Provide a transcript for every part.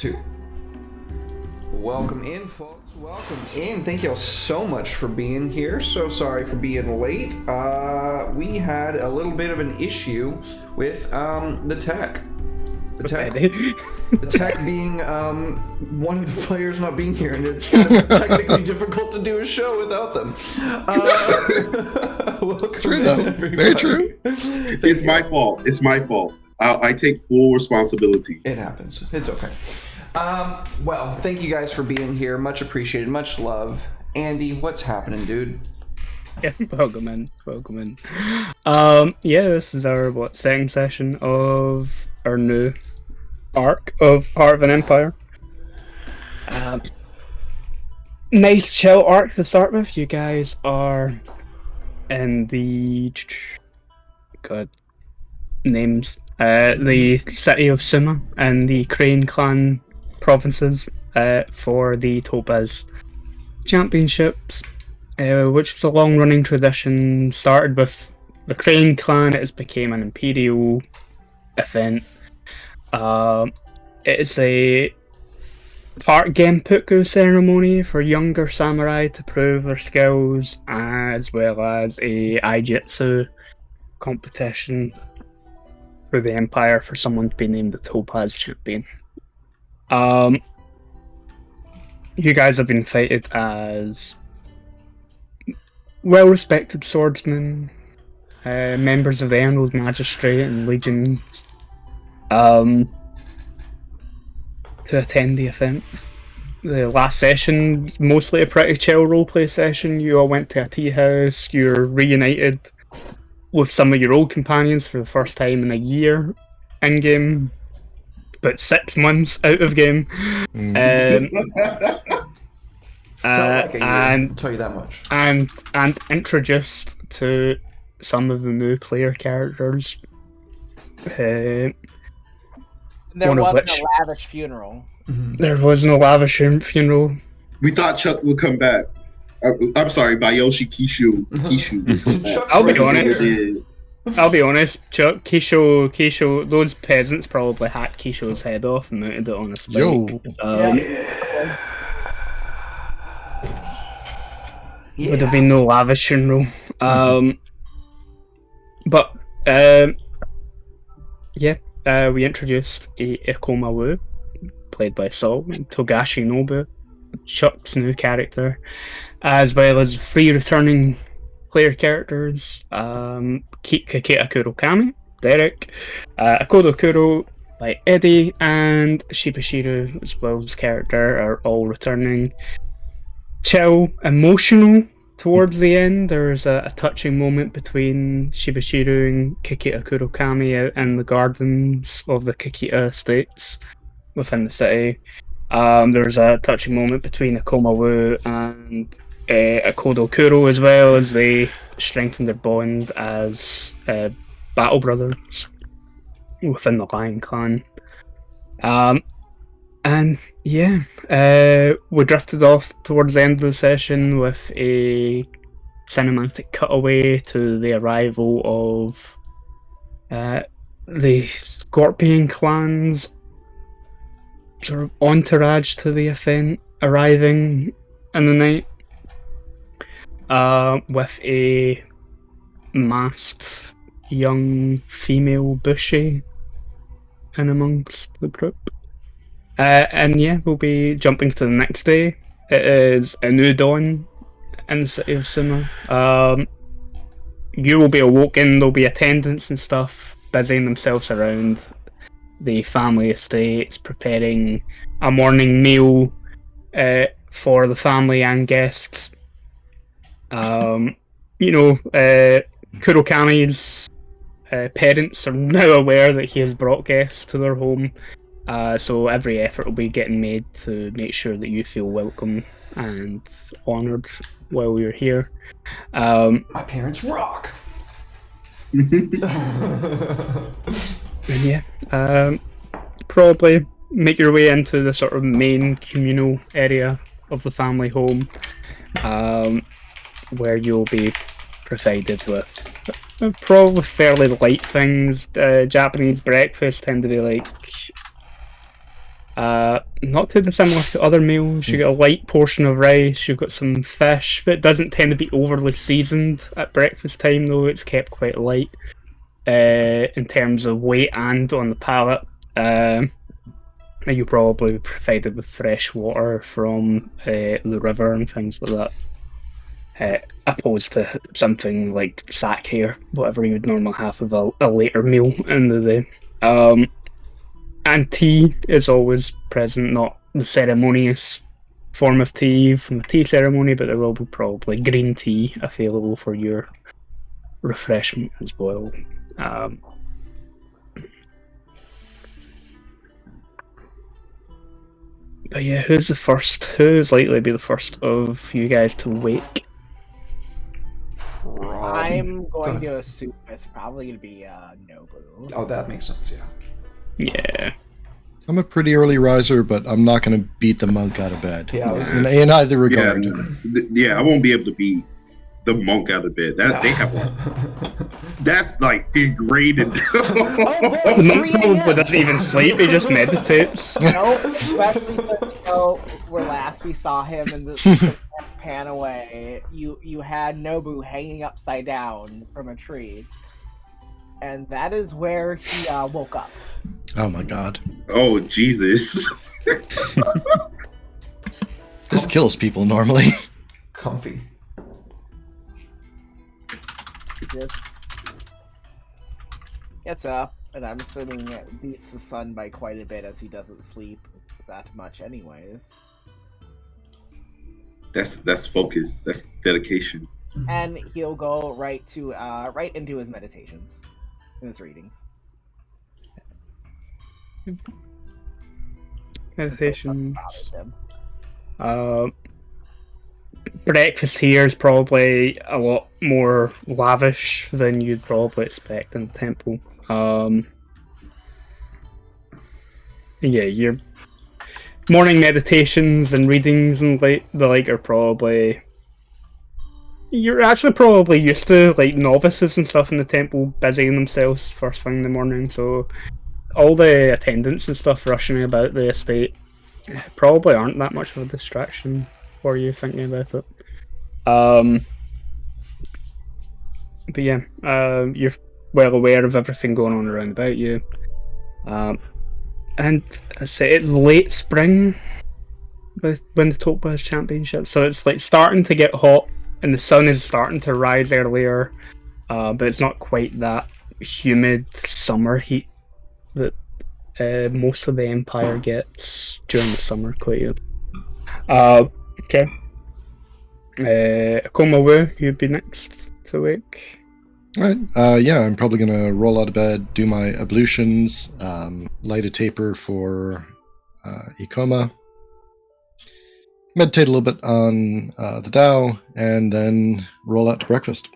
2. Welcome in, folks. Welcome in. Thank y'all so much for being here. So sorry for being late. We had a little bit of an issue with the tech. The tech being one of the players not being here, and it's kind of technically difficult to do a show without them. It's true, though. Everybody. Very true. It's my fault. It's my fault. I take full responsibility. It happens. It's okay. Well, thank you guys for being here. Much appreciated. Much love. Andy, what's happening, dude? Yeah, welcome in. This is our second session of our new arc of Heart of an Empire. Nice chill arc to start with. You guys are in the the city of Suma and the Crane Clan provinces for the Topaz Championships, which is a long-running tradition. Started with the Crane Clan. It has become an imperial event. It's a part Genpukku ceremony for younger samurai to prove their skills, as well as a Aijutsu competition for the Empire for someone to be named the Topaz Champion. You guys have been cited as well-respected swordsmen, members of the Emerald Magistrate and Legion, to attend the event. The last session was mostly a pretty chill roleplay session. You all went to a tea house, you're reunited with some of your old companions for the first time in a year in-game, but 6 months out of game. Felt like a year, and I'll tell you that much. And introduced to some of the new player characters. There One of wasn't which- a lavish funeral. There was no lavish funeral. We thought Chuck would come back. I'm sorry, Bayoshi Kishu. I'll be Yeah. I'll be honest, Chuck, Kisho, those peasants probably hacked Kisho's head off and mounted it on a spike. Yo. Would have been no lavish funeral. We introduced Ikoma Wu, played by Saul, and Togashi Nobu, Chuck's new character, as well as 3 returning player characters, Kakita Kurokami, Derek, Akodo Kuro by Eddie, and Shibashiru as well as character are all returning. Chill, emotional towards the end. There's a touching moment between Shibashiru and Kakita Kurokami out in the gardens of the Kakita estates within the city. There's a touching moment between Ikoma Wu and Akodo Kuro as well, as they strengthen their bond as battle brothers within the Lion Clan. We drifted off towards the end of the session with a cinematic cutaway to the arrival of the Scorpion Clan's sort of entourage to the event arriving in the night, with a masked young female Bushi in amongst the group. We'll be jumping to the next day. It is a new dawn in the city of Suma. You will be awoken, there'll be attendants and stuff busying themselves around the family estates, preparing a morning meal for the family and guests. Kurokami's parents are now aware that he has brought guests to their home. So every effort will be getting made to make sure that you feel welcome and honoured while you're here. My parents rock! Probably make your way into the sort of main communal area of the family home, where you'll be provided with probably fairly light things. Japanese breakfast tend to be like Not too dissimilar to other meals. You get a light portion of rice, you've got some fish, but it doesn't tend to be overly seasoned at breakfast time, though. It's kept quite light in terms of weight and on the palate. You probably be provided with fresh water from the river and things like that. Opposed to something like sack here, whatever you would normally have with a later meal in the day. And tea is always present, not the ceremonious form of tea from the tea ceremony, but there will be probably green tea available for your refreshment as well. But yeah, who's likely to be the first of you guys to wake? I'm going to assume it's probably going to be Nobu. Oh, that makes sense, yeah. Yeah. I'm a pretty early riser, but I'm not going to beat the monk out of bed. Yeah, in either regard. Yeah, I won't be able to beat the monk out of bed. That they have that's like degraded. The monk probably doesn't even sleep, he just meditates. Nope, especially since where last we saw him in the pan away, you had Nobu hanging upside down from a tree. And that is where he woke up. Oh my god. Oh Jesus. This kills people normally. Comfy. Gets up, and I'm assuming it beats the sun by quite a bit as he doesn't sleep that much anyways. That's focus. That's dedication. And he'll go right into his meditations. In his readings. Meditations. Breakfast here is probably a lot more lavish than you'd probably expect in the temple. Yeah, your morning meditations and readings and the like are probably... You're actually probably used to like novices and stuff in the temple busying themselves first thing in the morning, so all the attendants and stuff rushing about the estate probably aren't that much of a distraction for you thinking about it. But yeah, you're well aware of everything going on around about you. And I say it's late spring when the Topaz Championship, so it's like starting to get hot. And the sun is starting to rise earlier, but it's not quite that humid summer heat that most of the Empire gets during the summer quite yet. Okay. Komawu, you'd be next to wake. Alright, yeah, I'm probably going to roll out of bed, do my ablutions, light a taper for Ikoma, meditate a little bit on the Tao, and then roll out to breakfast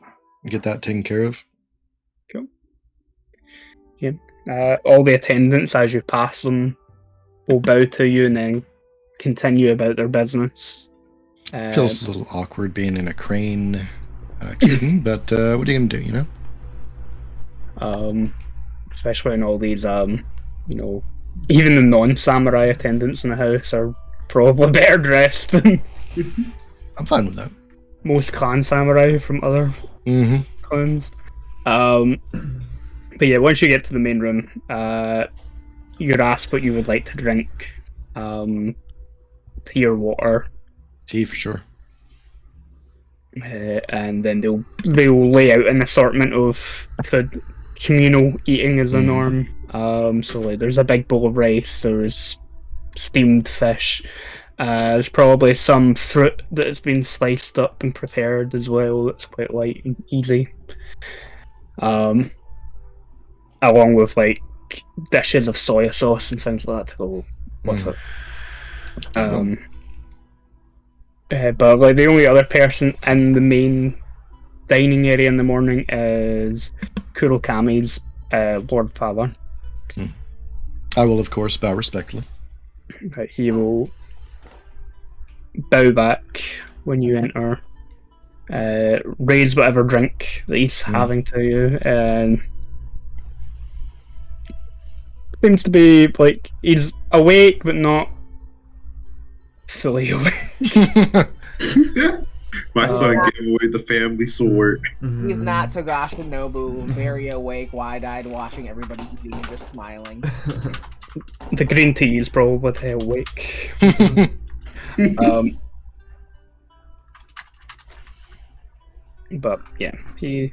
and get that taken care of. Cool. Yeah. All the attendants, as you pass them, will bow to you and then continue about their business. Feels a little awkward being in a crane curtain, but what are you going to do, you know? Especially when all these, even the non-samurai attendants in the house are probably better dressed than I'm fine with that. Most clan samurai from other clans. But yeah, once you get to the main room, you're asked what you would like to drink. Tea or water. Tea for sure. And then they'll lay out an assortment of food. Communal eating is a norm. So like, there's a big bowl of rice. There's steamed fish. There's probably some fruit that's been sliced up and prepared as well. That's quite light and easy. Along with like dishes of soy sauce and things like that to go with it. But like the only other person in the main dining area in the morning is Kurokami's Lord Father. I will, of course, bow respectfully. He will bow back when you enter, raise whatever drink that he's having to you, and seems to be like he's awake but not fully awake. My son gave away the family sword. He's not Togashi Nobu, very awake, wide-eyed, watching everybody eating and just smiling. The green tea is probably awake. But yeah, he's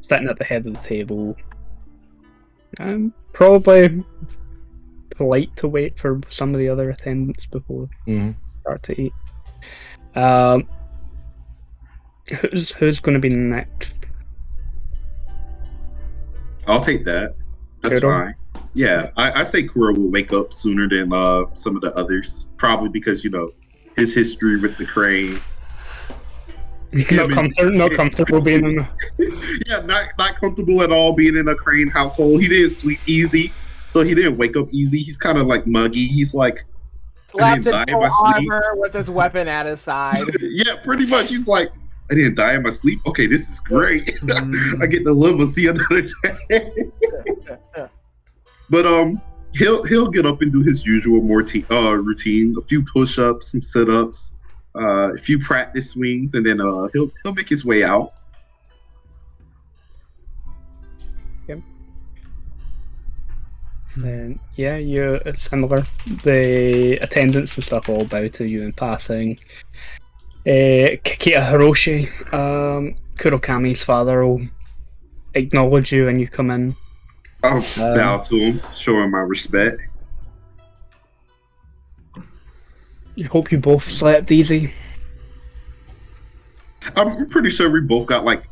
sitting at the head of the table. Probably polite to wait for some of the other attendants before start to eat. Who's going to be next? I'll take that. That's Kuro? fine. Yeah, I say Kuro will wake up sooner than some of the others. Probably because, you know, his history with the crane. Not comfortable being in the... Yeah, not comfortable at all being in a crane household. He didn't sleep easy, so he didn't wake up easy. He's kind of like muggy. He's like, I Slapped didn't in die in full my sleep. armor with his weapon at his side. Yeah, pretty much. He's like, I didn't die in my sleep. Okay, this is great. I get to live and see another day. But he'll get up and do his usual routine, a few push-ups, some sit-ups, a few practice swings, and then he'll make his way out. Then it's similar. The attendants and stuff all bow to you in passing. Kikita Hiroshi, Kurokami's father, will acknowledge you when you come in. I'll bow to him, show him my respect. I hope you both slept easy. I'm pretty sure we both got like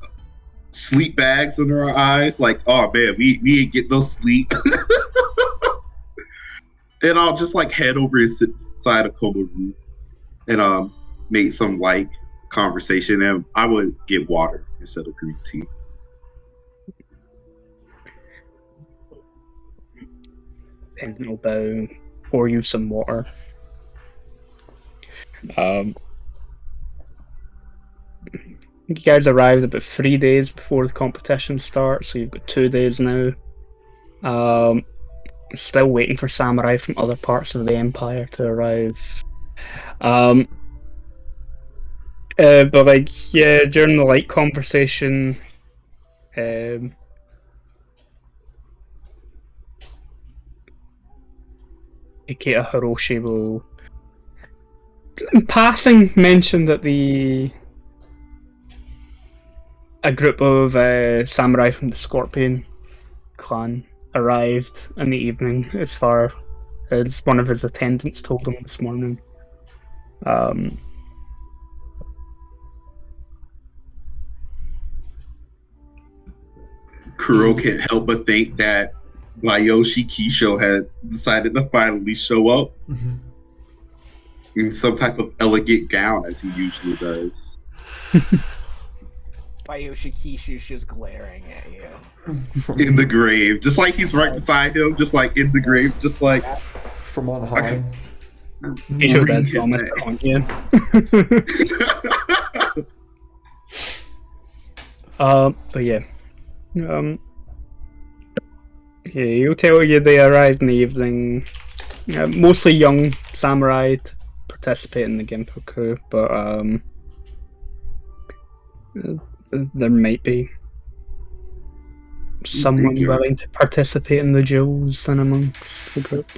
sleep bags under our eyes. Like, oh man, we didn't get no sleep. And I'll just like head over and sit inside a Koma room and make some light conversation. And I would get water instead of green tea. And will bow, pour you some water. You guys arrived about 3 days before the competition starts, so you've got 2 days now. Still waiting for samurai from other parts of the empire to arrive. But like, yeah, during the light conversation, Ikeda Hiroshi will, in passing, mention that a group of samurai from the Scorpion clan arrived in the evening, as far as one of his attendants told him this morning. Kuro can't help but think that Mayoshi Kisho had decided to finally show up in some type of elegant gown, as he usually does. Mayoshi Kishu's just glaring at you. In the grave, just like he's right beside him, just like in the grave, just like From on high. He showed Read that his promise name. on you. But yeah. Yeah, he'll tell you they arrived in the evening. Mostly young samurai to participate in the Genpoku, but there might be someone Bigger. willing to participate in the duels in amongst the group.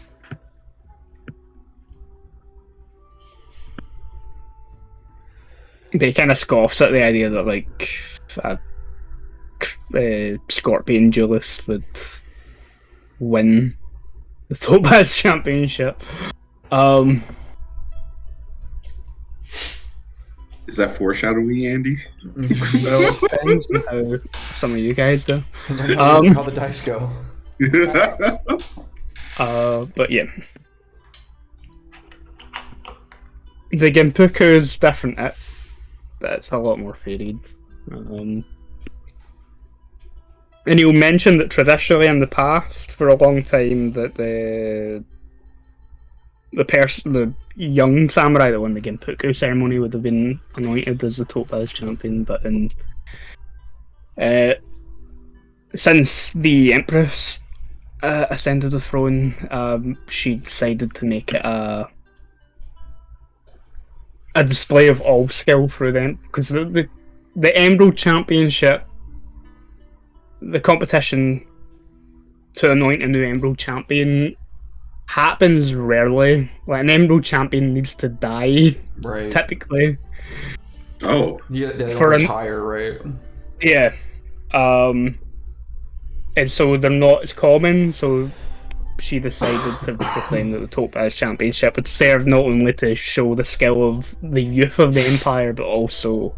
But he kind of scoffs at the idea that like a Scorpion duelist would win the Topaz Championship. Is that foreshadowing, Andy? Well, it depends on how some of you guys do. How the dice go. But yeah. The Genpoku is different, but it's a lot more varied. And you'll mention that traditionally in the past, for a long time, that the young samurai that won the Genpoku ceremony would have been anointed as the Topaz champion, but since the Empress ascended the throne, she decided to make it a display of all skill through them, because the Emerald Championship, the competition to anoint a new Emerald Champion happens rarely. Like, an Emerald Champion needs to die, Right. typically. Oh, Yeah, they don't For an- retire, right? Yeah. And so they're not as common, so she decided to proclaim that the Topaz Championship would serve not only to show the skill of the youth of the Empire, but also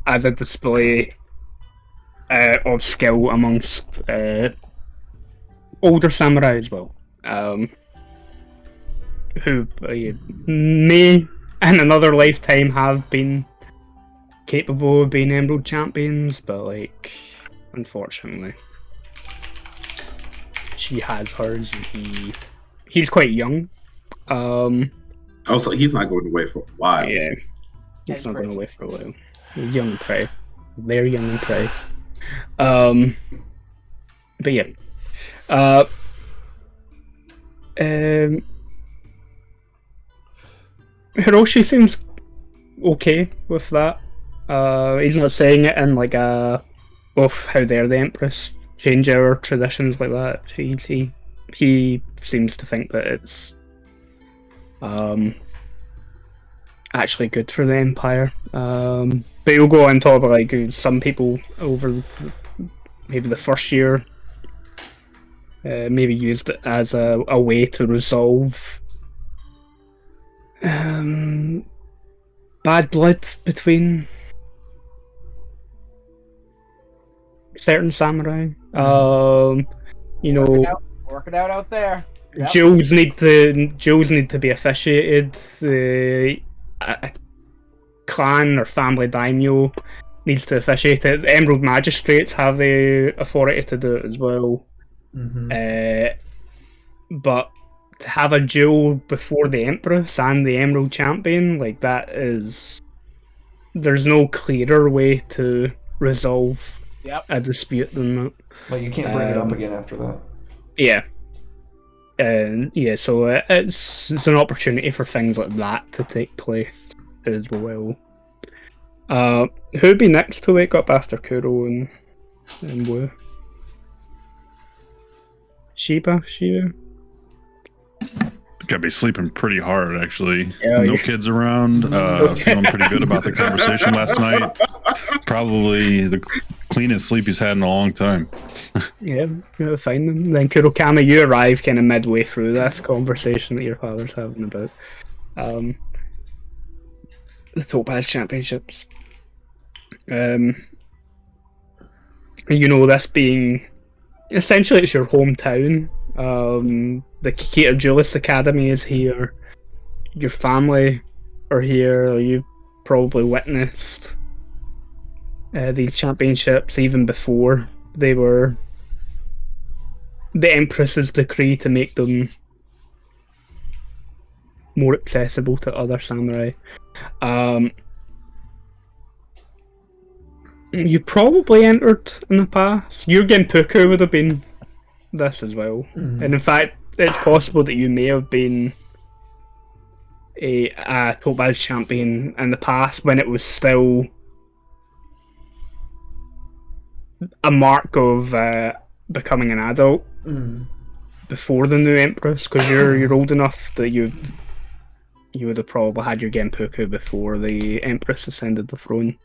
as a display of skill amongst older samurai as well, who may in another lifetime have been capable of being Emerald Champions, but like, unfortunately, she has hers, and he's quite young. also he's not going away for a while. Yeah, he's And not going pretty. away for a while. Young and pretty, very young and pretty. But yeah, Hiroshi seems okay with that. He's not saying it in like a, "Oof, how dare the Empress change our traditions like that." He seems to think that it's actually good for the Empire. But he'll go on top of like some people over maybe the first year maybe used it as a way to resolve bad blood between certain samurai. You know, Work it out there. Yep. Duels need to be officiated. A clan or family daimyo needs to officiate it. The Emerald Magistrates have the authority to do it as well. But to have a duel before the Empress and the Emerald Champion, like, that is... There's no clearer way to resolve a dispute than that. Like, you can't bring it up again after that. Yeah. So it's an opportunity for things like that to take place as well. Who'd be next to wake up after Kuro and Wu? Shiba? Gotta be sleeping pretty hard, actually. Yeah, no you're- kids around. Feeling pretty good about the conversation last night. Probably the cleanest sleep he's had in a long time. Yeah, fine. Then Kurokami, you arrive kind of midway through this conversation that your father's having about the Topaz Championships. You know, this being essentially it's your hometown. The Kikita Julius Academy is here. Your family are here. You probably witnessed these championships even before they were the Empress's decree to make them more accessible to other samurai. You probably entered in the past. Your Genpuku would have been this as well. And in fact, it's possible that you may have been a Topaz champion in the past when it was still a mark of becoming an adult before the new Empress, because you're old enough that you would have probably had your Genpuku before the Empress ascended the throne.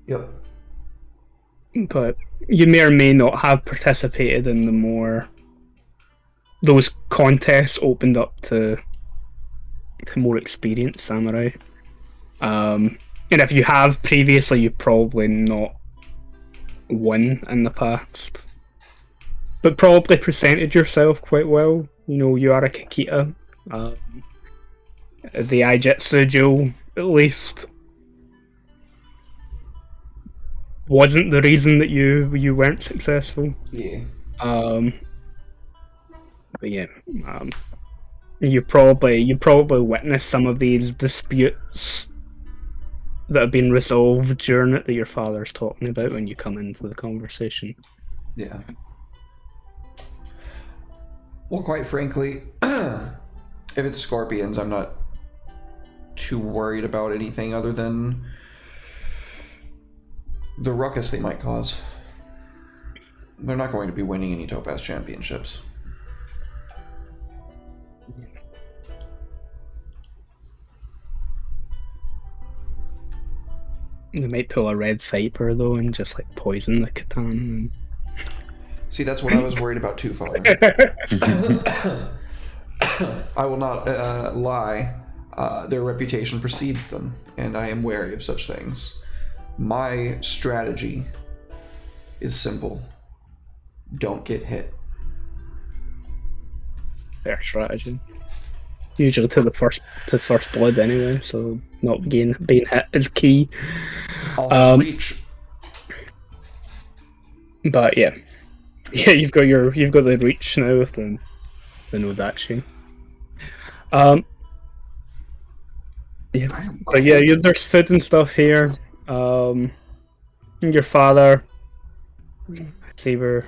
Yep. But you may or may not have participated in those contests opened up to more experienced samurai. And if you have previously, you probably not won in the past, but probably presented yourself quite well. You know, you are a Kikita. The Aijitsu duel, at least, wasn't the reason that you weren't successful. Yeah. But yeah, you probably witnessed some of these disputes that have been resolved during it that your father's talking about when you come into the conversation. Yeah. Well, quite frankly, if it's scorpions, I'm not too worried about anything other than the ruckus they might cause. They're not going to be winning any Topaz championships. They might pull a red viper though and just like poison the Catan. See, that's what I was worried about too, Father. I will not lie. Their reputation precedes them, and I am wary of such things. My strategy is simple. Don't get hit. Fair strategy. Usually to first blood anyway, so not being hit is key. I'll have reach. But yeah, you've got the reach now with the Nodachi. Yes, but yeah, there's food and stuff here. Your father, Saber,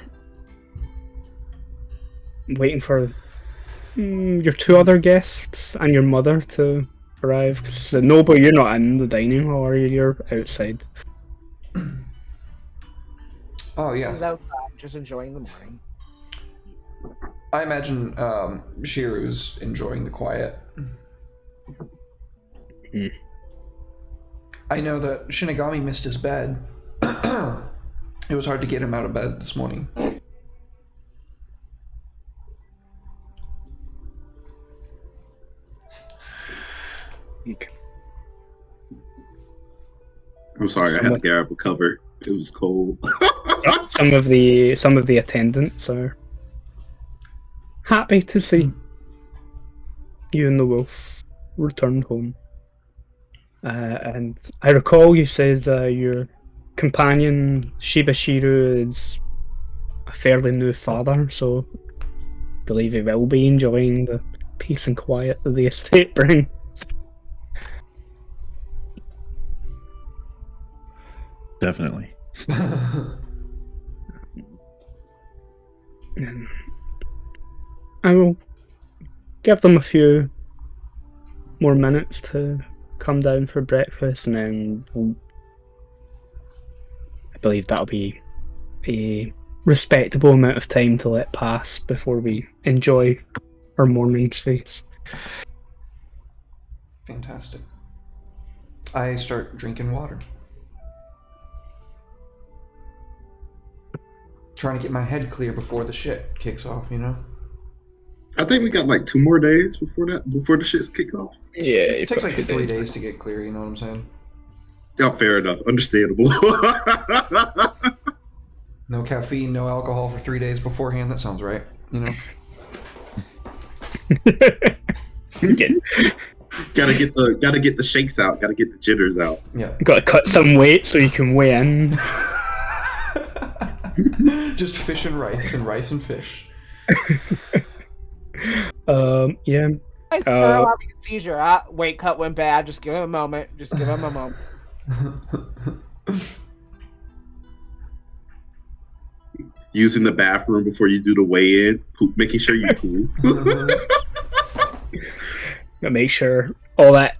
waiting for your two other guests and your mother to arrive. So, no, but you're not in the dining hall, are you? You're outside. Oh yeah. He's outside, just enjoying the morning. I imagine Shiru's enjoying the quiet. I know that Shinigami missed his bed. It was hard to get him out of bed this morning. Okay. I'm sorry, I had to grab a cover. It was cold. Some of the attendants are happy to see you and the wolf returned home. And I recall you said your companion Shibashiru is a fairly new father, so I believe he will be enjoying the peace and quiet that the estate brings. Definitely. I will give them a few more minutes to come down for breakfast, and then I believe that'll be a respectable amount of time to let pass before we enjoy our morning's feast. Fantastic. I start drinking water. Trying to get my head clear before the shit kicks off, you know? I think we got like 2 more days before the shits kick off. Yeah, It takes like 3 days to get clear, you know what I'm saying? Yeah, fair enough. Understandable. No caffeine, no alcohol for 3 days beforehand. That sounds right, you know? Gotta get the shakes out. Gotta get the jitters out. Yeah. Got to cut some weight so you can weigh in. Just fish and rice and fish. Yeah. Nice girl having a seizure. Weight cut went bad. Just give him a moment. Using the bathroom before you do the weigh-in. Making sure you poop. Gotta make sure all that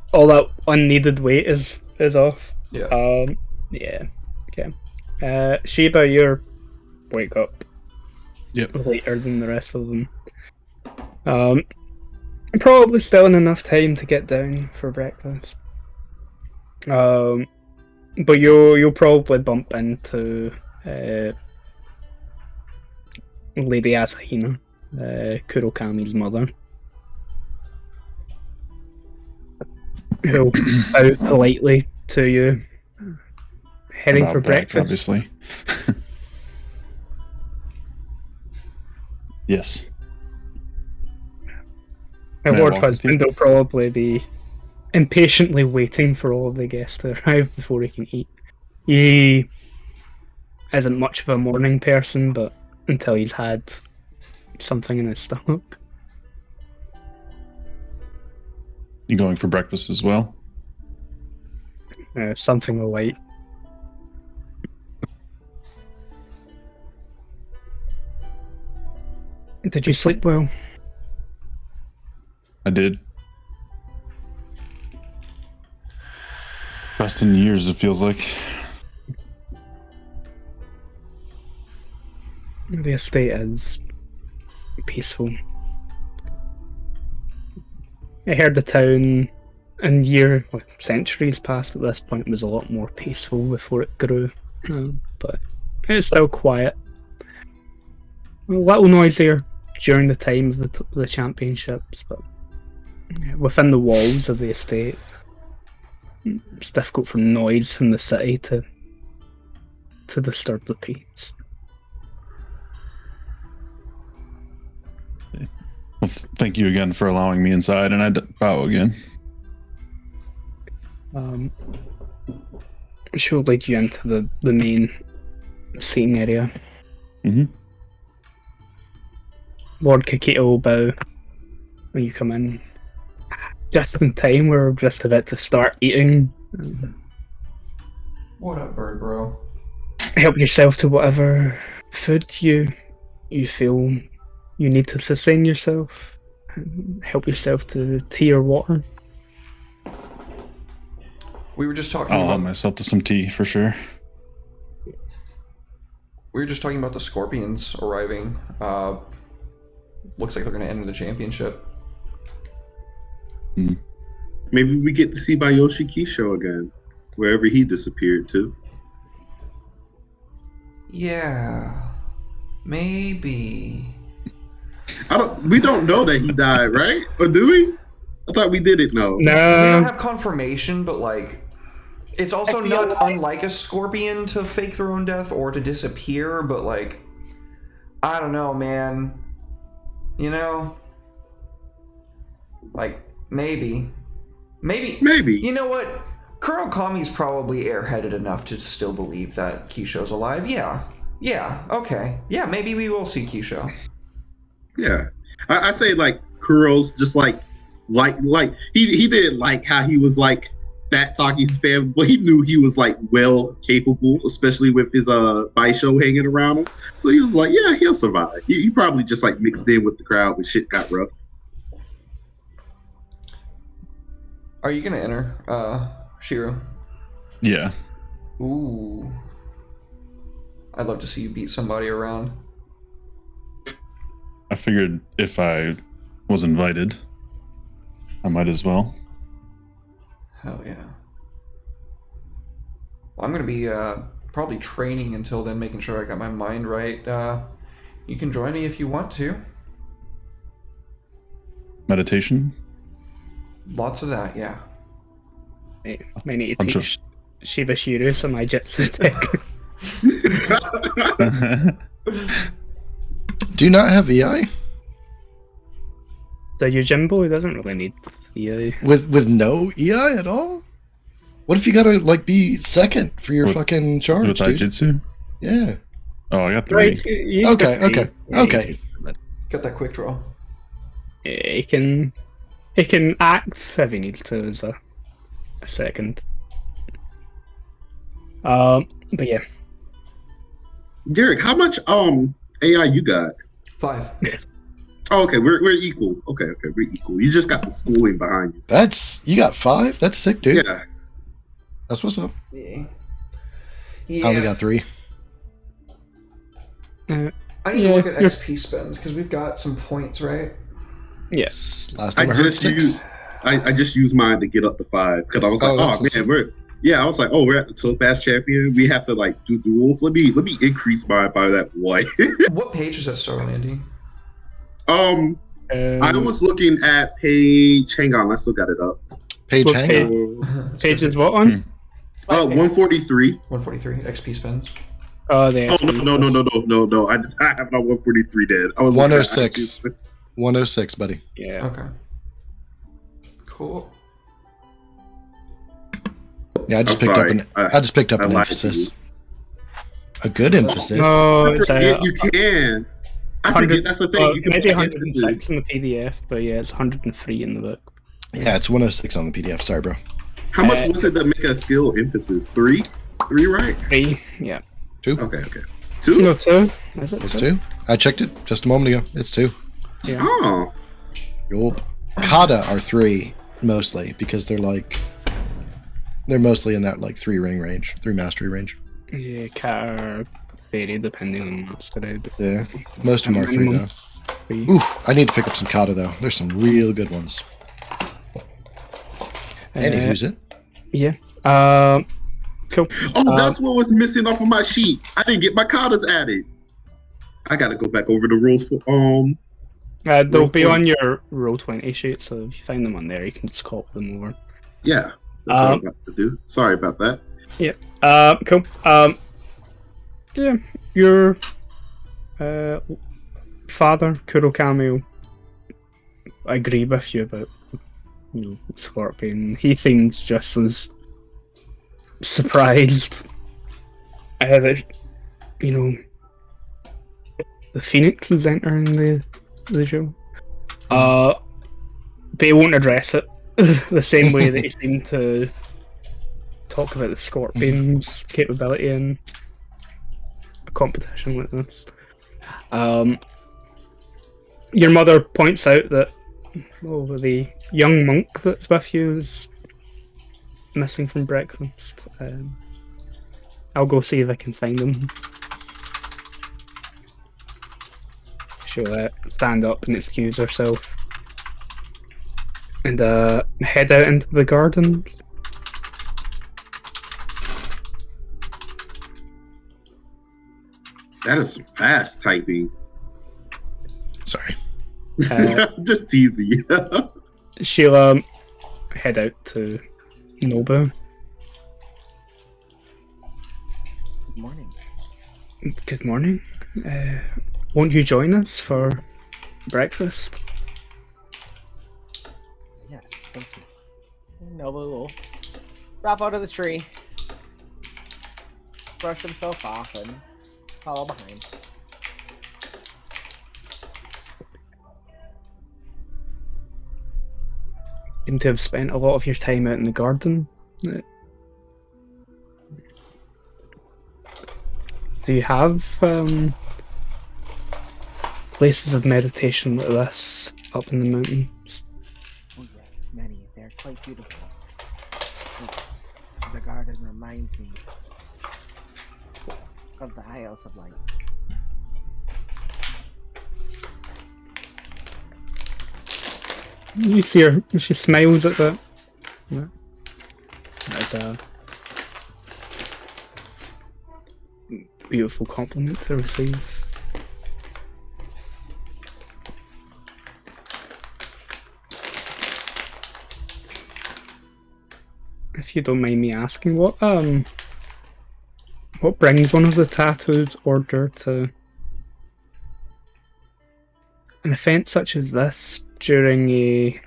unneeded weight is off. Yeah. Yeah. Okay. Shiba, you're wake up. Yep. Later than the rest of them. Probably still in enough time to get down for breakfast. But you'll probably bump into Lady Asahina, Kurokami's mother, who'll bow politely to you, heading About for back, breakfast. obviously. Yes. My May I lord walk with husband you? will probably be impatiently waiting for all of the guests to arrive before he can eat. He isn't much of a morning person, but until he's had something in his stomach. You going for breakfast as well? Something light. Did you sleep well? I did. Best in years, it feels like. The estate is peaceful. I heard the town in centuries past at this point was a lot more peaceful before it grew, but it's still quiet. A little noisier during the time of the championships, but within the walls of the estate, it's difficult for noise from the city to disturb the peace. Well, thank you again for allowing me inside, and I bow again. She'll lead you into the main seating area. Mm-hmm. Lord Kakito will bow when you come in. Just in time, we're just about to start eating. What up, bird bro? Help yourself to whatever food you feel you need to sustain yourself. Help yourself to tea or water. We were just talking I'll help about myself to some tea for sure. we were just talking about the Scorpions arriving. Looks like they're going to enter the championship. Maybe we get to see Bayoshi Kisho again, wherever he disappeared to. Yeah, maybe. We don't know that he died, right? Or do we? I thought we didn't know. We don't No, have confirmation, but like, it's also I feel not like- unlike a scorpion to fake their own death or to disappear, but like, I don't know, man. You know? Like, maybe. Maybe. You know what? Kurokami's probably airheaded enough to still believe that Kisho's alive. Yeah. Yeah, okay. Yeah, maybe we will see Kisho. Yeah. I say like Kuro's just like he didn't like how he was like that talking his family, but he knew he was like well capable, especially with his Baisho hanging around him. So he was like, yeah, he'll survive. He probably just like mixed in with the crowd when shit got rough. Are you gonna enter, Shiro? Yeah. Ooh. I'd love to see you beat somebody around. I figured if I was invited, I might as well. Hell yeah. Well, I'm gonna be probably training until then, making sure I got my mind right. You can join me if you want to. Meditation? Lots of that, yeah. may need to I'm teach Shiba Shiru some Jitsu tech. Do you not have EI? The Yojimbo, he doesn't really need EI. With no EI at all? What if you gotta like be second for your With- fucking charge, With dude? Taijutsu? Yeah. Oh, I got 3. Right, Okay. Got that quick draw. He can act if he needs to as a second. But yeah, Derek, how much AI you got? 5. Oh, okay, we're equal. Okay, we're equal. You just got the schooling behind you. You got 5? That's sick, dude. Yeah. That's what's up. Yeah. I only got 3. I need to look at XP spends because we've got some points, right? yes. Last time I, heard 6. I just used mine to get up to 5 because I was like, that's oh what's man, up. I was like, oh, we're at the Topaz champion. We have to like do duels. Let me increase mine by that 1. What page does that start on, Andy? I was looking at page. Hang on, I still got it up. Page What hang page? Page is what on? 143. 143 XP spends. Oh, there. Oh no! I have not 143 dead. I was looking at 106. 106, buddy. Yeah. Okay. Cool. Yeah, I just I'm picked sorry. up I just picked up I an lied to emphasis. you. A good emphasis. No, I it's forget you can. I forget that's the thing. You can maybe put 106 emphasis. in the PDF, but yeah, it's 103 in the book. Yeah, it's 106 on the PDF. Sorry, bro. How much was it to make a skill emphasis? 3, right? 3, yeah. 2. Okay. 2. No, 2. Is it It's 2? 2. I checked it just a moment ago. It's 2. Yeah. Oh, Yup. Kata are 3 mostly because they're mostly in that like 3 ring range, 3 mastery range. Yeah, cat are varied depending on what's today. But Yeah, most of them are 3 minimum though. 3. Ooh, I need to pick up some Kata though. There's some real good ones. Who's it? Yeah. Cool. Oh, that's what was missing off of my sheet. I didn't get my katas added. I gotta go back over the rules for They'll be Roll20. on your Roll20 sheet, so if you find them on there, you can just copy them over. Yeah, that's what I'm about to do. Sorry about that. Cool. Yeah, your father, Kurokami, will agree with you about Scorpion. He seems just as surprised that the Phoenix is entering the show. They won't address it the same way that he seemed to talk about the Scorpion's capability in a competition like this. Your mother points out that the young monk that's with you is missing from breakfast. I'll go see if I can find him. She'll stand up and excuse herself and head out into the gardens. That is some fast typing. Sorry. Just teasing. She'll head out to Nobu. Good morning. Good morning. Won't you join us for breakfast? Yes, thank you. Nobu will drop out of the tree, brush himself off, and follow behind. Seem to have spent a lot of your time out in the garden. Do you have places of meditation like this up in the mountains? Oh yes, many. They're quite beautiful. The garden reminds me of the High House of Light. You see her, she smiles at that. Yeah. That's a beautiful compliment to receive. If you don't mind me asking, what brings one of the tattooed order to an event such as this during a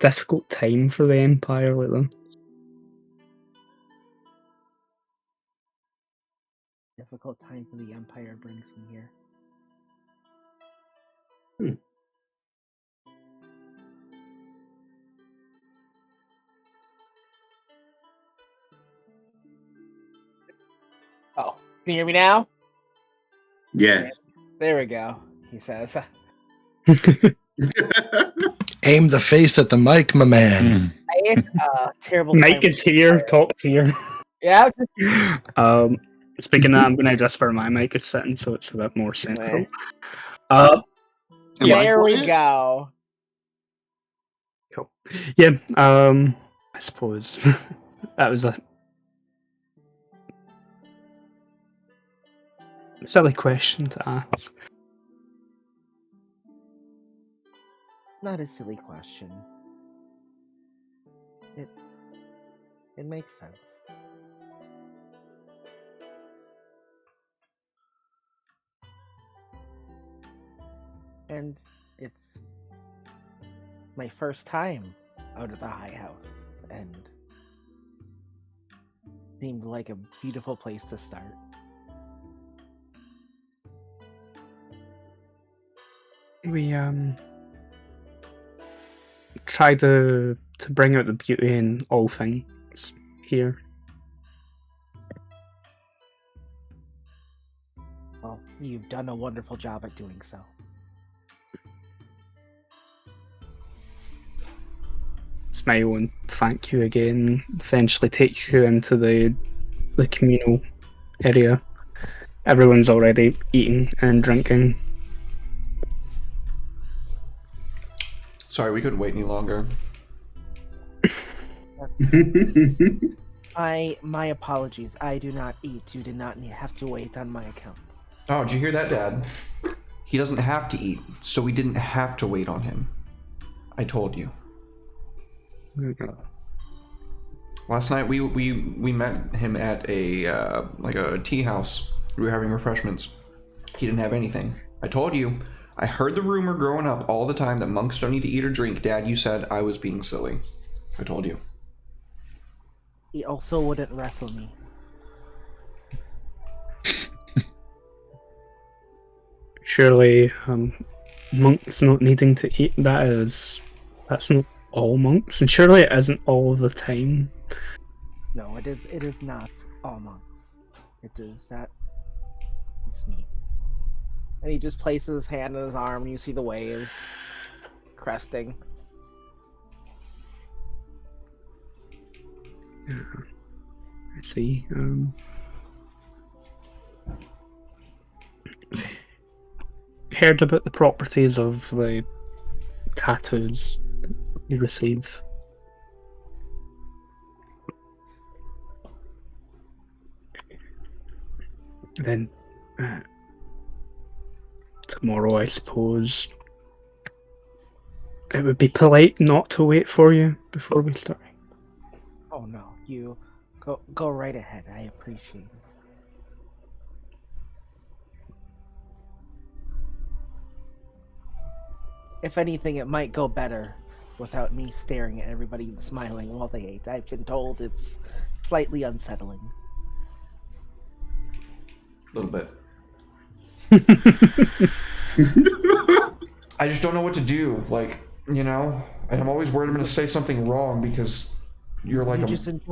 difficult time for the Empire like that? Difficult time for the Empire brings me here. Oh, can you hear me now? Yes. There we go, he says. Aim the face at the mic, my man. It's a terrible Mike time is with the here, Empire. talk to you. Yeah, Speaking of that, I'm going to adjust where my mic is sitting so it's a bit more central. Am I there we quiet? go. Cool. Yeah, I suppose that was a silly question to ask. Not a silly question. It makes sense. And it's my first time out of the High House, and seemed like a beautiful place to start. We try to bring out the beauty in all things here. Well, you've done a wonderful job at doing so. smile and thank you again. Eventually takes you into the communal area. Everyone's already eating and drinking. Sorry, we couldn't wait any longer. My apologies. I do not eat. You did not have to wait on my account. Oh, did you hear that, Dad? He doesn't have to eat, so we didn't have to wait on him. I told you. Last night we met him at a like a tea house. We were having refreshments. He didn't have anything. I told you. I heard the rumor growing up all the time that monks don't need to eat or drink. Dad, you said I was being silly. I told you. He also wouldn't wrestle me. Surely, monks not needing to eat, that's not all monks, and surely it isn't all the time. No, it is not all monks. It is that. It's me. And he just places his hand on his arm, and you see the wave cresting. I see. Heard about the properties of the tattoos you receive. Then tomorrow, I suppose it would be polite not to wait for you before we start. Oh no, you go right ahead. I appreciate it. If anything, it might go better without me staring at everybody and smiling while they ate. I've been told it's slightly unsettling. A little bit. I just don't know what to do. Like, you know, and I'm always worried I'm going to say something wrong because you're like a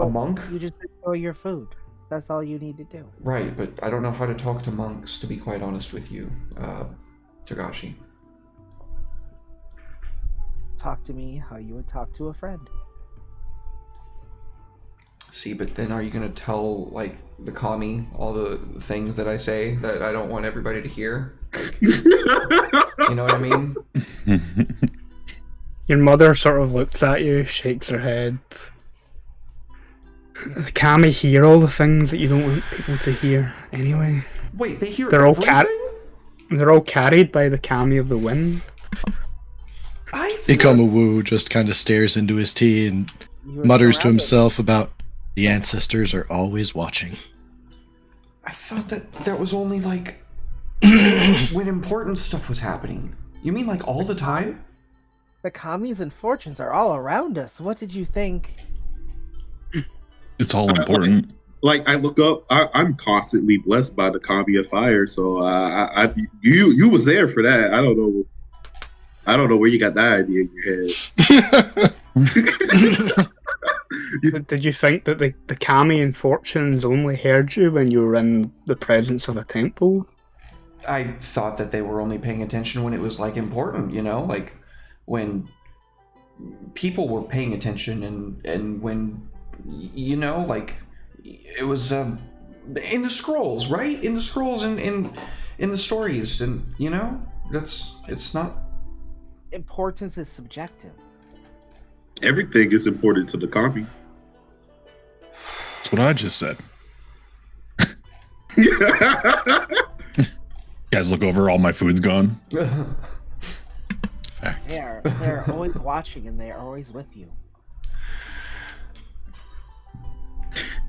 monk. You just enjoy your food. That's all you need to do. Right, but I don't know how to talk to monks, to be quite honest with you, Togashi. Talk to me how you would talk to a friend. See, but then are you going to tell, like, the kami all the things that I say that I don't want everybody to hear? Like, you know what I mean? Your mother sort of looks at you, shakes her head. The kami hear all the things that you don't want people to hear anyway. Wait, they hear They're everything? They're all carried by the kami of the wind. Ikoma Wu just kind of stares into his tea and mutters to himself about the ancestors are always watching. I thought that was only, like, when important stuff was happening. You mean, like, all the time? The kamis and fortunes are all around us. What did you think? It's all important. Like, I look up, I'm constantly blessed by the kami of fire, so you was there for that. I don't know where you got that idea in your head. Did you think that the kami and fortunes only heard you when you were in the presence of a temple? I thought that they were only paying attention when it was, like, important, you know? Like, when people were paying attention and when, you know, like, it was in the scrolls, right? In the scrolls and in the stories, and, you know? It's not... Importance is subjective. Everything is important to the kami. That's what I just said. Guys, look over, all my food's gone. Facts. They're always watching and they're always with you.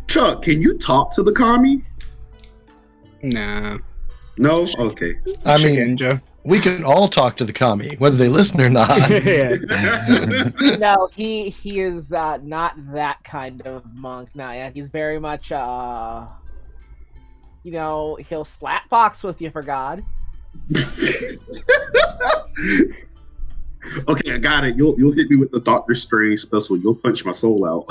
Chuck, can you talk to the kami? Nah. No? Okay. I mean, Shigenja. we can all talk to the kami, whether they listen or not. Yeah. No, he is not that kind of monk. No, yeah, he's very much you know, he'll slap box with you for God. Okay, I got it. You'll hit me with the Doctor Strange special. You'll punch my soul out.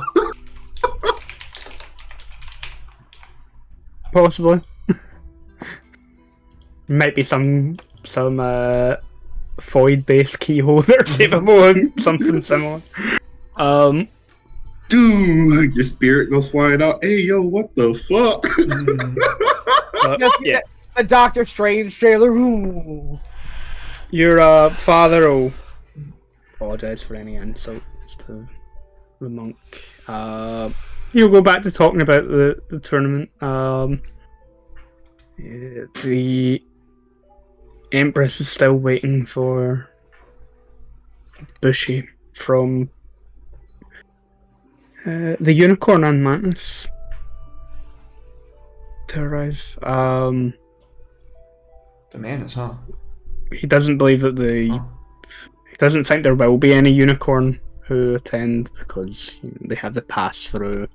Possibly. Might be some Void based key holder capable of something similar. Dude, your spirit goes flying out. Hey, yo, what the fuck? Just yeah. the Doctor Strange trailer. Ooh. Your father will apologise for any insults to the monk. You'll go back to talking about the tournament. The Empress is still waiting for Bushi from the Unicorn and Mantis to arrive. The Mantis, huh? He doesn't believe that he doesn't think there will be any unicorn who attend because they have to pass through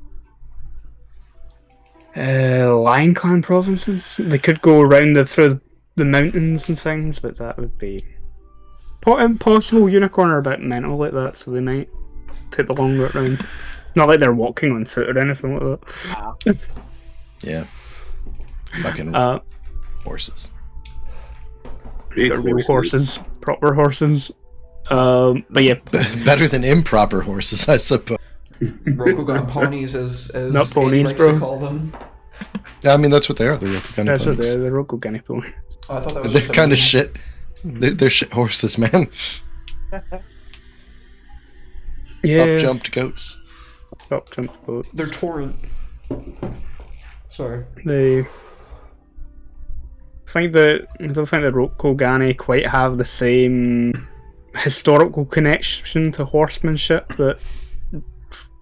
Lion Clan provinces. They could go around through the mountains and things, but that would be impossible. Unicorn are a bit mental like that, so they might take the long route round. Not like they're walking on foot or anything like that. Wow. Yeah. Fucking horses. Big They're real horses, proper horses. But yeah, Better than improper horses, I suppose. Rokugan ponies, as Not Andy ponies, likes bro. to call them. Yeah, I mean, that's what they are. They're Rokugani that's what ponies. they're Rokugani ponies. Oh, I thought that was They're just a kind of meme. shit. They're shit horses, man. Yeah, Up jumped goats. up jump boats. They're torrent. Sorry. They I don't think the Rokugani quite have the same historical connection to horsemanship that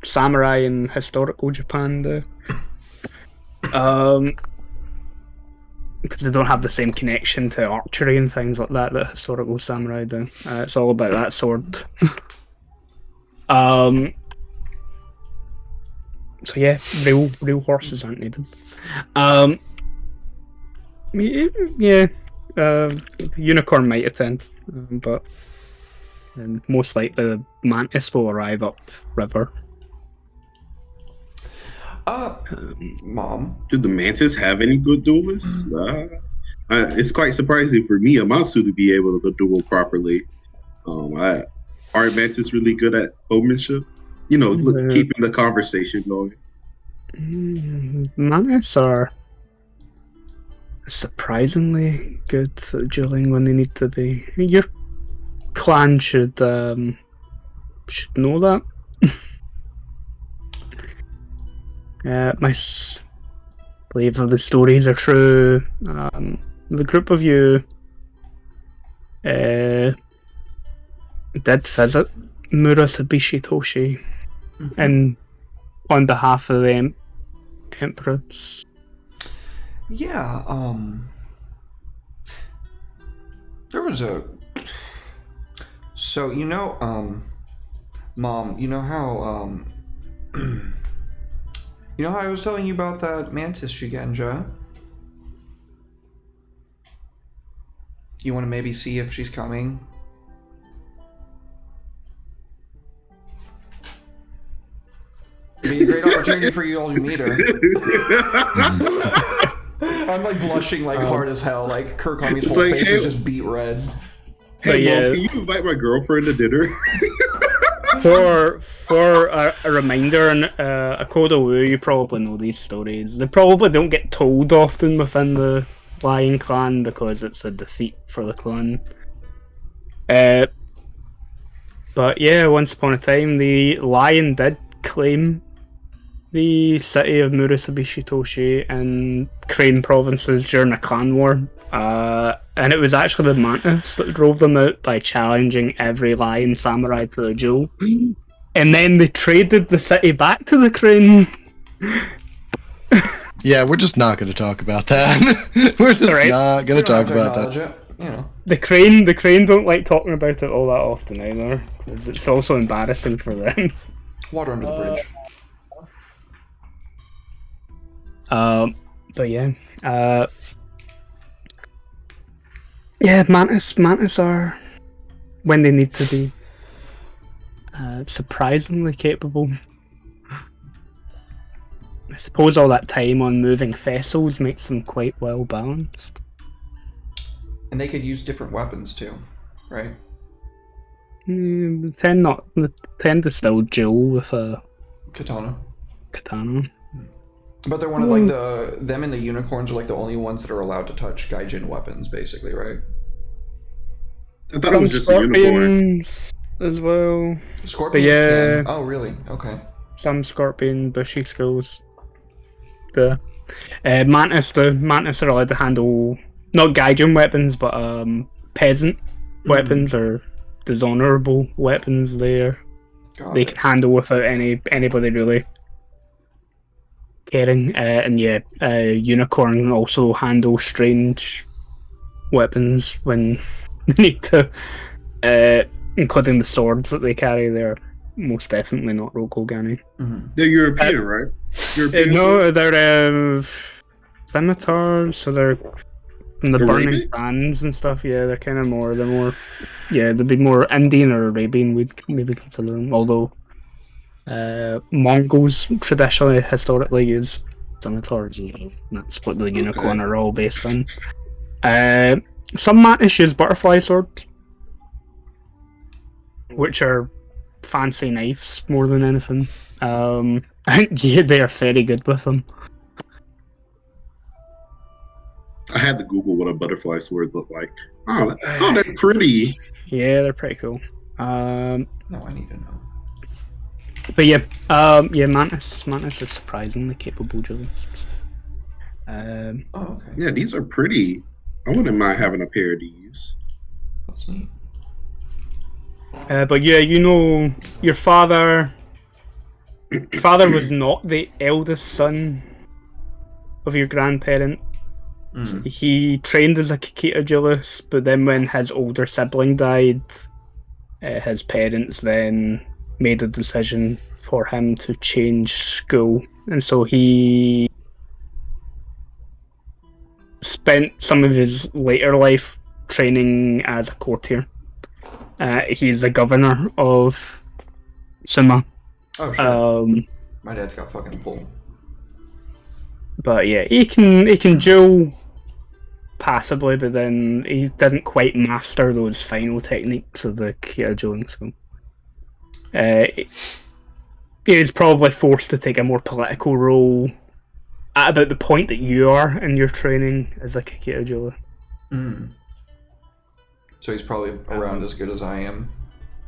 samurai in historical Japan do. Because they don't have the same connection to archery and things like that that historical samurai do. It's all about that sword. So yeah, real horses aren't needed. Yeah, Unicorn might attend, but most likely the Mantis will arrive up river. Mom. Do the Mantis have any good duelists? It's quite surprising for me, Amasu, to be able to duel properly. Aren't Mantis really good at bowmanship? You know, keeping the conversation going. Mantis are surprisingly good at dueling when they need to be. Your clan should know that. My believe that the stories are true. The group of you did visit Murasabishi Toshi and on behalf of the Empress. Yeah, there was a... So, Mom, you know how, you know how I was telling you about that Mantis Shigenja? You want to maybe see if she's coming? It'd be a great opportunity for you all to meet her. I'm like blushing like hard as hell. Like Kurkami's It's whole like, face hey- is just beat red. Hey, yeah. Mom, can you invite my girlfriend to dinner? For a reminder, and Akoda Wu, you probably know these stories. They probably don't get told often within the Lion Clan because it's a defeat for the clan. But yeah, once upon a time, the Lion did claim the city of Murasabishi Toshi in Crane provinces during a clan war. And it was actually the Mantis that drove them out by challenging every lion samurai to the duel. And then they traded the city back to the Crane. Yeah, we're just not going to talk about that. We're just Alright. not going You to don't talk have about that. acknowledge it, you know. The Crane don't like talking about it all that often either. 'Cause it's also embarrassing for them. Water under the bridge. But yeah. Yeah, Mantis are, when they need to be, surprisingly capable. I suppose all that time on moving vessels makes them quite well balanced. And they could use different weapons too, right? tend to still duel with a Katana. katana. But they're one of like them and the unicorns are like the only ones that are allowed to touch Gaijin weapons, basically, right? I thought it was just a unicorn. Scorpions as well. Scorpions yeah. can. Oh, really? Okay. Some scorpion bushy skills. The mantis are allowed to handle not Gaijin weapons, but peasant weapons or dishonorable weapons. They can handle without anybody really caring. And yeah, unicorn can also handle strange weapons when they need to, including the swords that they carry. They're most definitely not Rokogani. They're European, right? European No, they're scimitars, so they're from the Arabian? burning bands and stuff. Yeah, they're kind of more. They'd be more Indian or Arabian. We'd maybe consider them. Although Mongols traditionally, historically use scimitars. That's what the unicorn are all based on. Some mantis use butterfly swords, which are fancy knives more than anything. And yeah, they are very good with them. I had to Google what a butterfly sword looked like. Oh, they're pretty. Yeah, they're pretty cool. No, I need to know. But yeah, mantis are surprisingly capable duelists. Oh, okay. Yeah, these are pretty. I wouldn't mind having a pair of these. That's neat. But yeah, you know, your father was not the eldest son of your grandparent. He trained as a Kakita duelist, but then when his older sibling died, his parents then made a decision for him to change school, and so he spent some of his later life training as a courtier. He's the governor of Suma. Oh, sure. My dad's got fucking pull. But yeah, he can duel passably, but then he didn't quite master those final techniques of the Kakita dueling school. He is probably forced to take a more political role at about the point that you are in your training as a Kakita dueler. So he's probably around as good as I am.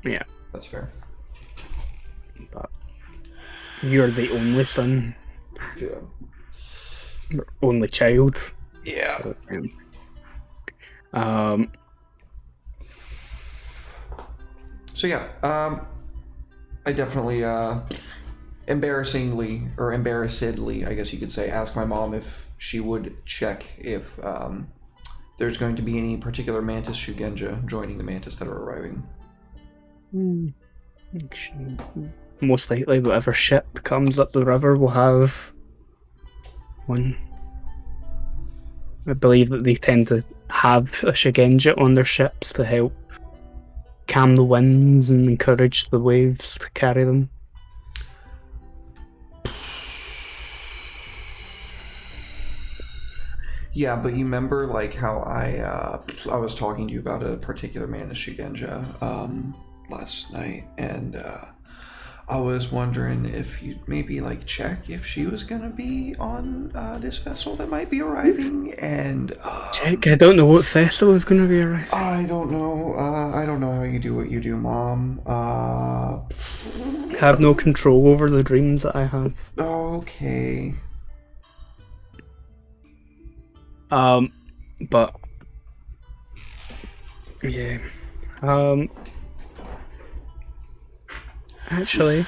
Yeah. That's fair. But you're the only son. Yeah. Your only child. Yeah. So, So yeah, I definitely embarrassedly, I guess you could say, asked my mom if she would check if there's going to be any particular Mantis Shugenja joining the Mantis that are arriving. Most likely, whatever ship comes up the river will have one. I believe that they tend to have a Shugenja on their ships to help calm the winds and encourage the waves to carry them. Yeah, but you remember like how I was talking to you about a particular Mantis Shugenja last night, and I was wondering if you'd maybe like check if she was gonna be on this vessel that might be arriving, and Check, I don't know what vessel is going to be arriving. I don't know how you do what you do, Mom. Have no control over the dreams that I have. Okay. But yeah, actually,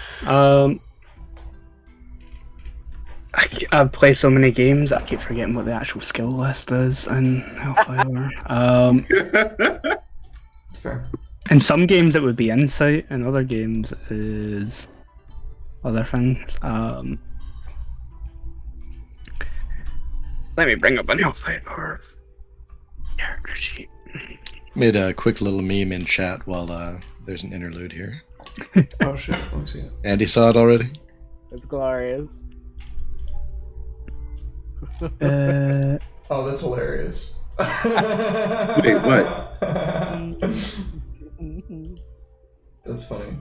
I play so many games I keep forgetting what the actual skill list is in Hellfire. Fair. In some games it would be insight, in other games it is other things. Let me bring up an Hellfire character sheet. Made a quick little meme in chat while there's an interlude here. Oh shit, let me see it. Andy saw it already? It's glorious. Oh, that's hilarious. Wait, what? That's funny.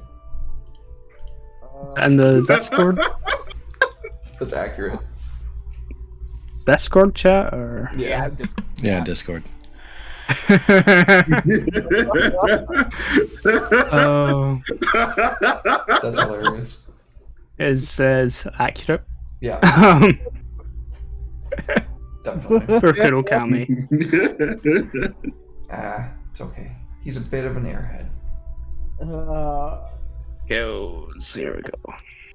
And the Discord That's accurate. Discord chat or Yeah, just Yeah, Discord. oh, That's hilarious. is accurate. Yeah, Um, definitely. for Kurokami. It's okay. He's a bit of an airhead. Goes. Here we go.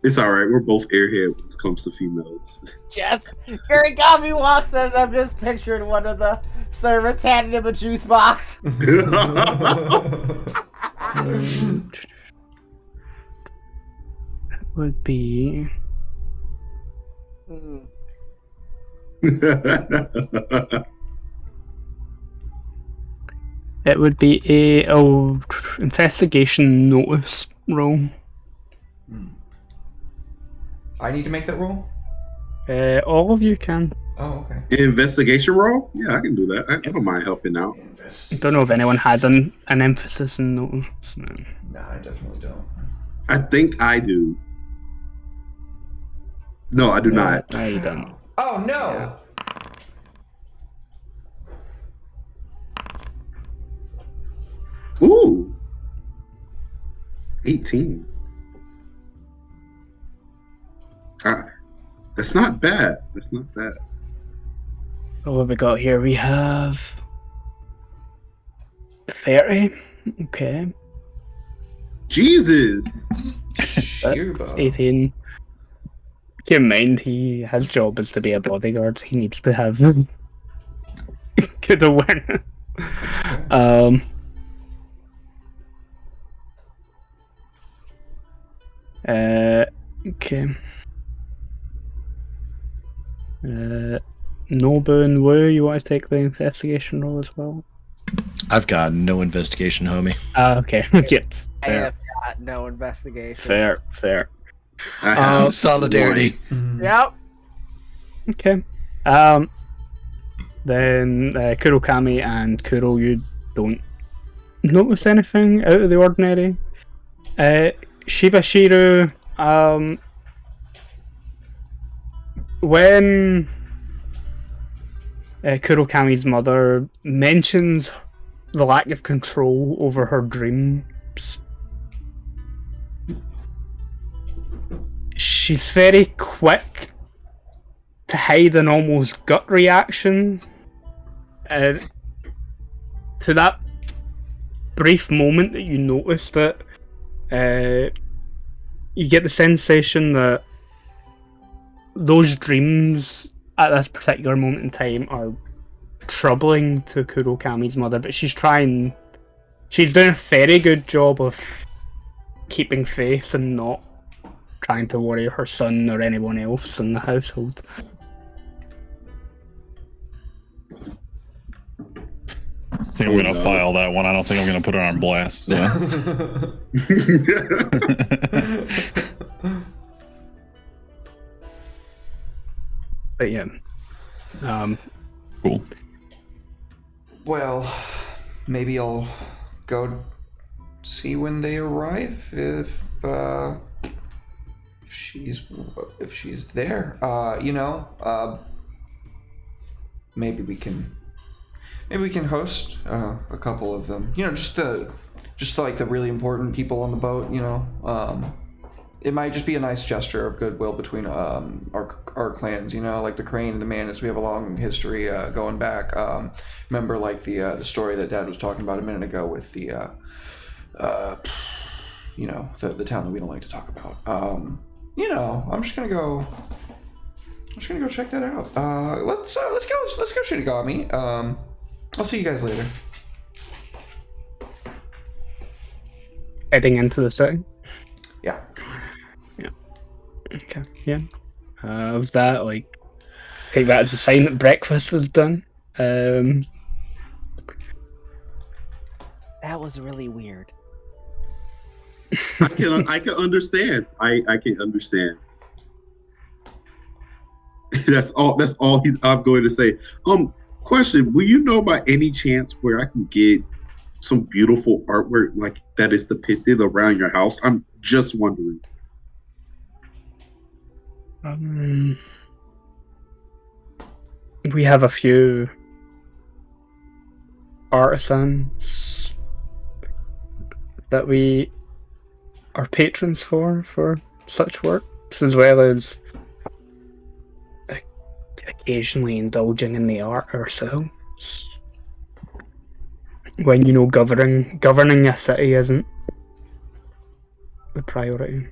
It's all right. We're both airhead when it comes to females. just Kurigami walks in and I'm just picturing one of the servants handing him a juice box. Would be Mm. it would be a investigation notice roll. I need to make that roll? All of you can. Oh, okay. Investigation roll? Yeah, I can do that. I don't mind helping out. I don't know if anyone has an emphasis in notice. No. Nah, I definitely don't. I think I do. No, I do not. No, you don't. Oh, no! Ooh. 18. That's not bad. That's not bad. What have we got here? We have 30. Okay. Jesus. Shirba. 18. Keep in mind, his job is to be a bodyguard. He needs to have good awareness. Okay. Nobu and Wu, you want to take the investigation role as well? I've got no investigation, homie. Okay. Yes. I Fair. have got no investigation. Fair. I have Solidarity. one. Yep. Okay. Then Kurokami and Kuro, you don't notice anything out of the ordinary. Shibashiru, when Kurokami's mother mentions the lack of control over her dreams, she's very quick to hide an almost gut reaction to that brief moment that you noticed it. You get the sensation that those dreams at this particular moment in time are troubling to Kurokami's mother, but she's doing a very good job of keeping face and not trying to worry her son or anyone else in the household. I think I'm gonna file that one. I don't think I'm gonna put it on blast. So. But yeah. Cool. Well, maybe I'll go see when they arrive if she's there. Maybe we can host a couple of them. Just like the really important people on the boat. It might just be a nice gesture of goodwill between our clans, like the Crane and the Manus. We have a long history going back. Remember, like the story that Dad was talking about a minute ago with the town that we don't like to talk about. I'm just gonna go check that out. Let's go Shinigami. I'll see you guys later. Heading into the city. Yeah. Okay. Yeah. Was that take that as a sign that breakfast was done? That was really weird. I can understand. I can understand. That's all I'm going to say. Question: will you know by any chance where I can get some beautiful artwork like that is depicted around your house? I'm just wondering. We have a few artisans that we are patrons for such works, as well as occasionally indulging in the art ourselves. When governing a city isn't the priority.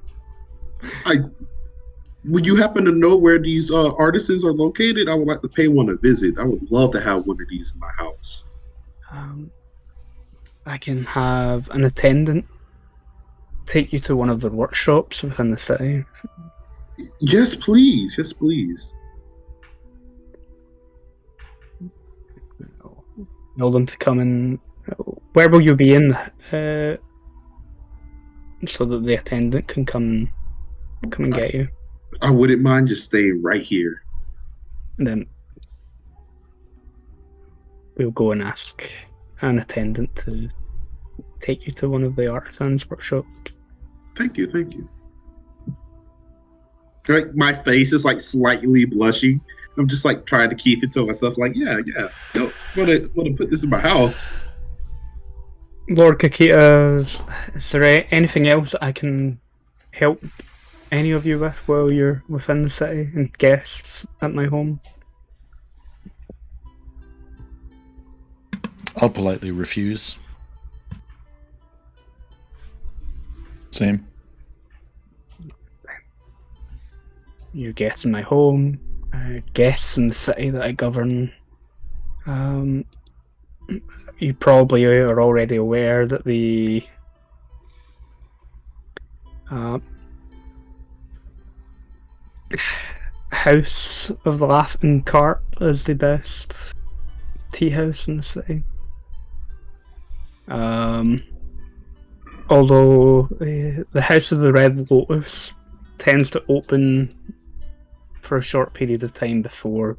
Would you happen to know where these artisans are located? I would like to pay one a visit. I would love to have one of these in my house. I can have an attendant take you to one of the workshops within the city. Yes, please. Yes, please. Tell them to come in. Where will you be in? So that the attendant can come and get you. I wouldn't mind just staying right here. And then we'll go and ask an attendant to take you to one of the artisans' workshops. Thank you, thank you. Like my face is like slightly blushing. I'm just like trying to keep it to myself. Like, yeah. Yo, want to put this in my house. Lord Kakita, is there anything else I can help any of you with while you're within the city and guests at my home? I'll politely refuse. Same. You guests in my home, guests in the city that I govern. You probably are already aware that the House of the Laughing Carp is the best tea house in the city. Although the House of the Red Lotus tends to open for a short period of time before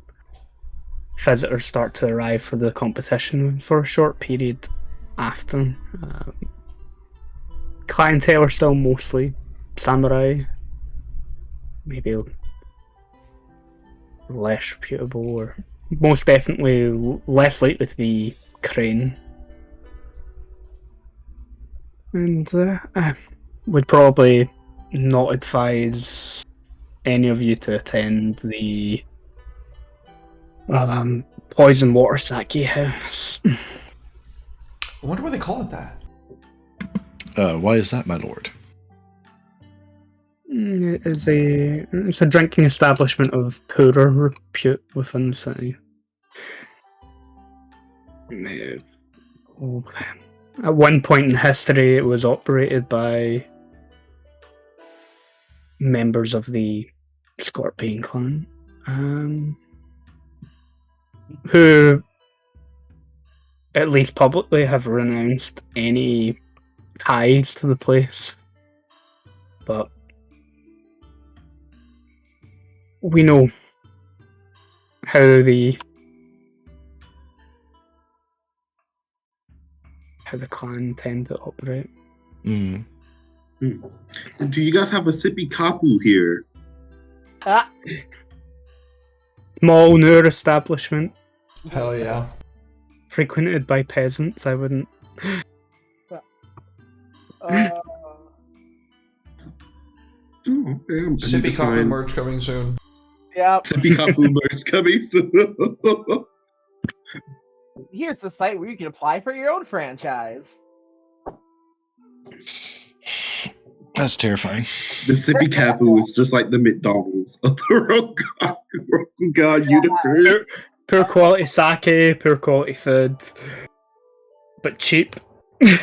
visitors start to arrive for the competition, for a short period after. Clientele are still mostly samurai, maybe less reputable, or most definitely less likely to be Crane. And I would probably not advise any of you to attend the Poison Water Sake House. I wonder why they call it that. Why is that, my lord? It's a drinking establishment of poorer repute within the city. At one point in history, it was operated by members of the Scorpion clan, who, at least publicly, have renounced any ties to the place. But we know how the clan tend to operate. Mm. And do you guys have a sippy kapu here? Small newer establishment Hell yeah. frequented by peasants. I wouldn't. Oh, okay. I need Sippy to Copper find merch coming soon. Yep. Sippy kapu merch coming soon. Here's the site where you can apply for your own franchise. That's terrifying. The sippy kapu is just like the McDonald's of the Rokugan universe. Poor quality sake, poor quality food, but cheap. He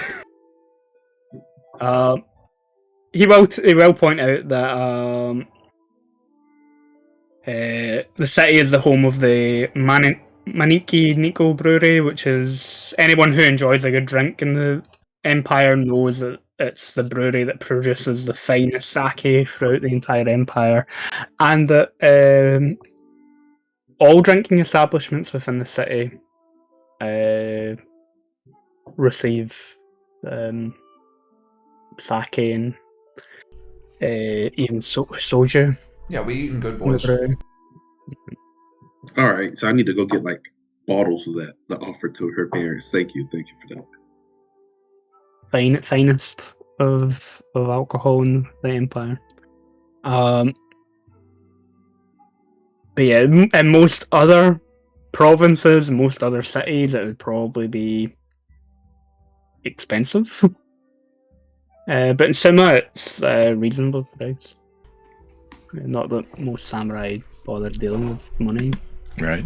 will point out that the city is the home of the Maniki Nikko Brewery, which is anyone who enjoys a good drink in the Empire knows that it's the brewery that produces the finest sake throughout the entire Empire, and that all drinking establishments within the city receive sake and even soju. Yeah, we eating good, boys. All right, so I need to go get like bottles of that to offer to her parents. Thank you for that. Finest of alcohol in the Empire. But yeah, in most other provinces, most other cities, it would probably be expensive. But in Sima, it's reasonable price. Not that most samurai bother dealing with money. Right.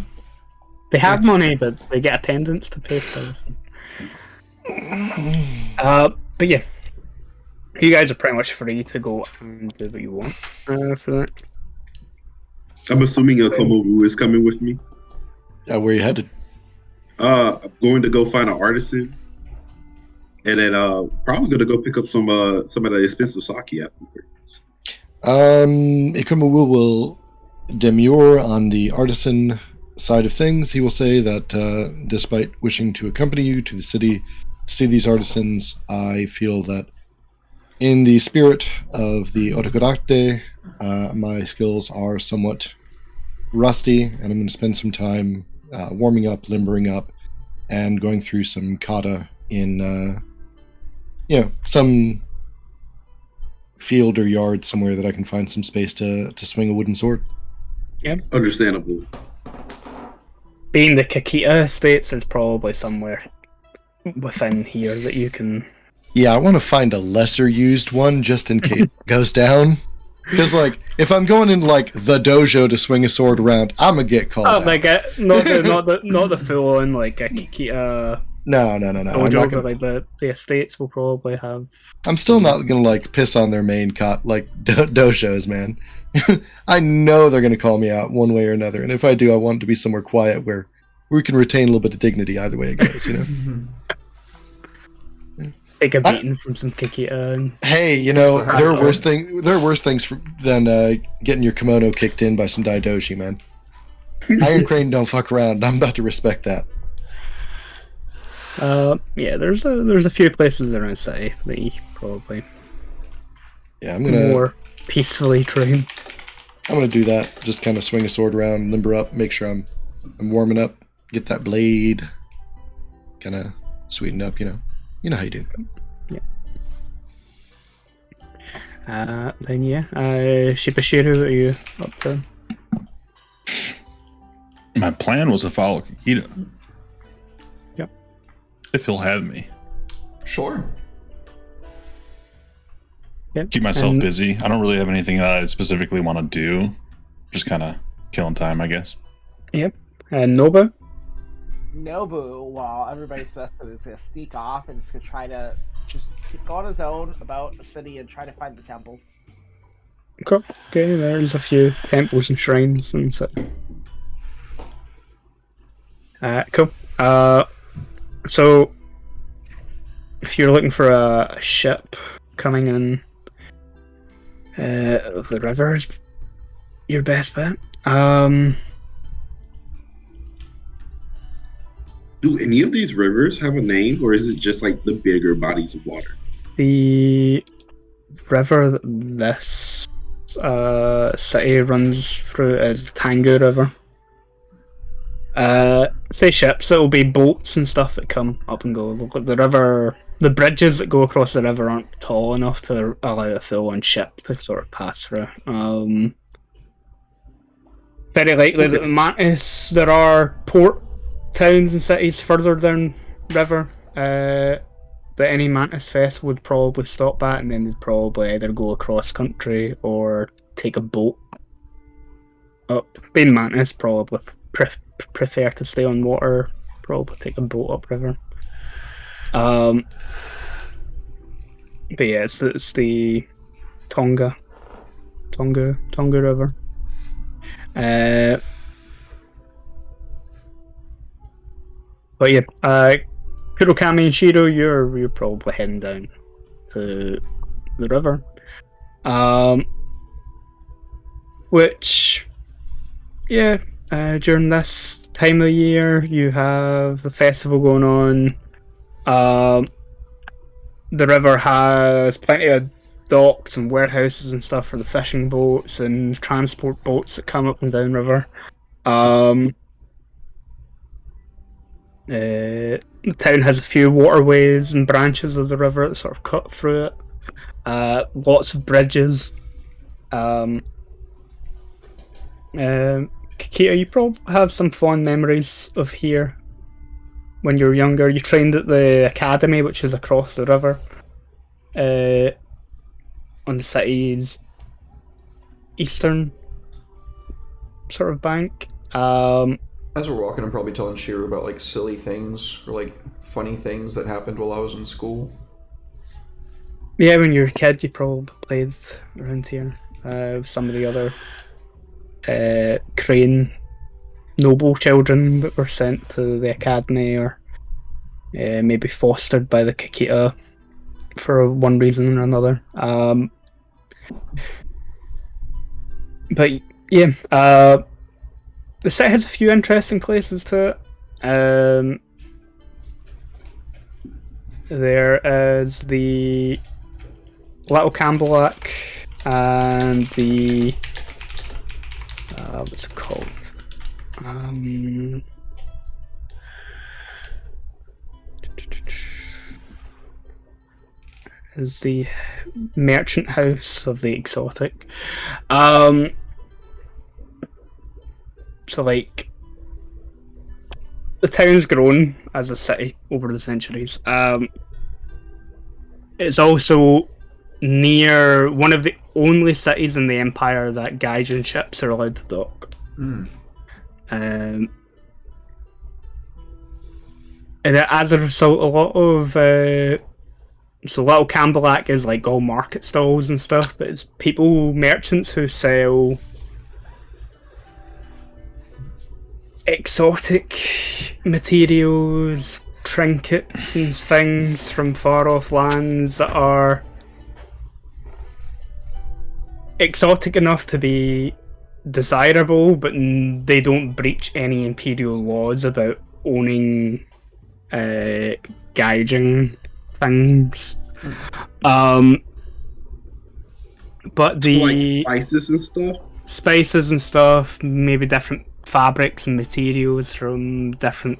They have money, but they get attendance to pay for it. But yeah, you guys are pretty much free to go and do what you want for that. I'm assuming Komoru is coming with me. Where you headed? I'm going to go find an artisan, and then probably going to go pick up some of the expensive sake afterwards. Ikumawu will demur on the artisan side of things. He will say that despite wishing to accompany you to the city to see these artisans, I feel that in the spirit of the Otakurate, my skills are somewhat rusty, and I'm going to spend some time warming up, limbering up, and going through some kata in, some field or yard somewhere that I can find some space to swing a wooden sword. Yep. Understandable. Being the Kakita estates, there's probably somewhere within here that you can. Yeah, I want to find a lesser used one just in case it goes down. Because, like, if I'm going in like the dojo to swing a sword around, I'm gonna get called out. Like not the full on like a Kakita. No. Dojo, but like the estates will probably have. I'm still not gonna like piss on their main dojos, man. I know they're gonna call me out one way or another, and if I do, I want it to be somewhere quiet where we can retain a little bit of dignity either way it goes, you know. Take a beating from some Kakita. And... Hey, there are worse things than getting your kimono kicked in by some Daidoshi, man. Iron Crane don't fuck around. I'm about to respect that. Yeah, there's a few places around the city that you probably I'm gonna more peacefully train. I'm gonna do that. Just kind of swing a sword around, limber up, make sure I'm warming up, get that blade kind of sweetened up. You know how you do. Yeah. Then Shibashiru, what are you up to? My plan was to follow Kakita. Yep. If he'll have me. Sure. Yep. Keep myself busy. I don't really have anything that I specifically want to do. Just kind of killing time, I guess. Yep. And Nobu? Nobu, while everybody's is gonna sneak off and just gonna try to just go on his own about the city and try to find the temples. Cool. Okay, there's a few temples and shrines and so. Cool. So if you're looking for a ship coming in the river is your best bet. Do any of these rivers have a name, or is it just like the bigger bodies of water? The river that this city runs through is the Tangu River. Say ships, it'll be boats and stuff that come up and go. The river, the bridges that go across the river aren't tall enough to allow a full-on ship to sort of pass through. Very likely that the Mantis, there are port towns and cities further down river that any Mantis Fest would probably stop at, and then they'd probably either go across country or take a boat up. Being Mantis, probably prefer to stay on water, probably take a boat up river. But yeah, it's the Tonga River. But yeah, Kurokami and Shiro, you're probably heading down to the river. Which, yeah, during this time of year, you have the festival going on. The river has plenty of docks and warehouses and stuff for the fishing boats and transport boats that come up and down river. The town has a few waterways and branches of the river that sort of cut through it. Lots of bridges. Kakita, you probably have some fond memories of here. When you were younger, you trained at the academy, which is across the river, on the city's eastern sort of bank. As we're walking, I'm probably telling Shiru about like silly things or like funny things that happened while I was in school. Yeah, when you were a kid, you probably played around here with some of the other Crane noble children that were sent to the academy, or maybe fostered by the Kakita for one reason or another. But yeah, the site has a few interesting places to it. There is the Little Campbellach and the what's it called? Is the Merchant House of the Exotic. So like the town's grown as a city over the centuries. It's also near one of the only cities in the Empire that Gaijin ships are allowed to dock. And as a result, a lot of so Little Campbellach is like all market stalls and stuff, but it's merchants who sell exotic materials, trinkets and things from far off lands that are exotic enough to be desirable, but they don't breach any imperial laws about owning Gaijin things. But the like spices and stuff, maybe different fabrics and materials from different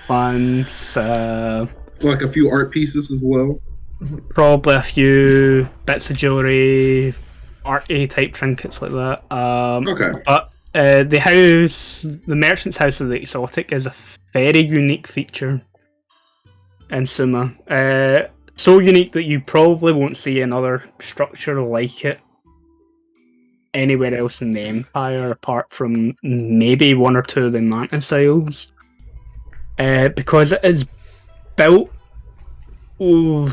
lands, like a few art pieces as well. Probably a few bits of jewelry, arty type trinkets like that. Okay. But the Merchant's House of the Exotic is a very unique feature in Suma. So unique that you probably won't see another structure like it anywhere else in the Empire, apart from maybe one or two of the Mantis Isles. Because it is built in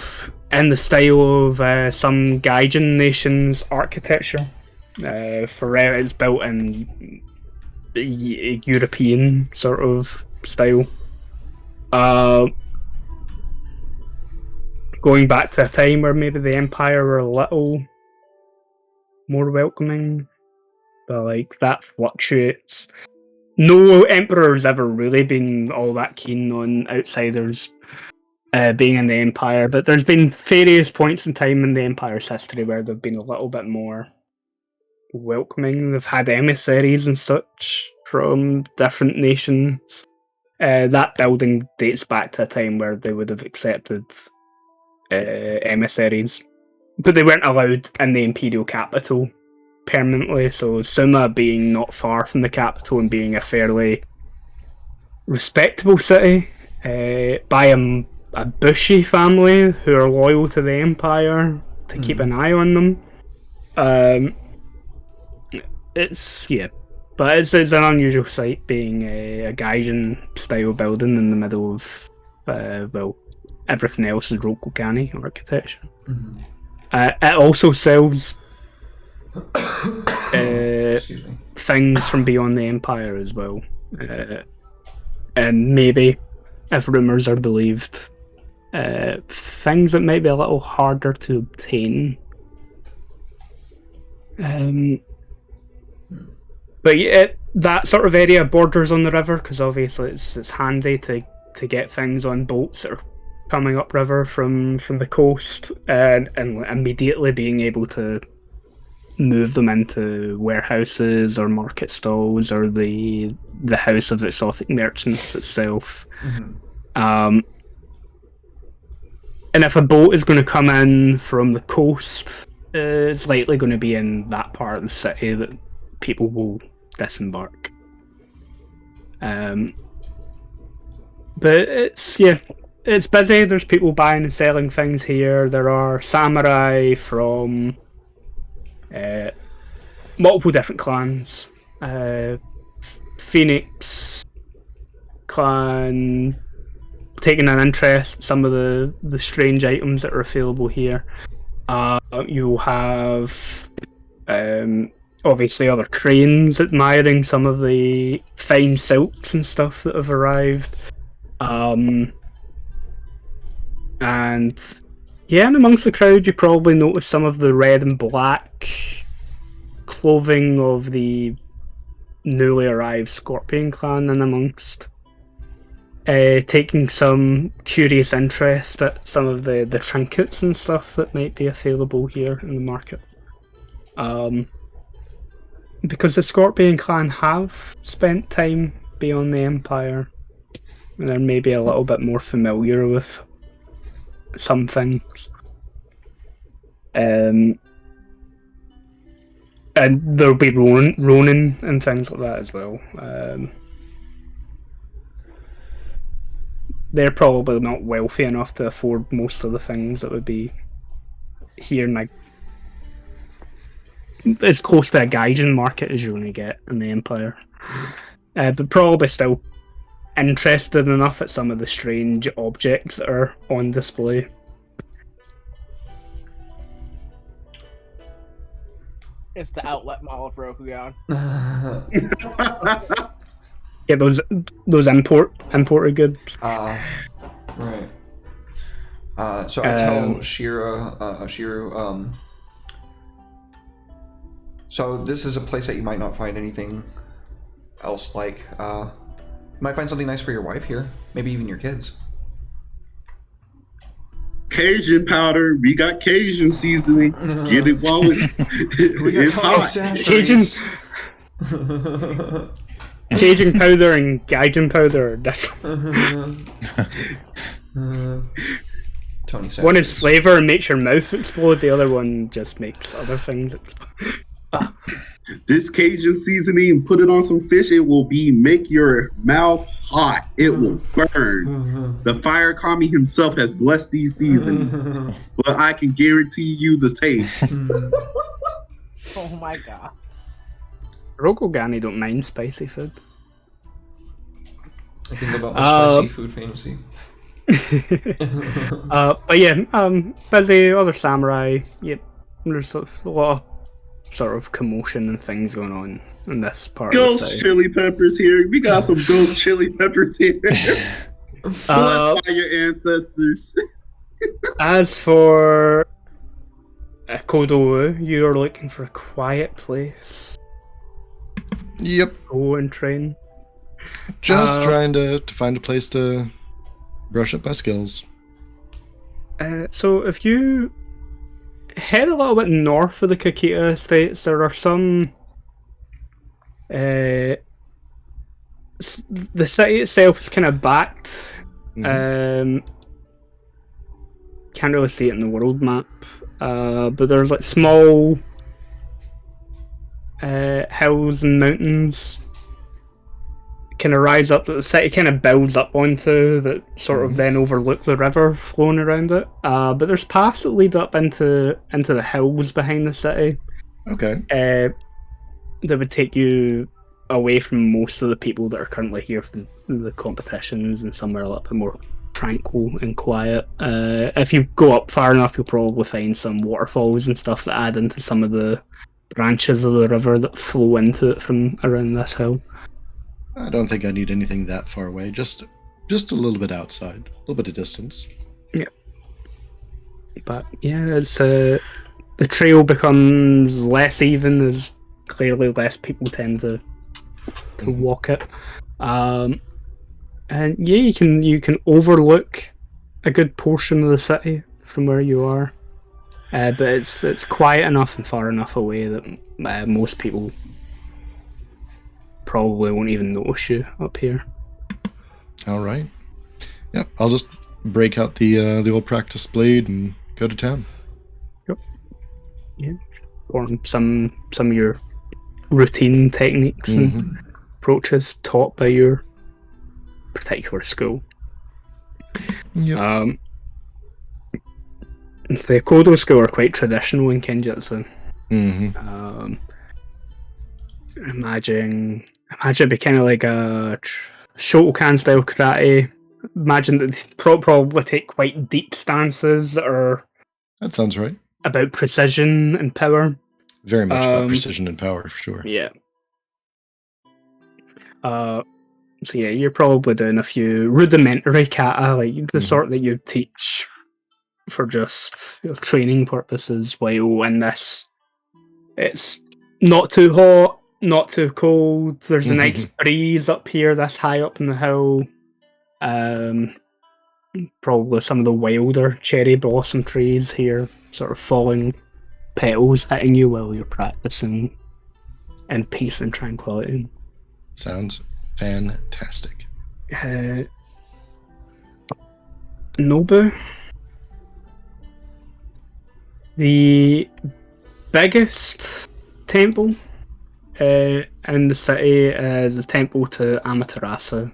the style of some Gaijin nations' architecture. It's built in the European sort of style. Going back to a time where maybe the Empire were a little more welcoming, but like that fluctuates. No emperor's ever really been all that keen on outsiders being in the Empire, but there's been various points in time in the Empire's history where they've been a little bit more welcoming. They've had emissaries and such from different nations. That building dates back to a time where they would have accepted emissaries, but they weren't allowed in the imperial capital permanently. So Suma being not far from the capital and being a fairly respectable city by a Bushi family who are loyal to the Empire to keep an eye on them. It's an unusual sight, being a Gaijin style building in the middle of everything else is Rokugani architecture. It also sells things from beyond the Empire as well, and maybe, if rumours are believed, things that might be a little harder to obtain. But yeah, that sort of area borders on the river, because obviously it's handy to get things on boats that are coming upriver from the coast, and immediately being able to move them into warehouses or market stalls or the house of exotic merchants itself. Mhm. And if a boat is going to come in from the coast, it's likely going to be in that part of the city that people will disembark. But it's busy. There's people buying and selling things here. There are samurai from multiple different clans. Phoenix clan taking an interest in some of the strange items that are available here. You'll have obviously other cranes admiring some of the fine silks and stuff that have arrived. And amongst the crowd you probably notice some of the red and black clothing of the newly arrived Scorpion clan in amongst. Taking some curious interest at some of the trinkets and stuff that might be available here in the market. Because the Scorpion clan have spent time beyond the Empire, and they're maybe a little bit more familiar with some things. And there'll be Ronin and things like that as well. They're probably not wealthy enough to afford most of the things that would be here in as close to a Gaijin market as you're going to get in the Empire. But probably still interested enough at some of the strange objects that are on display. It's the outlet mall of Rokugan. Yeah, those imported goods. Right. So I tell Shiru, so this is a place that you might not find anything else like. You might find something nice for your wife here, maybe even your kids. Cajun powder. We got Cajun seasoning. Get it while it's hot. Cajun powder and Gaijin powder are different. Tony said one is flavor and makes your mouth explode. The other one just makes other things explode. This Cajun seasoning, put it on some fish. It will make your mouth hot. It will burn. The fire kami himself has blessed these seasonings, but I can guarantee you the taste. Oh my god. Rokugani don't mind spicy food. I can live out my spicy food fantasy. But yeah, busy, other samurai. Yep, there's a lot of sort of commotion and things going on in this part of the Ghost city. chili peppers here. We got some ghost chili peppers here. Blessed by your ancestors. As for Kodowu, you're looking for a quiet place. Yep. Go and train. Just trying to find a place to brush up my skills. So if you head a little bit north of the Kakita Estates, there are some... the city itself is kind of backed. Can't really see it in the world map. But there's like small hills and mountains kind of rise up that the city kind of builds up onto that sort of then overlook the river flowing around it. But there's paths that lead up into the hills behind the city. Okay. That would take you away from most of the people that are currently here for the competitions and somewhere a little bit more tranquil and quiet. If you go up far enough, you'll probably find some waterfalls and stuff that add into some of the branches of the river that flow into it from around this hill. I don't think I need anything that far away. Just a little bit outside, a little bit of distance. Yeah. But yeah, it's the trail becomes less even as clearly less people tend to walk it. And yeah, you can overlook a good portion of the city from where you are, but it's quiet enough and far enough away that most people probably won't even notice you up here. All right. Yeah, I'll just break out the old practice blade and go to town. Or some of your routine techniques and approaches taught by your particular school. Yep. The Kodo school are quite traditional in Kenjutsu. Imagine it'd be kind of like a Shotokan style karate. Imagine that they probably take quite deep stances that are That sounds right. about precision and power. Very much about precision and power, for sure. Yeah. So yeah, you're probably doing a few rudimentary kata, like the sort that you teach for just training purposes, while in this, it's not too hot, not too cold. There's a nice breeze up here, this high up in the hill. Probably some of the wilder cherry blossom trees here, sort of falling petals hitting you while you're practicing in peace and tranquility. Sounds fantastic. Nobu, the biggest temple in the city is the temple to Amaterasu,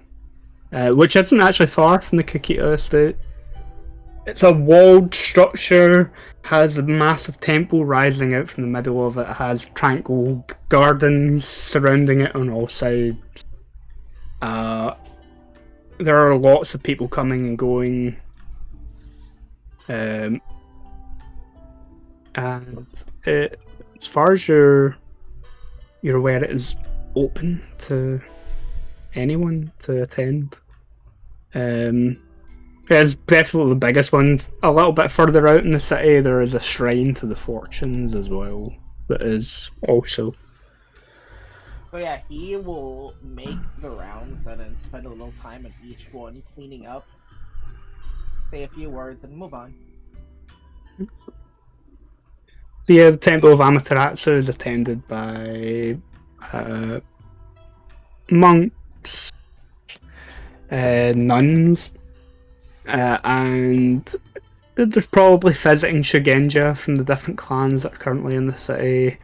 which isn't actually far from the Kakita estate. It's a walled structure, has a massive temple rising out from the middle of it, has tranquil gardens surrounding it on all sides. There are lots of people coming and going. And as far as you're aware, it is open to anyone to attend. It's definitely the biggest one. A little bit further out in the city, there is a shrine to the Fortunes as well. That is also. So yeah, he will make the rounds then and spend a little time at each one cleaning up, say a few words, and move on. The Temple of Amaterasu is attended by monks, nuns, and there's probably visiting Shugenja from the different clans that are currently in the city.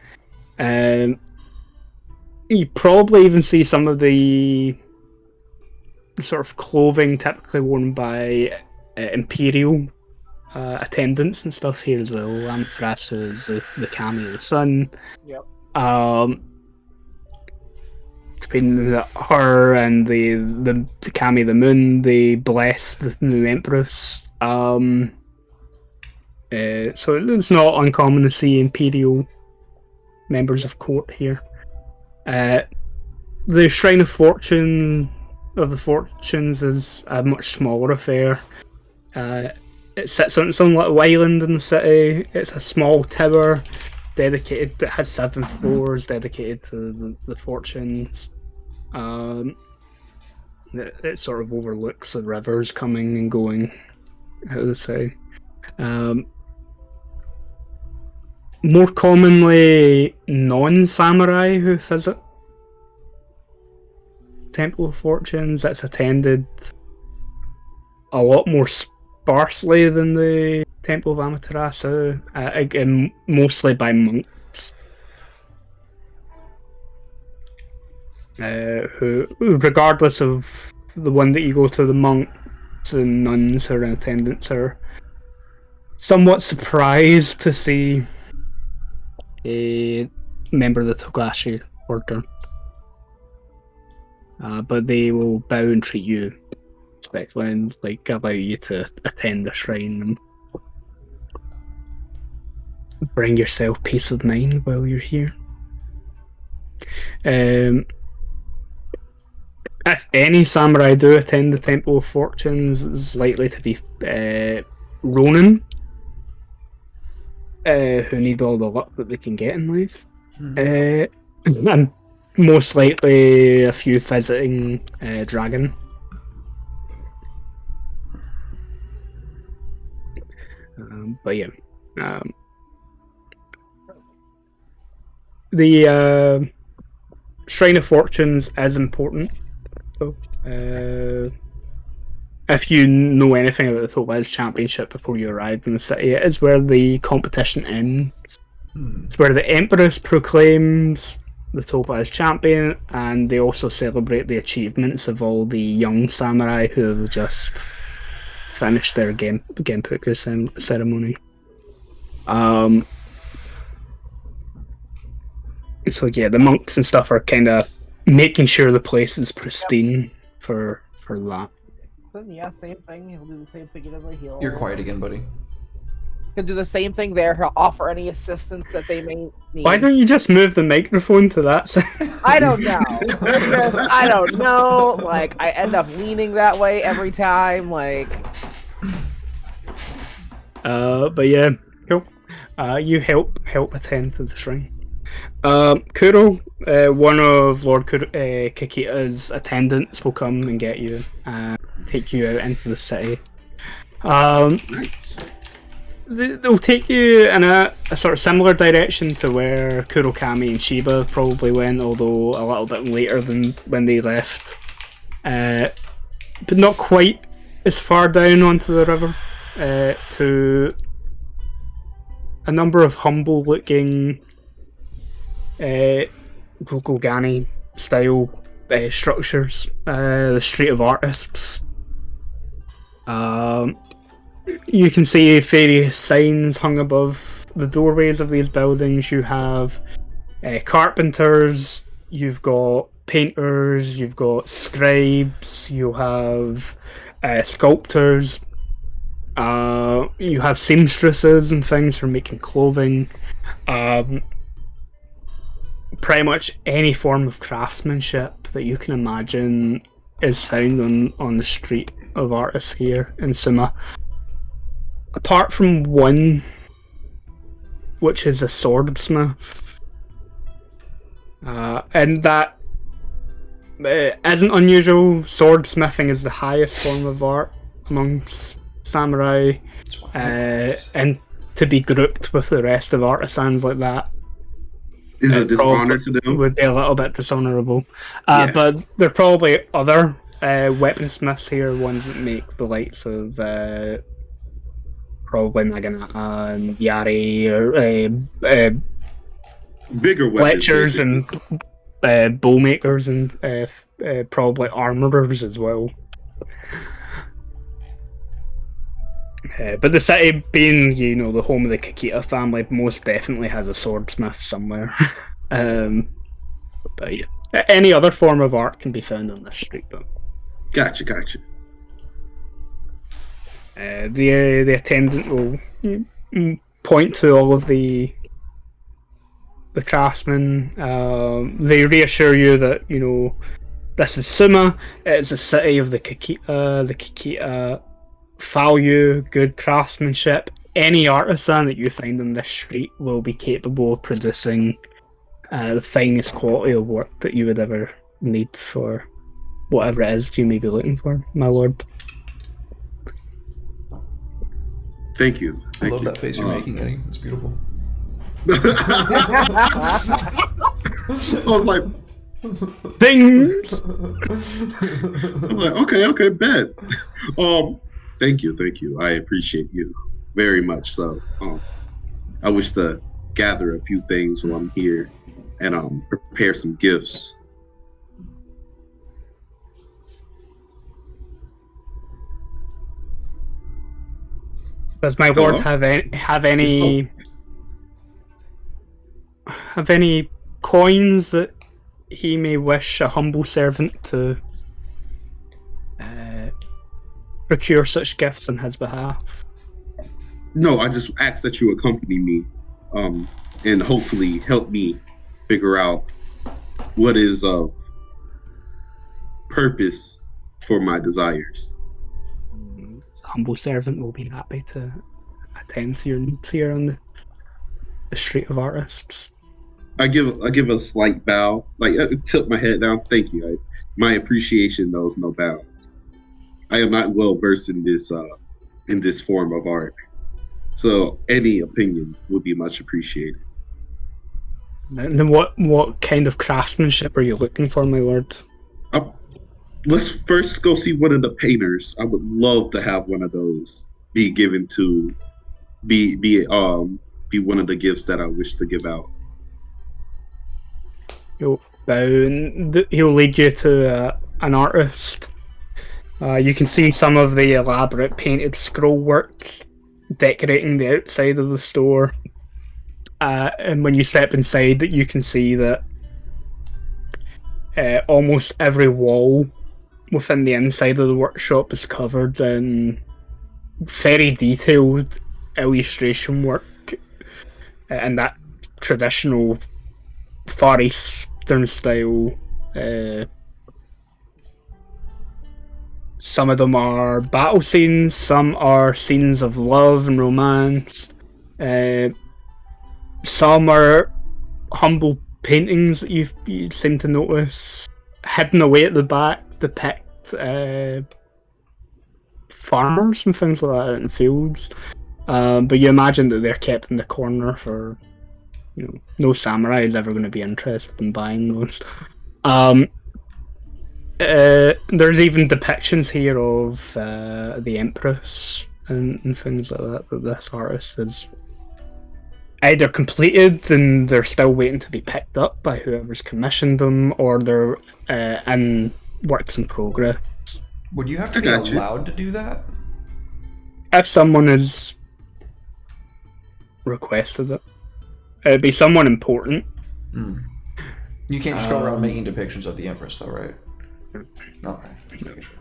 You probably even see some of the sort of clothing typically worn by Imperial attendants and stuff here as well. Amaterasu is the kami of the sun. Yep. Between her and the kami of the moon, they bless the new empress. So it's not uncommon to see Imperial members of court here. The Shrine of Fortune of the Fortunes is a much smaller affair. It sits on its own little island in the city. It's a small tower dedicated that has 7 floors dedicated to the Fortunes. It sort of overlooks the rivers coming and going out of the city. More commonly, non-samurai who visit Temple of Fortunes. It's attended a lot more sparsely than the Temple of Amaterasu, again, mostly by monks. Who, regardless of the one that you go to, the monks and nuns who are in attendance are somewhat surprised to see a member of the Togashi order. But they will bow and treat you respectfully and allow you to attend the shrine and bring yourself peace of mind while you're here. If any samurai do attend the Temple of Fortunes, it's likely to be Ronin, who need all the luck that they can get in life. And most likely a few visiting dragon. But yeah, the Shrine of Fortunes is important. So, if you know anything about the Topaz Championship before you arrived in the city, it is where the competition ends. It's where the Empress proclaims the Topaz Champion, and they also celebrate the achievements of all the young samurai who have just finished their Genpuku ceremony. So yeah, the monks and stuff are kind of making sure the place is pristine for that. Then yeah, same thing. He'll do the same thing in the heal. You're quiet again, buddy. He'll do the same thing there. He'll offer any assistance that they may need. Why don't you just move the microphone to that side? I don't know. I don't know. Like, I end up leaning that way every time. Like, but yeah, cool. You help attend to the shrine. Kuro, one of Lord Kikita's attendants will come and get you and take you out into the city. Nice. They'll take you in a sort of similar direction to where Kurokami and Shiba probably went, although a little bit later than when they left. But not quite as far down onto the river, to a number of humble-looking Rokugani style structures. The Street of Artists. You can see various signs hung above the doorways of these buildings. You have carpenters, you've got painters, you've got scribes, you have sculptors, you have seamstresses and things for making clothing. Pretty much any form of craftsmanship that you can imagine is found on the Street of Artists here in Suma. Apart from one, which is a swordsmith. And that isn't unusual. Swordsmithing is the highest form of art amongst samurai, and to be grouped with the rest of artisans like that is a dishonor to them. Would be a little bit dishonorable. Yeah. But there are probably other weaponsmiths here, ones that make the likes of probably Naginata and Yari, or Bigger weapons, Fletchers basically. and bowmakers, and probably armorers as well. But the city, being the home of the Kikita family, most definitely has a swordsmith somewhere. But yeah, any other form of art can be found on this street. But Gotcha. the attendant will point to all of the craftsmen. They reassure you that this is Suma. It's a city of the Kikita. The Kikita value good craftsmanship. Any artisan that you find on this street will be capable of producing the finest quality of work that you would ever need for whatever it is you may be looking for, my lord. Thank you. I love that face you're making, Eddie. It's beautiful. I was like, Things. okay, bet. Thank you. I appreciate you very much. So, I wish to gather a few things while I'm here and prepare some gifts. Does my lord Hello? have any coins that he may wish a humble servant to procure such gifts on his behalf? No, I just ask that you accompany me, and hopefully help me figure out what is of purpose for my desires. Humble servant will be happy to attend to your needs here on the Street of Artists. I give a slight bow, like I tilt my head down. Thank you. My appreciation knows no bounds. I am not well versed in this form of art, So any opinion would be much appreciated. And then what kind of craftsmanship are you looking for, my lord? Let's first go see one of the painters. I would love to have one of those be given to be one of the gifts that I wish to give out. He'll lead you to an artist. You can see some of the elaborate painted scroll work decorating the outside of the store. And when you step inside, you can see that almost every wall within the inside of the workshop is covered in very detailed illustration work and that traditional Far Eastern style. Some of them are battle scenes, some are scenes of love and romance, some are humble paintings that you seem to notice hidden away at the back depict farmers and things like that out in fields. But you imagine that they're kept in the corner for, no samurai is ever going to be interested in buying those. There's even depictions here of the Empress and things like that this artist has either completed and they're still waiting to be picked up by whoever's commissioned them, or they're in works in progress. Would you have to be allowed to do that? If someone has requested it. It'd be someone important. You can't just go around making depictions of the Empress, though, right? No, right. Just making sure.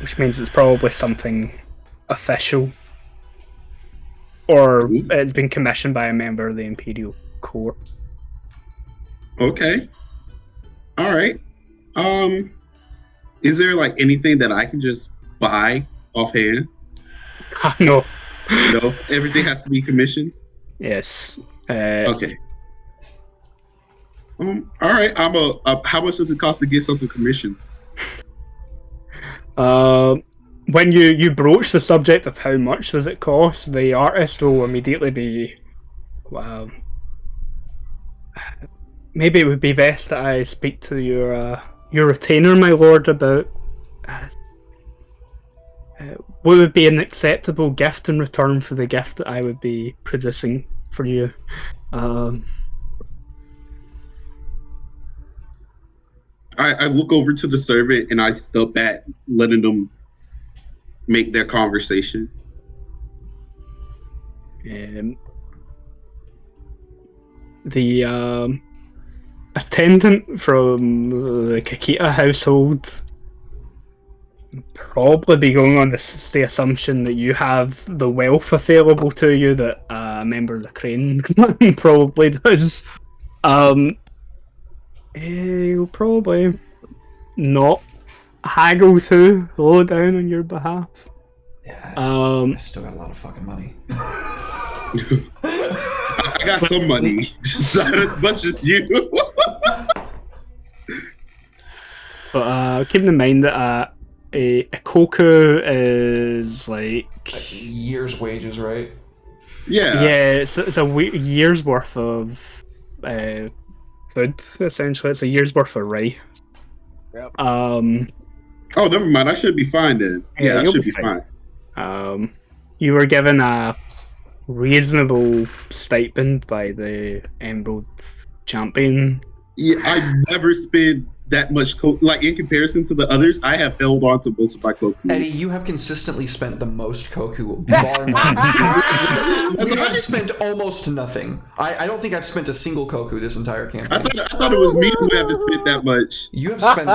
Which means it's probably something official, or it's been commissioned by a member of the Imperial Court. Okay. All right. Is there like anything that I can just buy offhand? No. No, everything has to be commissioned. Yes. Okay. All right. How much does it cost to get something commissioned? When you broach the subject of how much does it cost, the artist will immediately be, well, maybe it would be best that I speak to your retainer, my lord, about what would be an acceptable gift in return for the gift that I would be producing for you. I look over to the servant and I step back, letting them make their conversation. The attendant from the Kakita household probably be going on the assumption that you have the wealth available to you that a member of the Crane clan probably does. He'll probably not haggle too low down on your behalf. Yeah, I still got a lot of fucking money. I got some money, just not as much as you. But keep in mind that a koku is like year's wages, right? Yeah. Yeah, it's a year's worth of food, essentially. It's a year's worth of rice. Yep. Oh, never mind. I should be fine then. Yeah, I should be fine. You were given a reasonable stipend by the Emerald Champion. Yeah, I never spent that much like in comparison to the others. I have held on to most of my koku. Eddie, you have consistently spent the most koku, bar none. We have spent almost nothing. I don't think I've spent a single koku this entire campaign. I thought it was me who haven't spent that much. You have spent.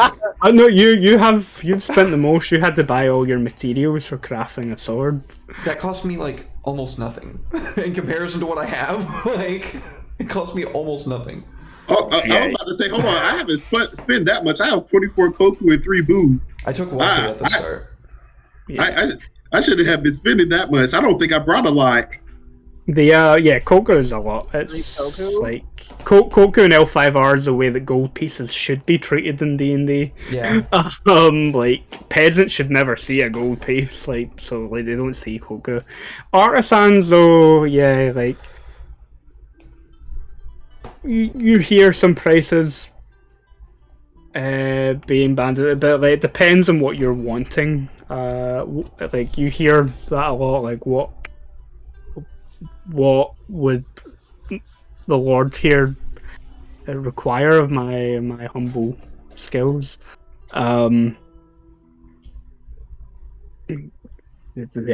No, you've spent the most. You had to buy all your materials for crafting a sword. That cost me like almost nothing in comparison to what I have. Like it cost me almost nothing. Oh, I was about to say, hold on. I haven't spent that much. I have 24 koku and 3 boo. I took one at the start. I shouldn't have been spending that much. I don't think I brought a lot. Koku is a lot. It's Koku? like Koku and L5R is the way that gold pieces should be treated in D&D. Yeah. Like peasants should never see a gold piece, like so like they don't see Koku. Artisans though, yeah, like you hear some prices being banded, but like it depends on what you're wanting. Like you hear that a lot, like what would the Lord here require of my humble skills? The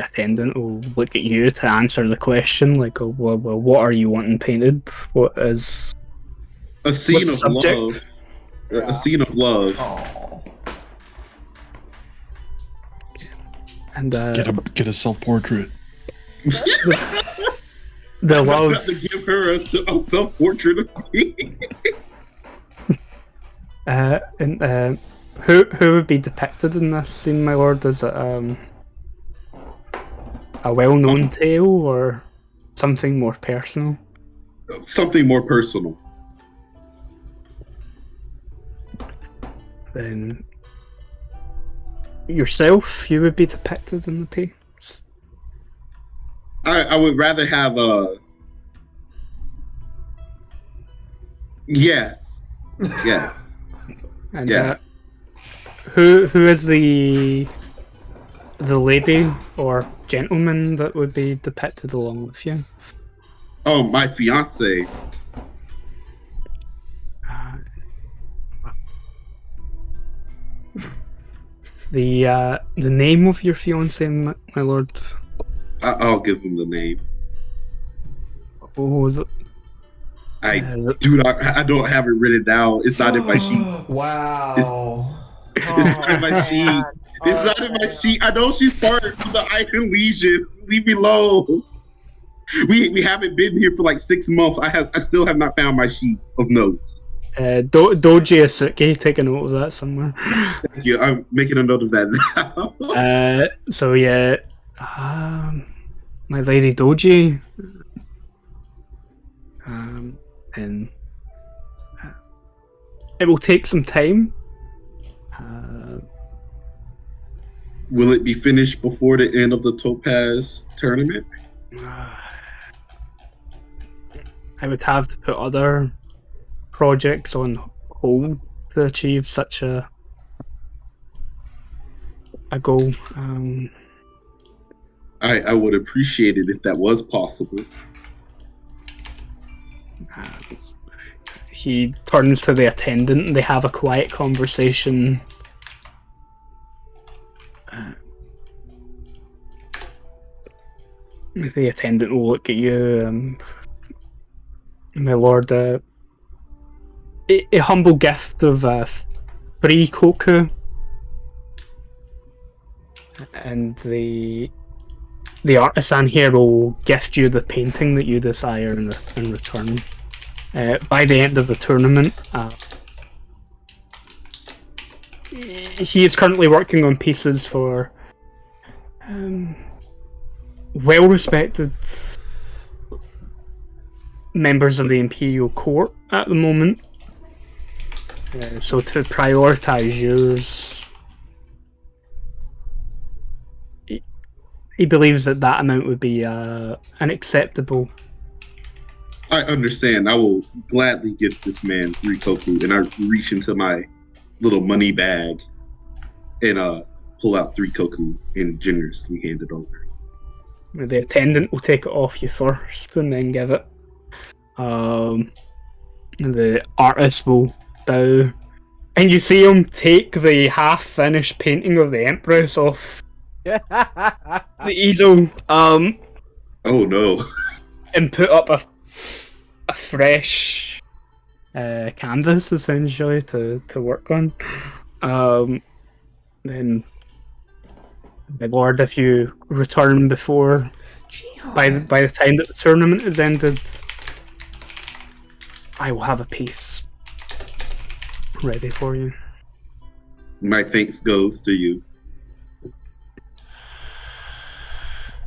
attendant will look at you to answer the question, like, oh, well, what are you wanting painted? What is A scene what's the of subject? love. A scene of love. Oh. And Get a self portrait. the I'm love. about to give her a self-portrait of me. Who would be depicted in this scene, my lord? Is it a well-known tale or something more personal? Something more personal. Then yourself, you would be depicted in the piece. I would rather have a. Yes. Yes. And Yeah. who is the lady or gentleman that would be depicted along with you? Oh, my fiance. The name of your fiance, my lord. I'll give him the name. Oh, is it? I don't have it written down. It's not in my sheet. Wow. It's not in my sheet. It's not in my sheet. I know she's part of the Iron Legion. Leave me alone. We haven't been here for like 6 months. I still have not found my sheet of notes. Doji Asuki, take a note of that somewhere. Yeah, I'm making a note of that now. So yeah, my lady Doji, and it will take some time. Will it be finished before the end of the Topaz tournament? I would have to put other projects on hold to achieve such a goal. I would appreciate it if that was possible. He turns to the attendant and they have a quiet conversation. The attendant will look at you, my lord. A humble gift of 3 koku, and the artisan here will gift you the painting that you desire in return. By the end of the tournament, he is currently working on pieces for well-respected members of the Imperial Court at the moment. So to prioritize yours, he believes that amount would be unacceptable. I understand. I will gladly give this man 3 koku, and I reach into my little money bag and pull out 3 koku and generously hand it over. The attendant will take it off you first and then give it. The artist will bow, and you see him take the half-finished painting of the Empress off the easel, Oh no! and put up a fresh canvas essentially to work on. Then, my lord, if you return before by the time that the tournament is ended, I will have a piece ready for you. My thanks goes to you.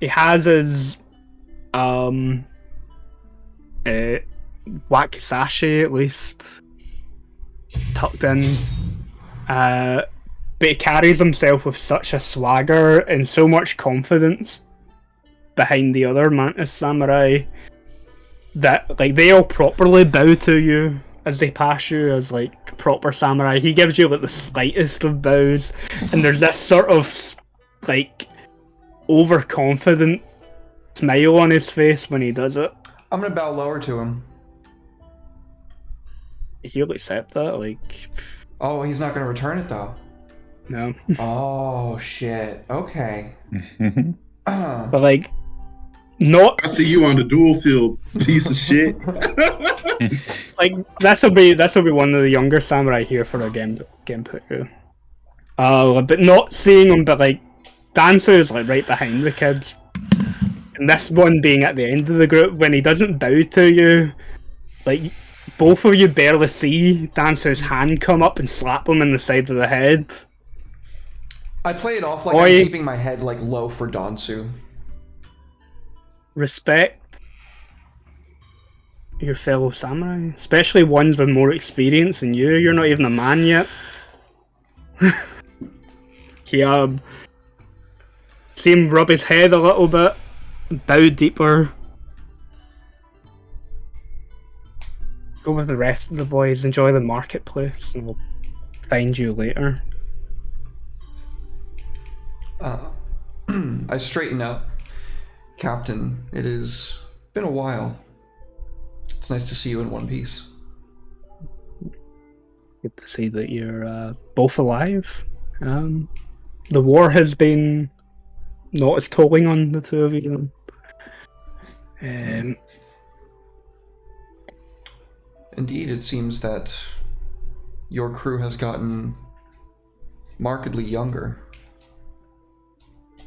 he has his wakizashi at least tucked in, but he carries himself with such a swagger and so much confidence behind the other Mantis samurai that like they all properly bow to you as they pass you as like proper samurai. He gives you like the slightest of bows, and there's this sort of like overconfident smile on his face when he does it. I'm gonna bow lower to him. He'll accept that, like. Oh, he's not gonna return it though. No. Oh shit. Okay. But like, not. I see you on the dual field, piece of shit. Like this will be one of the younger samurai here for a Genpei. But not seeing him, but like Dansu is like right behind the kids, and this one being at the end of the group when he doesn't bow to you, like both of you barely see Dansu's hand come up and slap him in the side of the head. I play it off like I'm keeping my head like low for Dansu. Respect your fellow samurai, especially ones with more experience than you. You're not even a man yet. He see him rub his head a little bit, bow deeper. Go with the rest of the boys, enjoy the marketplace, and we'll find you later. I straighten up. Captain, it has been a while. It's nice to see you in one piece. Good to see that you're both alive. The war has been not as tolling on the two of you. Indeed, it seems that your crew has gotten markedly younger.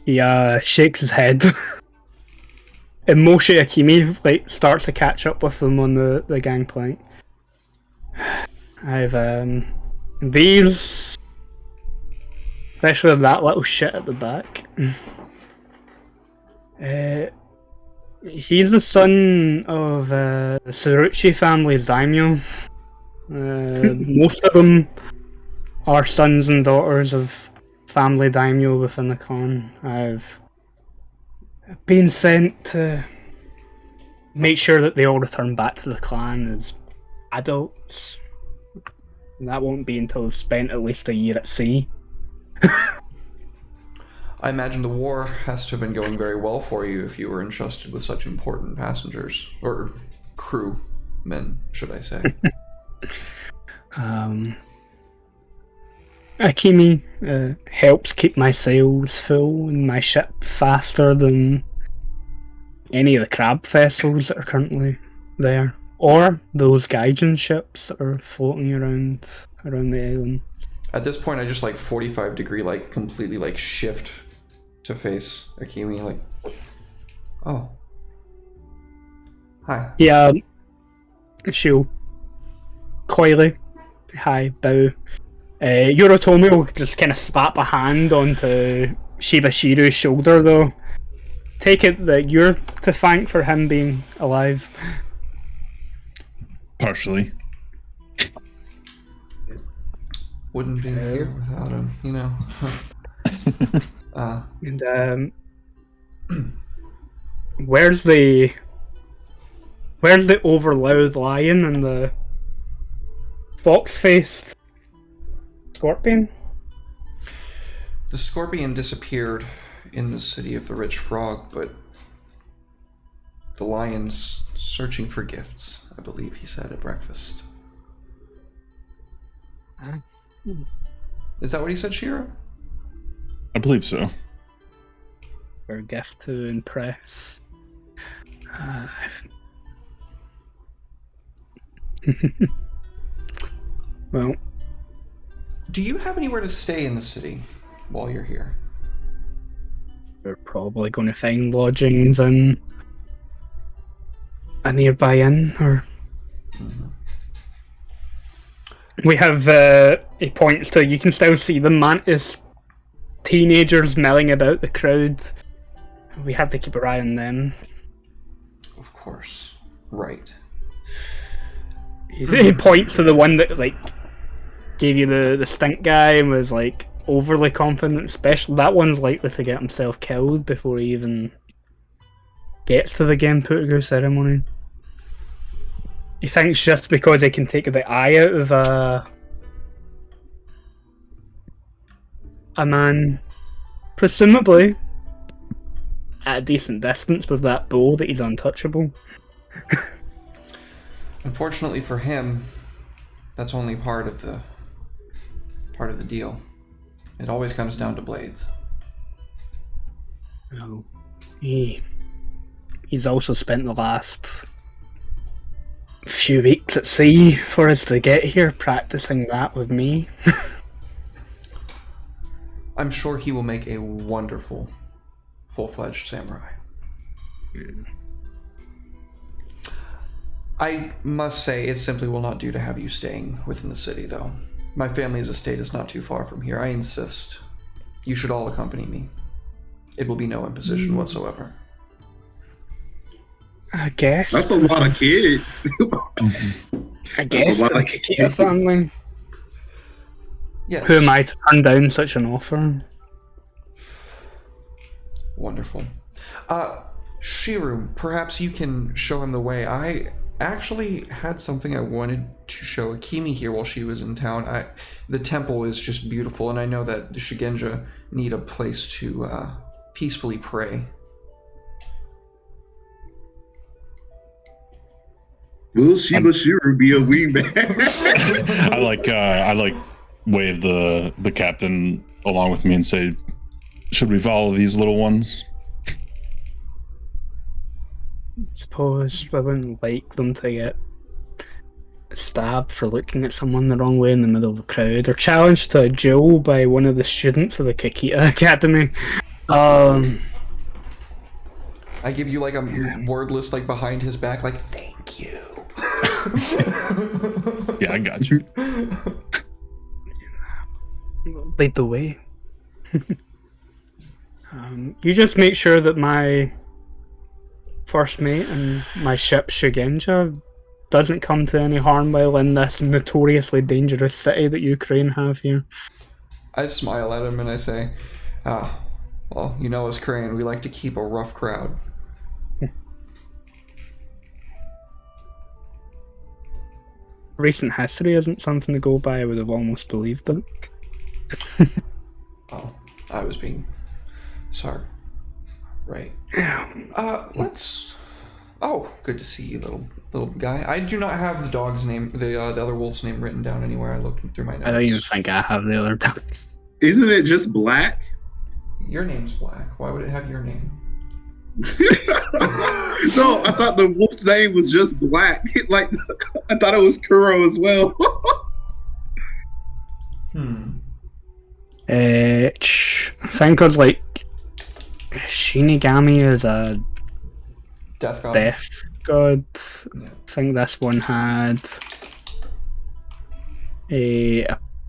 He shakes his head. And Moshe Akimi like starts to catch up with them on the gangplank. I've these, especially that little shit at the back. He's the son of the Saruchi family's daimyo. Most of them are sons and daughters of family daimyo within the clan. I've been sent to make sure that they all return back to the clan as adults. And that won't be until they've spent at least a year at sea. I imagine the war has to have been going very well for you if you were entrusted with such important passengers, or crewmen, should I say. Akimi helps keep my sails full and my ship faster than any of the crab vessels that are currently there, or those Gaijin ships that are floating around the island. At this point, I just like 45 degree, like completely like shift to face Akimi, like, oh, hi. Yeah, she'll coyly hi, bow. Yorotomi will just kind of slap a hand onto Shibashiru's shoulder, though. Take it that you're to thank for him being alive. Partially. Wouldn't be here without him, you know. And where's the overloud lion and the fox-faced scorpion? The scorpion disappeared in the city of the Rich Frog, but the lion's searching for gifts, I believe he said at breakfast. Is that what he said, Shira? I believe so. For a gift to impress. Well, do you have anywhere to stay in the city while you're here? we're probably going to find lodgings in a nearby inn, or we have. He points to. You can still see the mantis teenagers milling about the crowd we have to keep our eye on them. Of course. Right. He points to the one that like gave you the stink guy and was like overly confident. Special. That one's likely to get himself killed before he even gets to the Genputegu ceremony. He thinks just because he can take the eye out of a man, presumably at a decent distance with that bow, that he's untouchable. Unfortunately for him, that's only part of the deal. It always comes down to blades. Oh, he's also spent the last few weeks at sea for us to get here, practicing that with me. I'm sure he will make a wonderful, full-fledged samurai. I must say, it simply will not do to have you staying within the city, though. My family's estate is not too far from here. I insist. You should all accompany me. It will be no imposition whatsoever. I guess. That's a lot of kids. I guess. That's a lot of Like a kid family. Yes. Who am I to turn down such an offer? Wonderful. Shiru, perhaps you can show him the way. I actually had something I wanted to show Akimi here while she was in town. The temple is just beautiful, and I know that the Shigenja need a place to peacefully pray. Will Shiba Shiru be a wingman? I like wave the captain along with me and say, should we follow these little ones? I suppose I wouldn't like them to get stabbed for looking at someone the wrong way in the middle of a crowd, or challenged to a duel by one of the students of the Kakita Academy. I give you like a wordless, like behind his back, like, thank you. Yeah, I got you. Lead the way. You just make sure that my first mate and my ship Shigenja doesn't come to any harm while in this notoriously dangerous city that Ukraine have here. I smile at him and I say, well, you know us Korean, we like to keep a rough crowd. Recent history isn't something to go by. I would have almost believed it. Oh, I was being... sorry. Right. Let's... Oh, good to see you, little guy. I do not have the dog's name, the other wolf's name written down anywhere. I looked through my notes. I don't even think I have the other dogs. Isn't it just black? Your name's Black. Why would it have your name? No, I thought the wolf's name was just black. Like, I thought it was Kuro as well. I think it's like Shinigami is a Death God. death god. Yeah. I think this one had a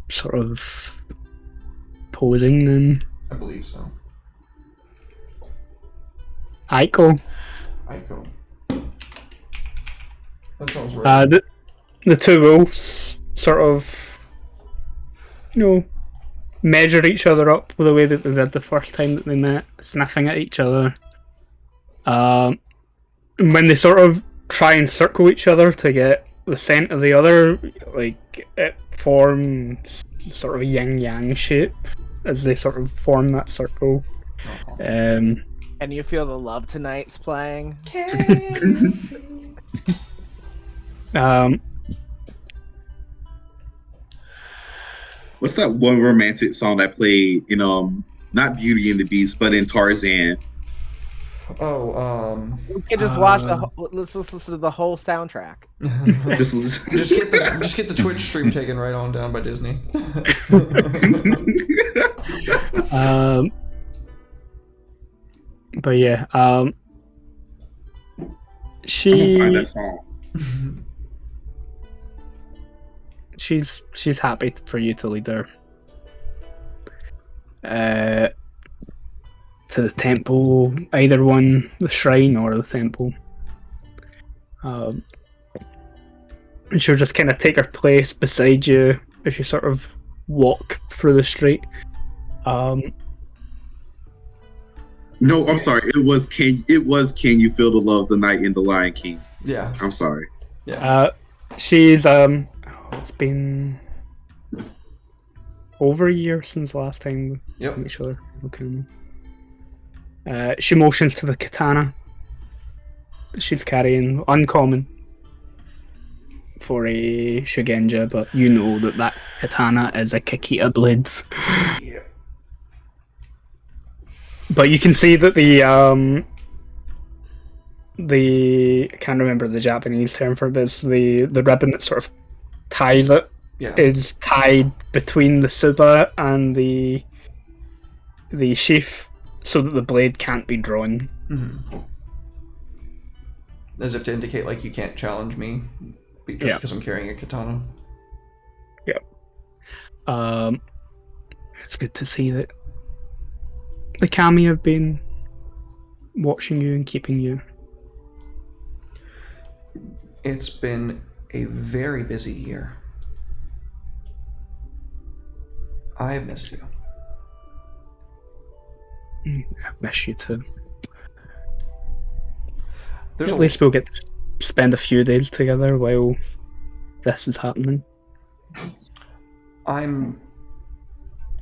sort of posing name. I believe so. Aiko. Aiko. That sounds right. The two wolves sort of, measure each other up with the way that they did the first time that they met, sniffing at each other. When they sort of try and circle each other to get the scent of the other, like, it forms sort of a yin-yang shape as they sort of form that circle. And you feel the Love Tonight's playing? What's that one romantic song that played in not Beauty and the Beast, but in Tarzan? You can just watch let's listen to the whole soundtrack. just get the Twitch stream taken right on down by Disney. But yeah, I'm gonna find that song. she's happy for you to lead her. to the temple, either one, the shrine or the temple. And she'll just kind of take her place beside you as you sort of walk through the street. No, I'm sorry. It was Can You Feel the Love Tonight in The Lion King? Yeah. I'm sorry. She's it's been over a year since the last time we Yep. saw each other. Okay. She motions to the katana that she's carrying, uncommon for a Shugenja, but you know that katana is a Kakita blade. Yeah. But you can see that the I can't remember the Japanese term for this. The ribbon that sort of ties it Yeah. is tied between the suba and the sheath, so that the blade can't be drawn. Mhm. As if to indicate, like, you can't challenge me just Yeah. because I'm carrying a katana. It's good to see that the kami have been watching you and keeping you. It's been a very busy year. I've missed you. I miss you too. There's At a least we'll get to spend a few days together while this is happening. I'm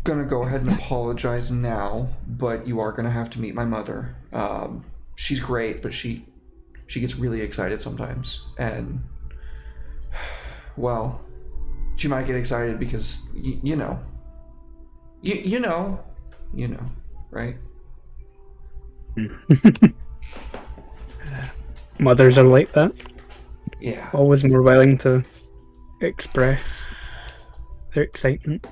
gonna go ahead and apologize now, but you are gonna have to meet my mother. She's great, but she gets really excited sometimes, and well, she might get excited because you know, right? Mothers are like that, Yeah. always more willing to express their excitement,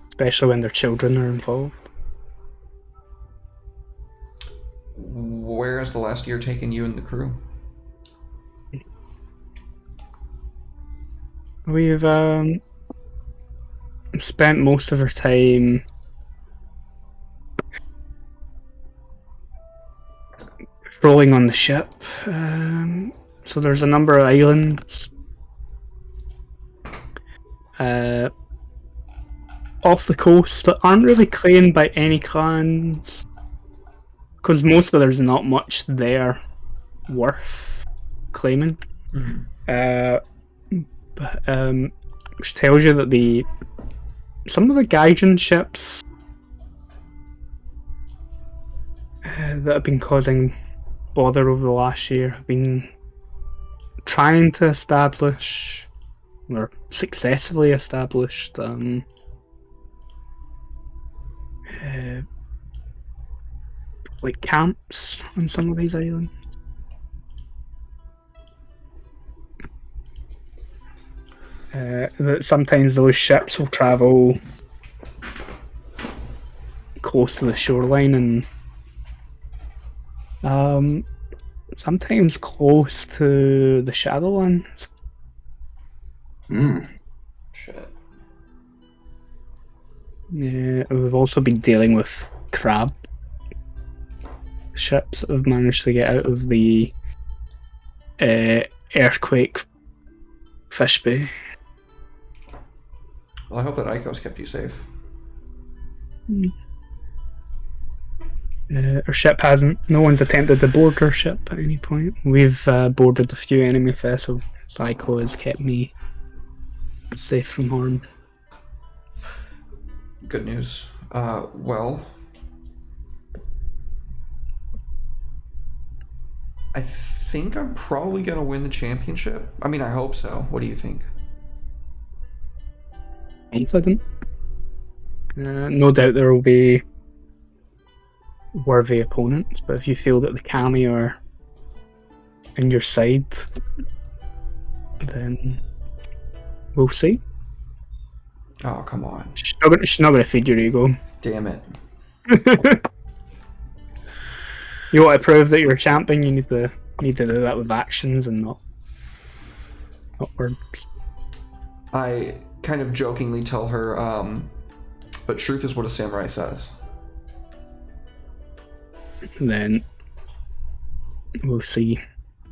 especially when their children are involved. Where has the last year taken you and the crew? We've spent most of our time patrolling on the ship. So there's a number of islands off the coast that aren't really claimed by any clans, because mostly there's not much there worth claiming. Which tells you that some of the Gaijin ships that have been causing bother over the last year have been trying to establish, or successfully established, like camps on some of these islands. That sometimes those ships will travel close to the shoreline and sometimes close to the Shadowlands. Shit. Yeah, we've also been dealing with crab ships that have managed to get out of the earthquake fish bay. Well, I hope that Iko's kept you safe. Our ship hasn't. No one's attempted to board our ship at any point. We've boarded a few enemy vessels. Iko has kept me safe from harm. Good news. Well, I think I'm probably gonna win the championship. I mean, I hope so. What do you think? Confident. No doubt there will be worthy opponents, but if you feel that the Kami are in your side, then we'll see. Oh, come on. She's not going to feed your ego. Damn it. You want to prove that you're a champion, you need to do that with actions and not words. I kind of jokingly tell her, but truth is what a samurai says. then we'll see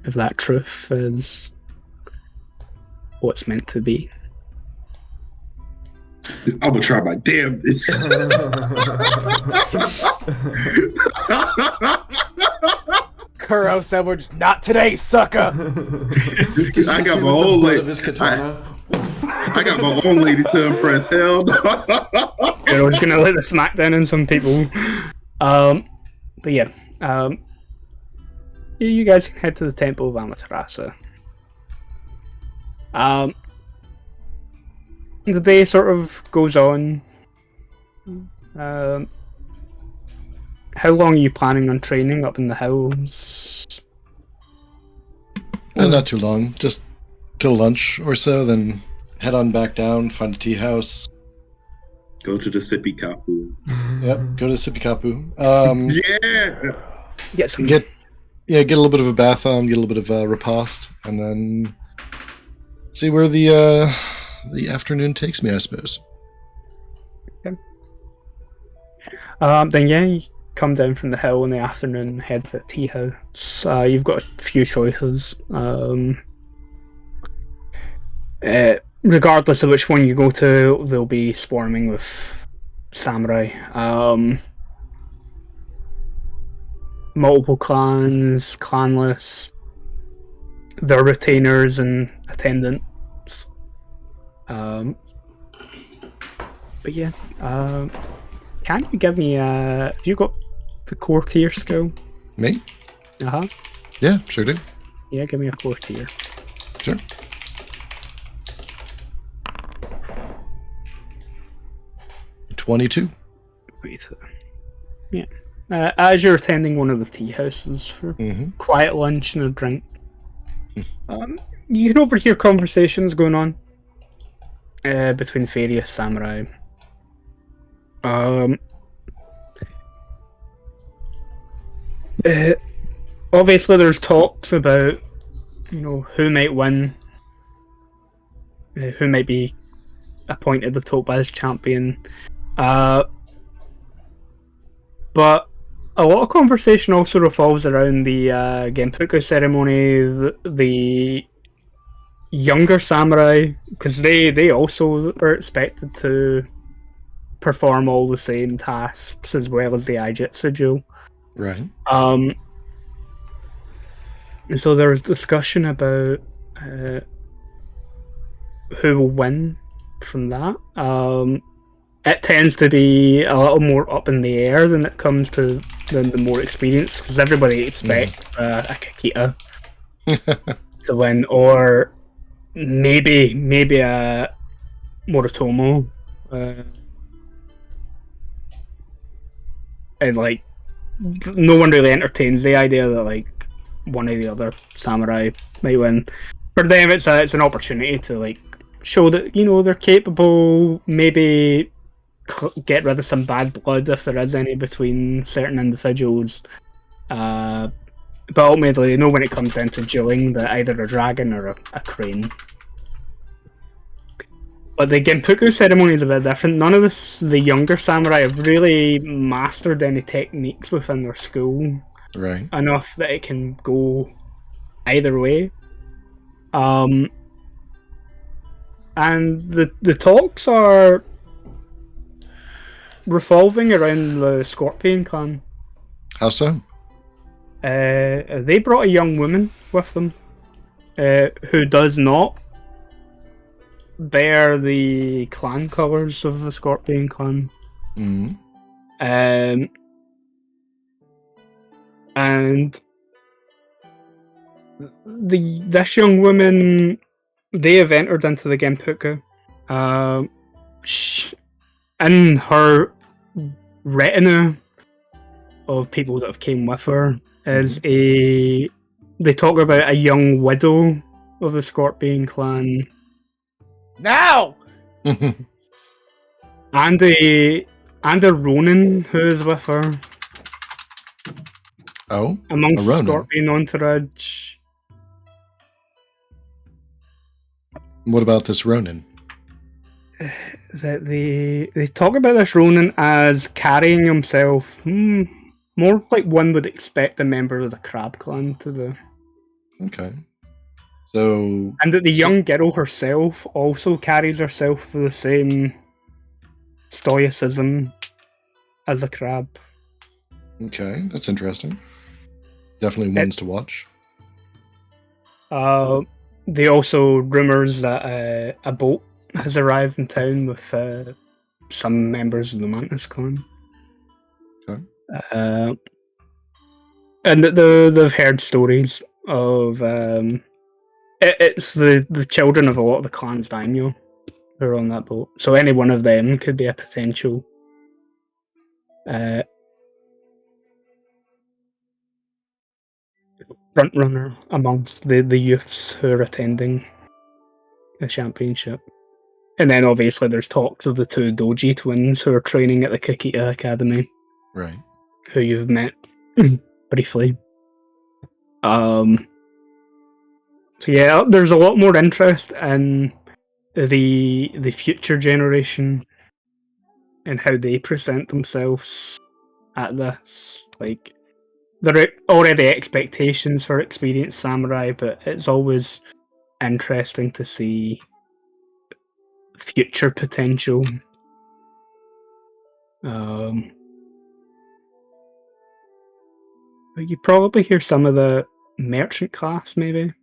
if that truth is what's meant to be. I'm gonna try my damnedest. Kuro said, "We're just not today, sucker." I got my own lady. Of his katana. I got my own lady to impress. Hell no. We're just gonna let the smackdown in some people. But yeah, you guys can head to the Temple of Amaterasu. The day sort of goes on. How long are you planning on training up in the hills? Not too long. Just till lunch or so, then head on back down, find a tea house. Go to the Sippy Kapu. Yep, go to the Sippy Kapu. Yeah. Get some. Get a little bit of a bath on, get a little bit of a riposte, and then see where the afternoon takes me, I suppose. Then yeah, you come down from the hill in the afternoon, head to the tea house. You've got a few choices. Regardless of which one you go to, they'll be swarming with samurai. Multiple clans, clanless, their retainers and attendants. But yeah, can you give me have you got the core tier skill? Me? Uh-huh. Yeah, sure do. Yeah, give me a core tier. Sure. $22. Wait. Yeah. As you're attending one of the tea houses for quiet lunch and a drink, you can overhear conversations going on between various samurai. Obviously, there's talks about who might win, who might be appointed the Topaz champion. But a lot of conversation also revolves around the Genpuku ceremony, the younger samurai, because they also are expected to perform all the same tasks as well as the Aijitsuju. Right. And so there was discussion about who will win from that. It tends to be a little more up in the air than it comes to the more experience, because everybody expects Akakita to win, or maybe a Moritomo. And like, no one really entertains the idea that like one of the other samurai might win. For them, it's an opportunity to like show that they're capable. Maybe get rid of some bad blood if there is any between certain individuals. But ultimately, when it comes down to dueling, that either a dragon or a crane. But the Genpuku ceremony is a bit different. None of the younger samurai have really mastered any techniques within their school. Right. Enough that it can go either way. And the talks are revolving around the Scorpion clan. How so? They brought a young woman with them who does not bear the clan colours of the Scorpion clan. And this young woman, they have entered into the Genpuku. In her retinue of people that have came with her is they talk about a young widow of the Scorpion clan. Now! And a Ronin who is with her. Oh, amongst a Ronin. Scorpion entourage. What about this Ronin? That they talk about this Ronin as carrying himself More like one would expect a member of the Crab Clan to do. Okay. So And that the young girl herself also carries herself with the same stoicism as a crab. okay, that's interesting. Definitely ones to watch. They also rumours that a boat has arrived in town with some members of the Mantis clan. Okay. And that they've heard stories of it's the children of a lot of the clan's daimyo who are on that boat. So any one of them could be a potential front runner amongst the youths who are attending the championship. And then obviously there's talks of the two Doji twins who are training at the Kikita Academy, Right. who you've met briefly. So yeah, there's a lot more interest in the future generation and how they present themselves at this. Like, there are already expectations for experienced samurai, but it's always interesting to see future potential. But you probably hear some of the merchant class, maybe,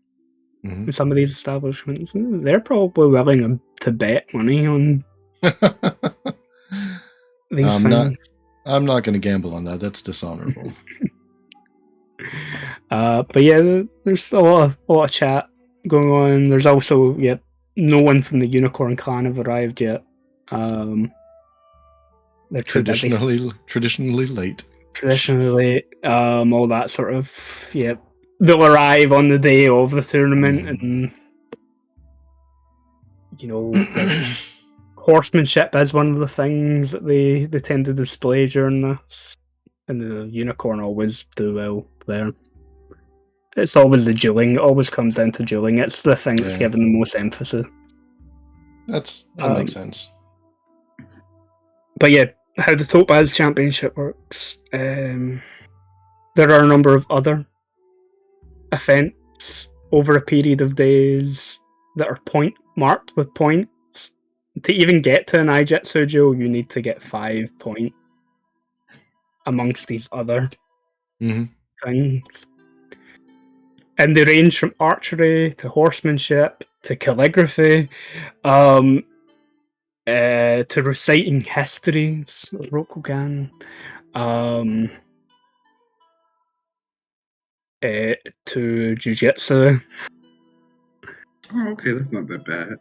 Mhm. in some of these establishments. They're probably willing to bet money on these things. I'm not going to gamble on that. That's dishonorable. But yeah, there's a lot of chat going on. There's also no one from the Unicorn Clan have arrived yet. They're too busy. Traditionally late. Traditionally, all that sort of they'll arrive on the day of the tournament, and like, horsemanship is one of the things that they tend to display during this, and the Unicorn always do well there. It's always the dueling. It always comes down to dueling. It's the thing that's given the most emphasis. That makes sense. But yeah, how the Topaz Championship works. There are a number of other events over a period of days that are marked with points. To even get to an Aijutsujo, you need to get 5 points amongst these other things. And they range from archery to horsemanship to calligraphy, to reciting histories, Rokugan, to jujitsu. Oh, okay, that's not that bad.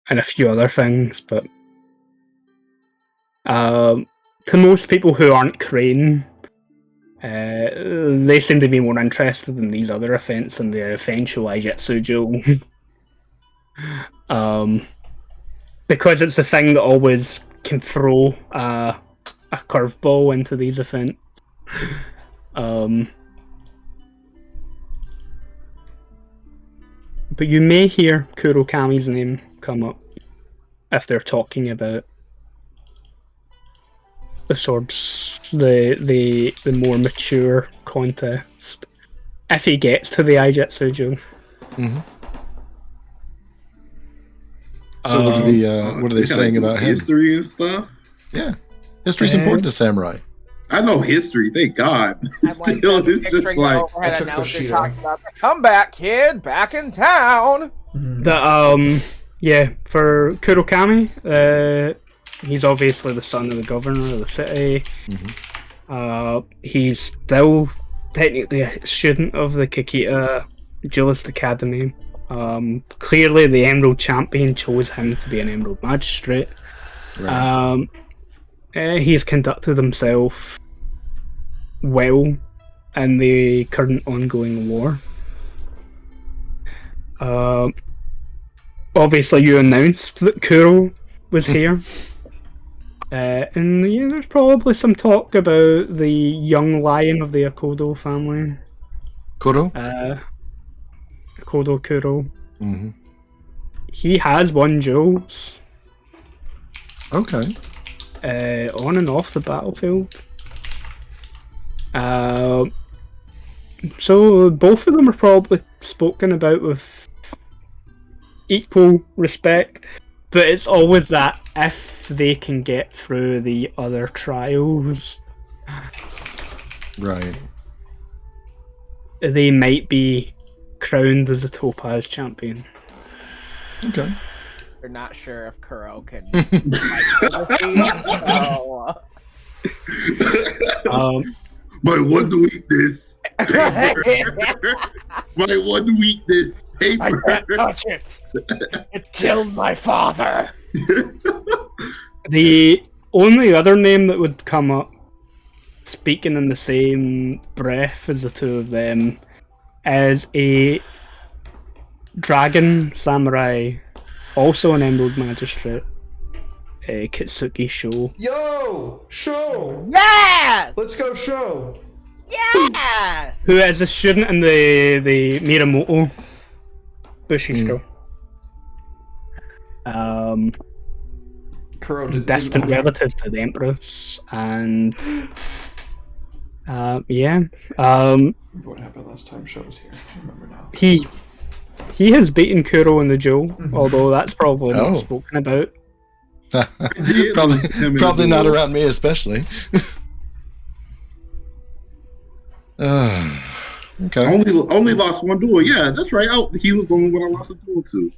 And a few other things, but to most people who aren't Crane, they seem to be more interested in these other events than the eventual Aijutsujo. Because it's the thing that always can throw a curveball into these events. But you may hear Kurokami's name come up if they're talking about the swords, the more mature contest. If he gets to the Aijutsujo. So what are they saying about him? History and stuff? Yeah. History's important to samurai. I know history, thank God. Still, it's just like I took talking about the comeback kid back in town. For Kurokami, he's obviously the son of the governor of the city. He's still technically a student of the Kikita Duelist Academy. Clearly, the Emerald Champion chose him to be an Emerald Magistrate. Right. He's conducted himself well in the current ongoing war. Obviously, you announced that Kuro was here. And there's probably some talk about the young lion of the Akodo family. Kuro? Akodo Kuro. He has won duels. Okay. On and off the battlefield. So both of them are probably spoken about with equal respect, but it's always that if they can get through the other trials, Right. they might be crowned as a Topaz champion. Okay. We're not sure if Kuro can. So, My one weakness. Paper. My one weakness. I Paper. can't touch it. It killed my father. The only other name that would come up, speaking in the same breath as the two of them, is a dragon samurai, also an Emerald Magistrate, Kitsuki Sho. Yo, show. Yes. Let's go, show. Yes. Who is a student in the Miramoto Bushi School. Kuro did Distant relative to the Empress, and yeah, What happened last time Show was here? I remember now. he has beaten Kuro in the duel, although that's probably Oh. not spoken about. Probably not around me, especially. Okay. Only lost one duel. Yeah, that's right. He was the only one I lost a duel to.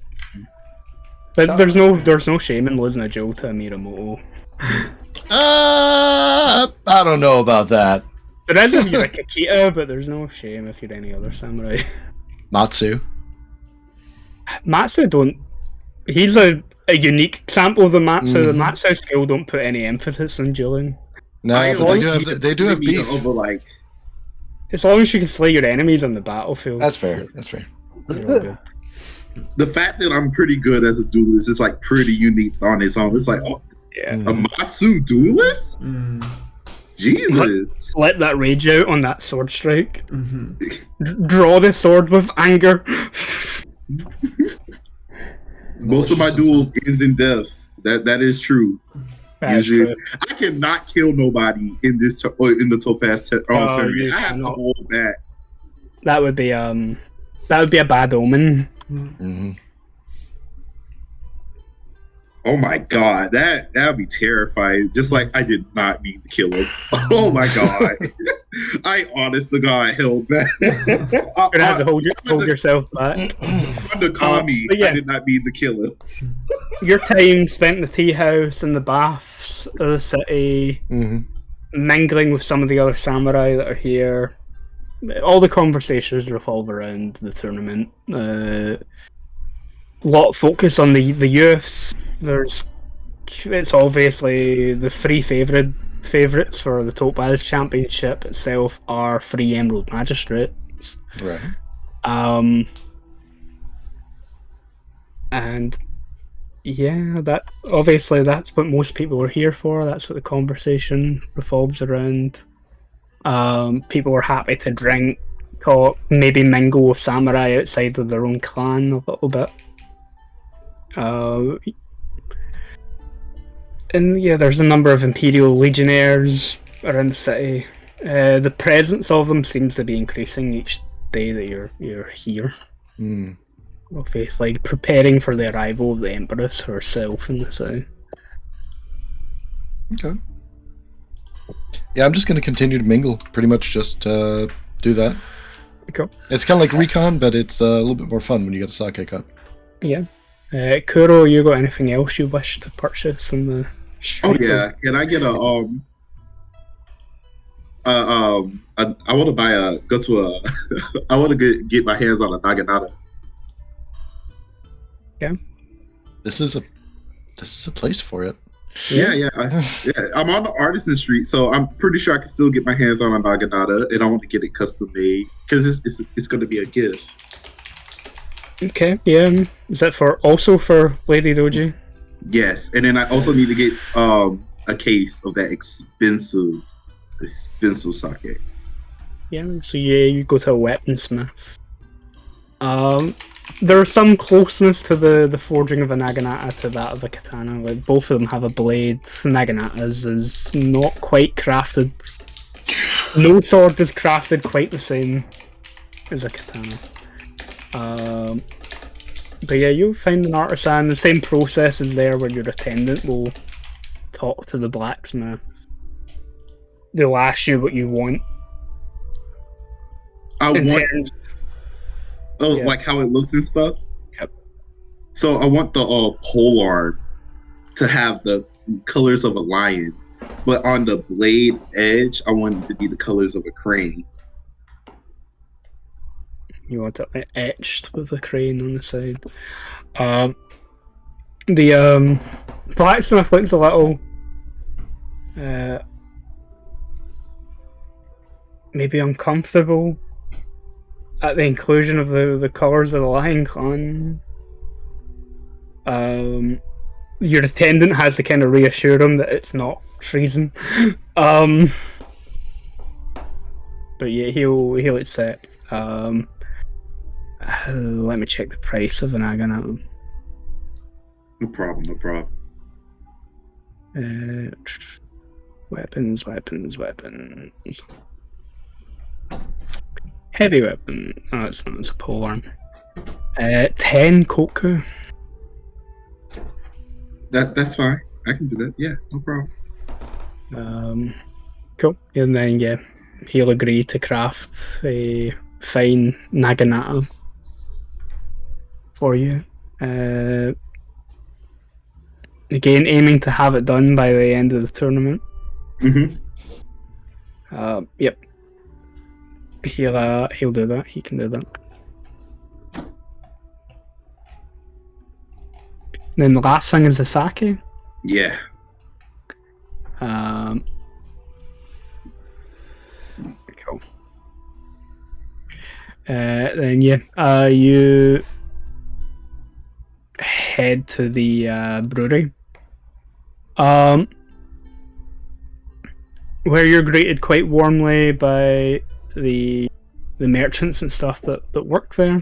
But there's no shame in losing a duel to a Miramoto. I don't know about that. There is if you're a Kakita, but there's no shame if you're any other samurai. Matsu. Matsu don't. He's a unique example of the Matsu. The Matsu skill don't put any emphasis on dueling. No, they do have beef. Over like. As long as you can slay your enemies on the battlefield. That's fair. That's fair. You're all good. The fact that I'm pretty good as a duelist is like pretty unique on its own. It's like, oh, Yeah. a Matsu duelist? Jesus. Let that rage out on that sword strike. Mm-hmm. Draw the sword with anger. Most of my duels ends in death. That is true. That's Usually, true. I cannot kill nobody in this in the Topaz tournament. you I have to cannot. hold back. That would be a bad omen. Mm-hmm. Oh my god, that would be terrifying. Just like I did not mean to kill him. Oh my god, I honest to God held back. You're gonna have to hold yourself back. Under Kami, but yeah. I did not mean to kill him. Your time spent in the tea house and the baths of the city, mingling with some of the other samurai that are here. All the conversations revolve around the tournament. Lot of focus on the youths. It's obviously the three favourites for the Topaz Championship itself are 3 Emerald Magistrates. Right. And yeah, that's what most people are here for. That's what the conversation revolves around. People are happy to drink, talk, maybe mingle with samurai outside of their own clan a little bit. And yeah, there's a number of Imperial Legionnaires around the city. The presence of them seems to be increasing each day that you're here. Obviously, like preparing for the arrival of the Empress herself in the city. Okay. Yeah, I'm just going to continue to mingle. Pretty much just do that. Cool. It's kind of like recon, but it's a little bit more fun when you get a sake cup. Yeah. Kuro, you got anything else you wish to purchase in the street? Oh yeah, can I get a I want to buy I want to get my hands on a Naginata. This is a place for it. Yeah. I'm on the Artisan Street, so I'm pretty sure I can still get my hands on a Naginata, and I want to get it custom made because it's going to be a gift. Okay, yeah. Is that also for Lady Doji? Yes, and then I also need to get a case of that expensive sake. Yeah, so you go to a weaponsmith. There's some closeness to the forging of a naginata to that of a katana. Like both of them have a blade. Naginatas is not quite crafted No sword is crafted quite the same as a katana. But yeah, you'll find an artisan. The same process is there where your attendant will talk to the blacksmith. They'll ask you what you want. I in want terms- yeah. like how it looks and stuff. Yep. So I want the polearm to have the colors of a lion, but on the blade edge, I want it to be the colors of a crane. You want it etched with a crane on the side. The blacksmith looks a little maybe uncomfortable at the inclusion of the colours of the Lion Clan. Your attendant has to kind of reassure him that it's not treason. But yeah, he'll accept. Let me check the price of an Aganatum. No problem. Weapons. Heavy weapon. Oh, it's not. It's a polearm. 10 koku. That's fine. I can do that. Yeah, no problem. Cool. And then yeah, he'll agree to craft a fine naginata for you. Again, aiming to have it done by the end of the tournament. Mm-hmm. Yep. He'll do that. He can do that. And then the last thing is the sake. Yeah. Cool. Then yeah, you head to the brewery. Where you're greeted quite warmly by the merchants and stuff that work there.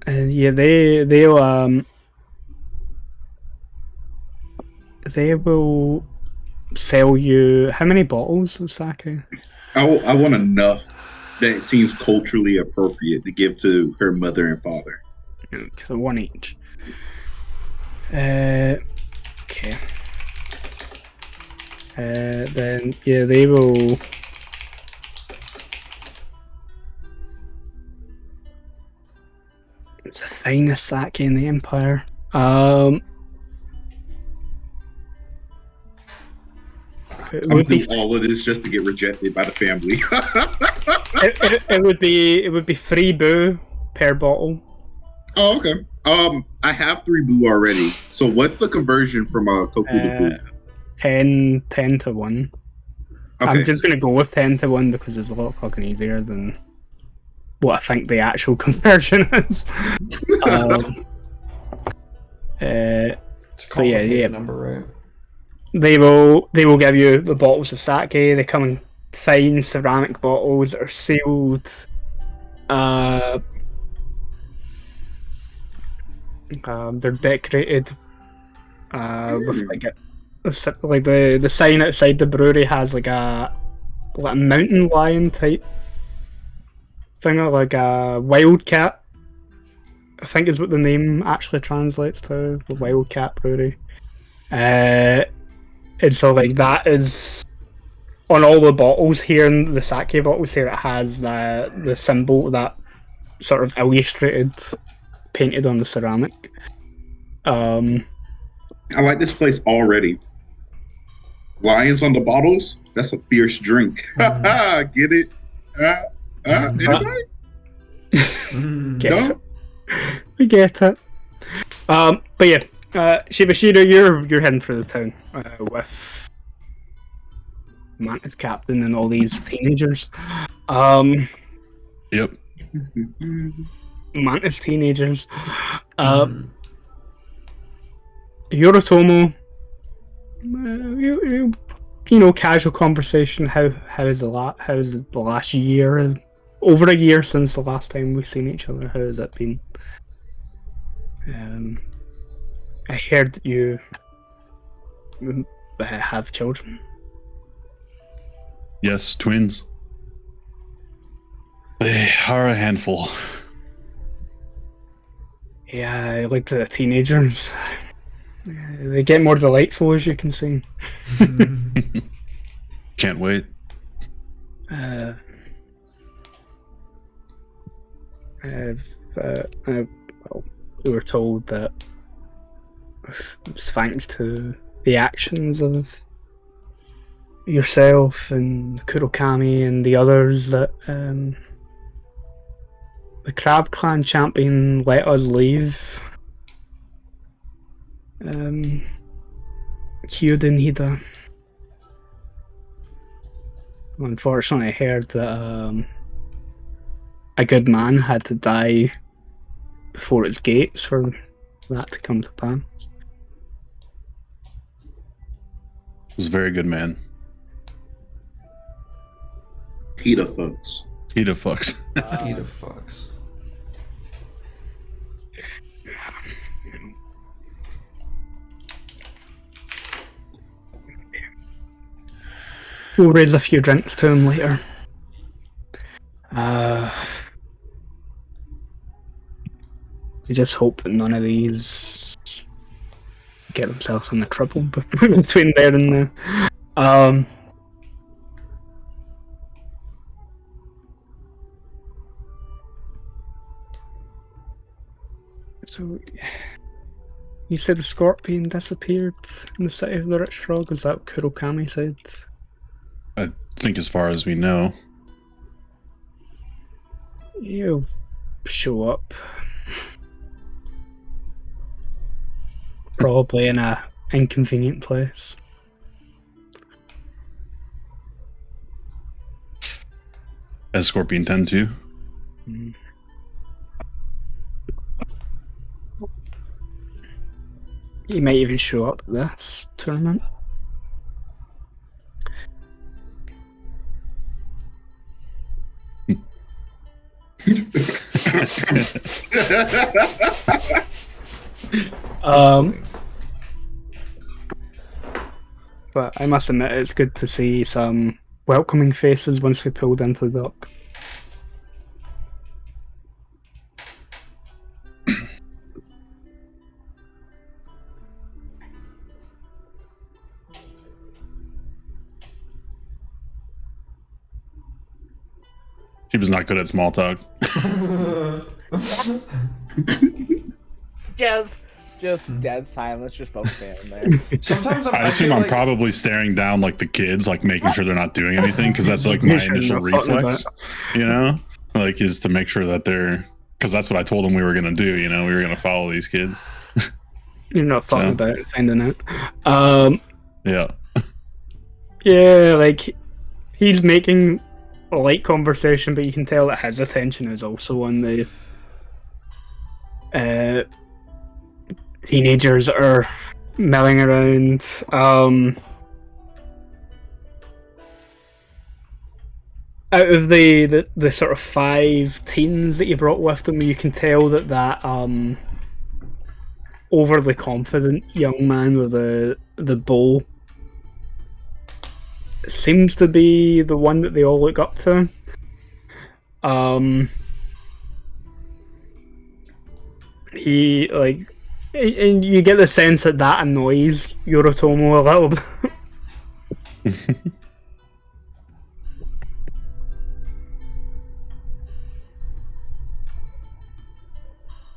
And yeah, they will sell you how many bottles of sake? I want enough that seems culturally appropriate to give to her mother and father. So one each. Okay. Then yeah, they will. It's the finest sake in the Empire. It I'm would be doing all of this just to get rejected by the family. it would be 3 boo per bottle. Oh, okay. I have 3 boo already. So what's the conversion from a koku to boo? 10 to 1. Okay. I'm just gonna go with 10 to 1 because it's a lot fucking easier than what I think the actual conversion is. It's a complicated number, right? They will give you the bottles of sake. They come in fine ceramic bottles that are sealed. They're decorated with like the sign outside the brewery has like a mountain lion type thing, like a wildcat, I think is what the name actually translates to, the Wildcat Brewery. And so like that is on all the bottles here, in the sake bottles here, it has the symbol, that sort of illustrated, painted on the ceramic. I like this place already. Lions on the bottles? That's a fierce drink. Get it? Anybody? Get No? it. We get it. But yeah, Shibashida, you're heading through the town with Mantis Captain and all these teenagers. Yep. Mantis teenagers. Yoritomo, you know, casual conversation. How's the last year? Over a year since the last time we've seen each other. How has it been? I heard that you have children. Yes, twins. They are a handful. Yeah, I like the teenagers. They get more delightful, as you can see. Can't wait. Well, we were told that it's thanks to the actions of yourself and Kurokami and the others that the Crab Clan champion let us leave. Kyuden Hida. Unfortunately, I heard that a good man had to die before its gates for that to come to pass. Was a very good man. Peter fucks. Peter fucks. Peter fucks. We'll raise a few drinks to him later. We just hope that none of these get themselves in the trouble between there and there. So, you said the scorpion disappeared in the city of the Rich Frog? Was that what Kurokami said? I think as far as we know. You'll show up. Probably in a inconvenient place. As Scorpion tend to. Mm. You might even show up at this tournament. But I must admit, it's good to see some welcoming faces once we pulled into the dock. She was not good at small talk. Just dead silence, just both standing there. Sometimes I assume feel I'm like- probably staring down like the kids, like making sure they're not doing anything, because that's like my You shouldn't initial have thought of reflex, you know, like is to make sure that they're, because that's what I told them we were gonna do. You know, we were gonna follow these kids. You're not thought about it, finding out. Yeah. Yeah, like he's making a light conversation, but you can tell that his attention is also on the teenagers that are milling around. Out of the sort of 5 teens that you brought with them, you can tell that overly confident young man with the bow seems to be the one that they all look up to. He like, and you get the sense that annoys Yoritomo a little bit.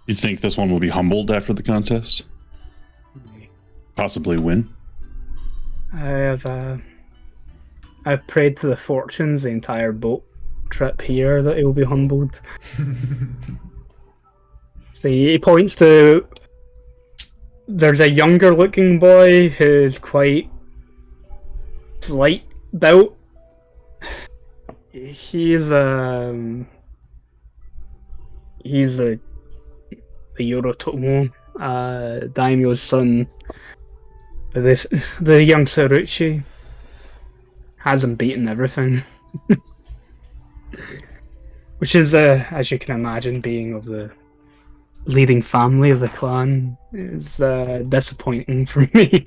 You think this one will be humbled after the contest? Possibly win? I've prayed to the fortunes the entire boat trip here that he will be humbled. So he points to, there's a younger looking boy who's quite slight built. He's the Yoritomo, Daimyo's son. But the young Saruchi has him beaten everything. Which is, as you can imagine, being of the leading family of the clan, is disappointing for me.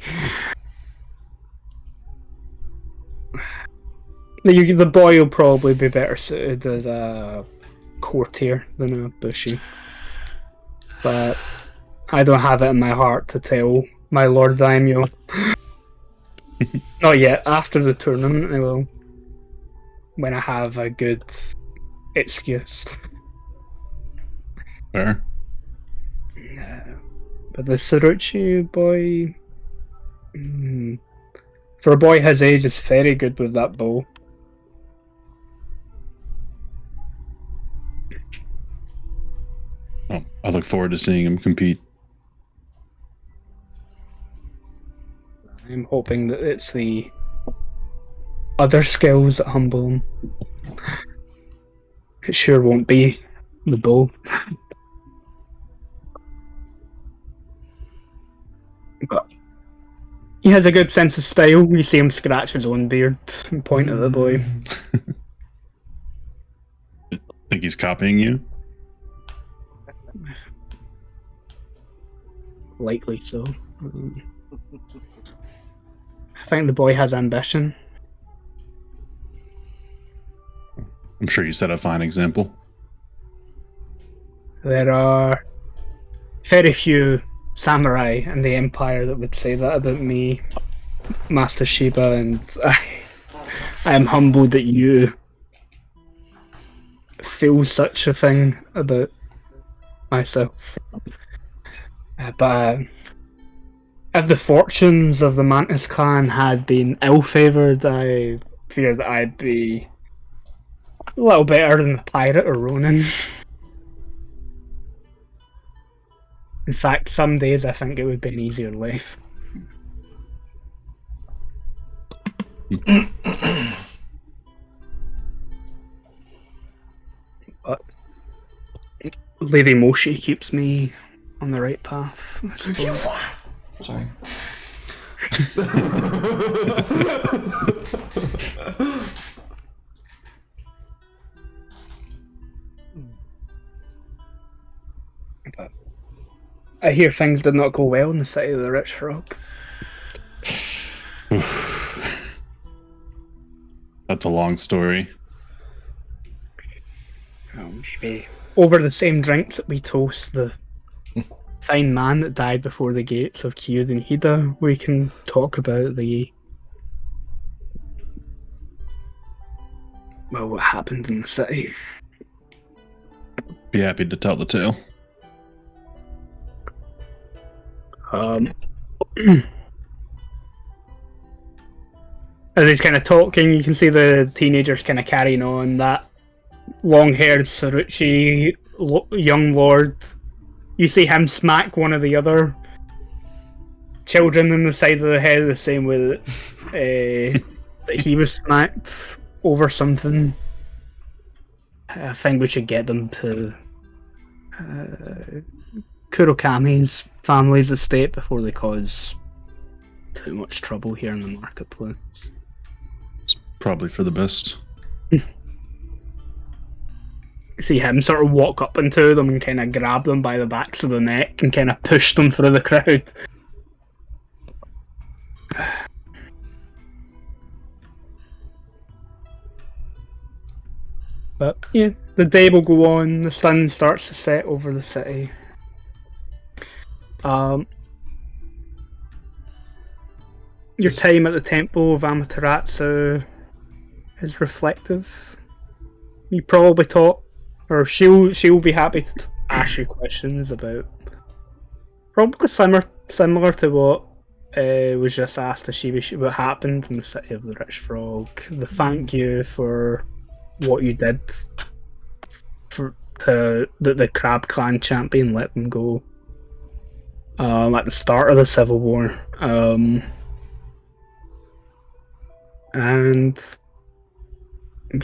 The boy will probably be better suited as a courtier than a Bushi. But I don't have it in my heart to tell my Lord Daimyo. Not yet. After the tournament, I will. When I have a good excuse. Fair. But the Saruchi boy... For a boy his age, is very good with that bow. Oh, I look forward to seeing him compete. I'm hoping that it's the other skills that humble him. It sure won't be the bow. But he has a good sense of style. You see him scratch his own beard and point at the boy. Think he's copying you? Likely so. I think the boy has ambition. I'm sure you set a fine example. There are very few samurai in the Empire that would say that about me, Master Shiba, and I am humbled that you feel such a thing about myself. But if the fortunes of the Mantis clan had been ill-favoured, I fear that I'd be a little better than the pirate or Ronin. In fact, some days I think it would be an easier life. But Lady Moshi keeps me on the right path, I suppose. Sorry. But I hear things did not go well in the city of the Rich Frog. That's a long story. Maybe over the same drinks that we toast the fine man that died before the gates of Kyuden Hida, we can talk about what happened in the city. Be happy to tell the tale. As he's kind of talking, you can see the teenagers kind of carrying on. That long-haired Saruchi young lord, you see him smack one of the other children in the side of the head the same way that, that he was smacked over something. I think we should get them to Kurokami's family's estate before they cause too much trouble here in the marketplace. It's probably for the best. See him sort of walk up into them and kind of grab them by the backs of the neck and kind of push them through the crowd. But yeah, the day will go on, the sun starts to set over the city. Your time at the temple of Amaterasu is reflective. You probably talk, or she'll be happy to ask you questions about probably similar to what was just asked to Shiba, what happened in the city of the Rich Frog. The thank you for what you did that the Crab Clan champion let them go at the start of the Civil War. And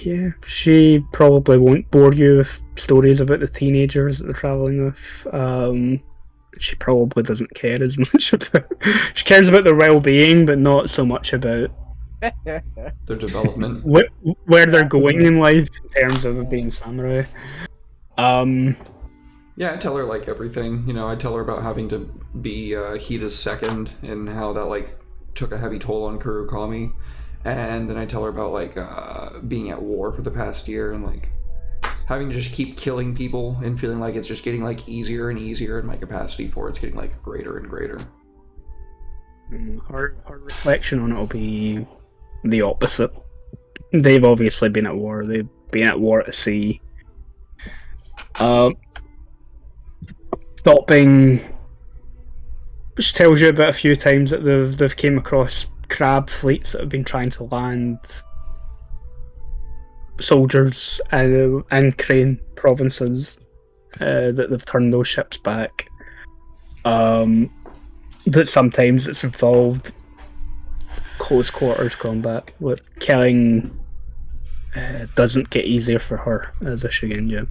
yeah, she probably won't bore you with stories about the teenagers that they're travelling with. She probably doesn't care as much about... She cares about their well-being, but not so much about Their development. where they're going in life in terms of being samurai. Yeah, I tell her like everything. You know, I tell her about having to be Hida's second and how that like took a heavy toll on Kurokami. And then I tell her about like being at war for the past year and like having to just keep killing people and feeling like it's just getting like easier and easier, and my capacity for it's getting like greater and greater. Her reflection on it will be the opposite. They've obviously been at war. They've been at war at sea. Stopping, which tells you about a few times that they've came across crab fleets that have been trying to land soldiers in Crane provinces, that they've turned those ships back. That sometimes it's involved close quarters combat, with killing doesn't get easier for her as a Shugenja.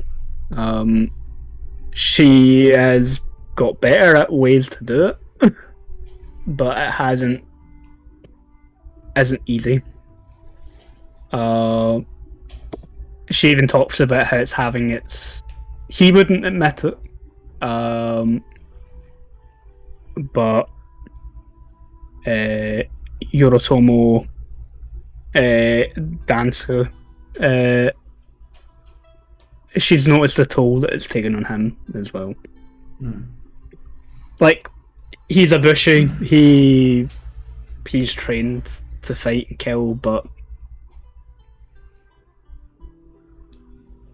She has got better at ways to do it, but it isn't easy. She even talks about how it's having its... He wouldn't admit it, but Yoritomo Dansu, she's noticed the toll that it's taken on him as well. Like, he's a Bushi, he's trained to fight and kill, but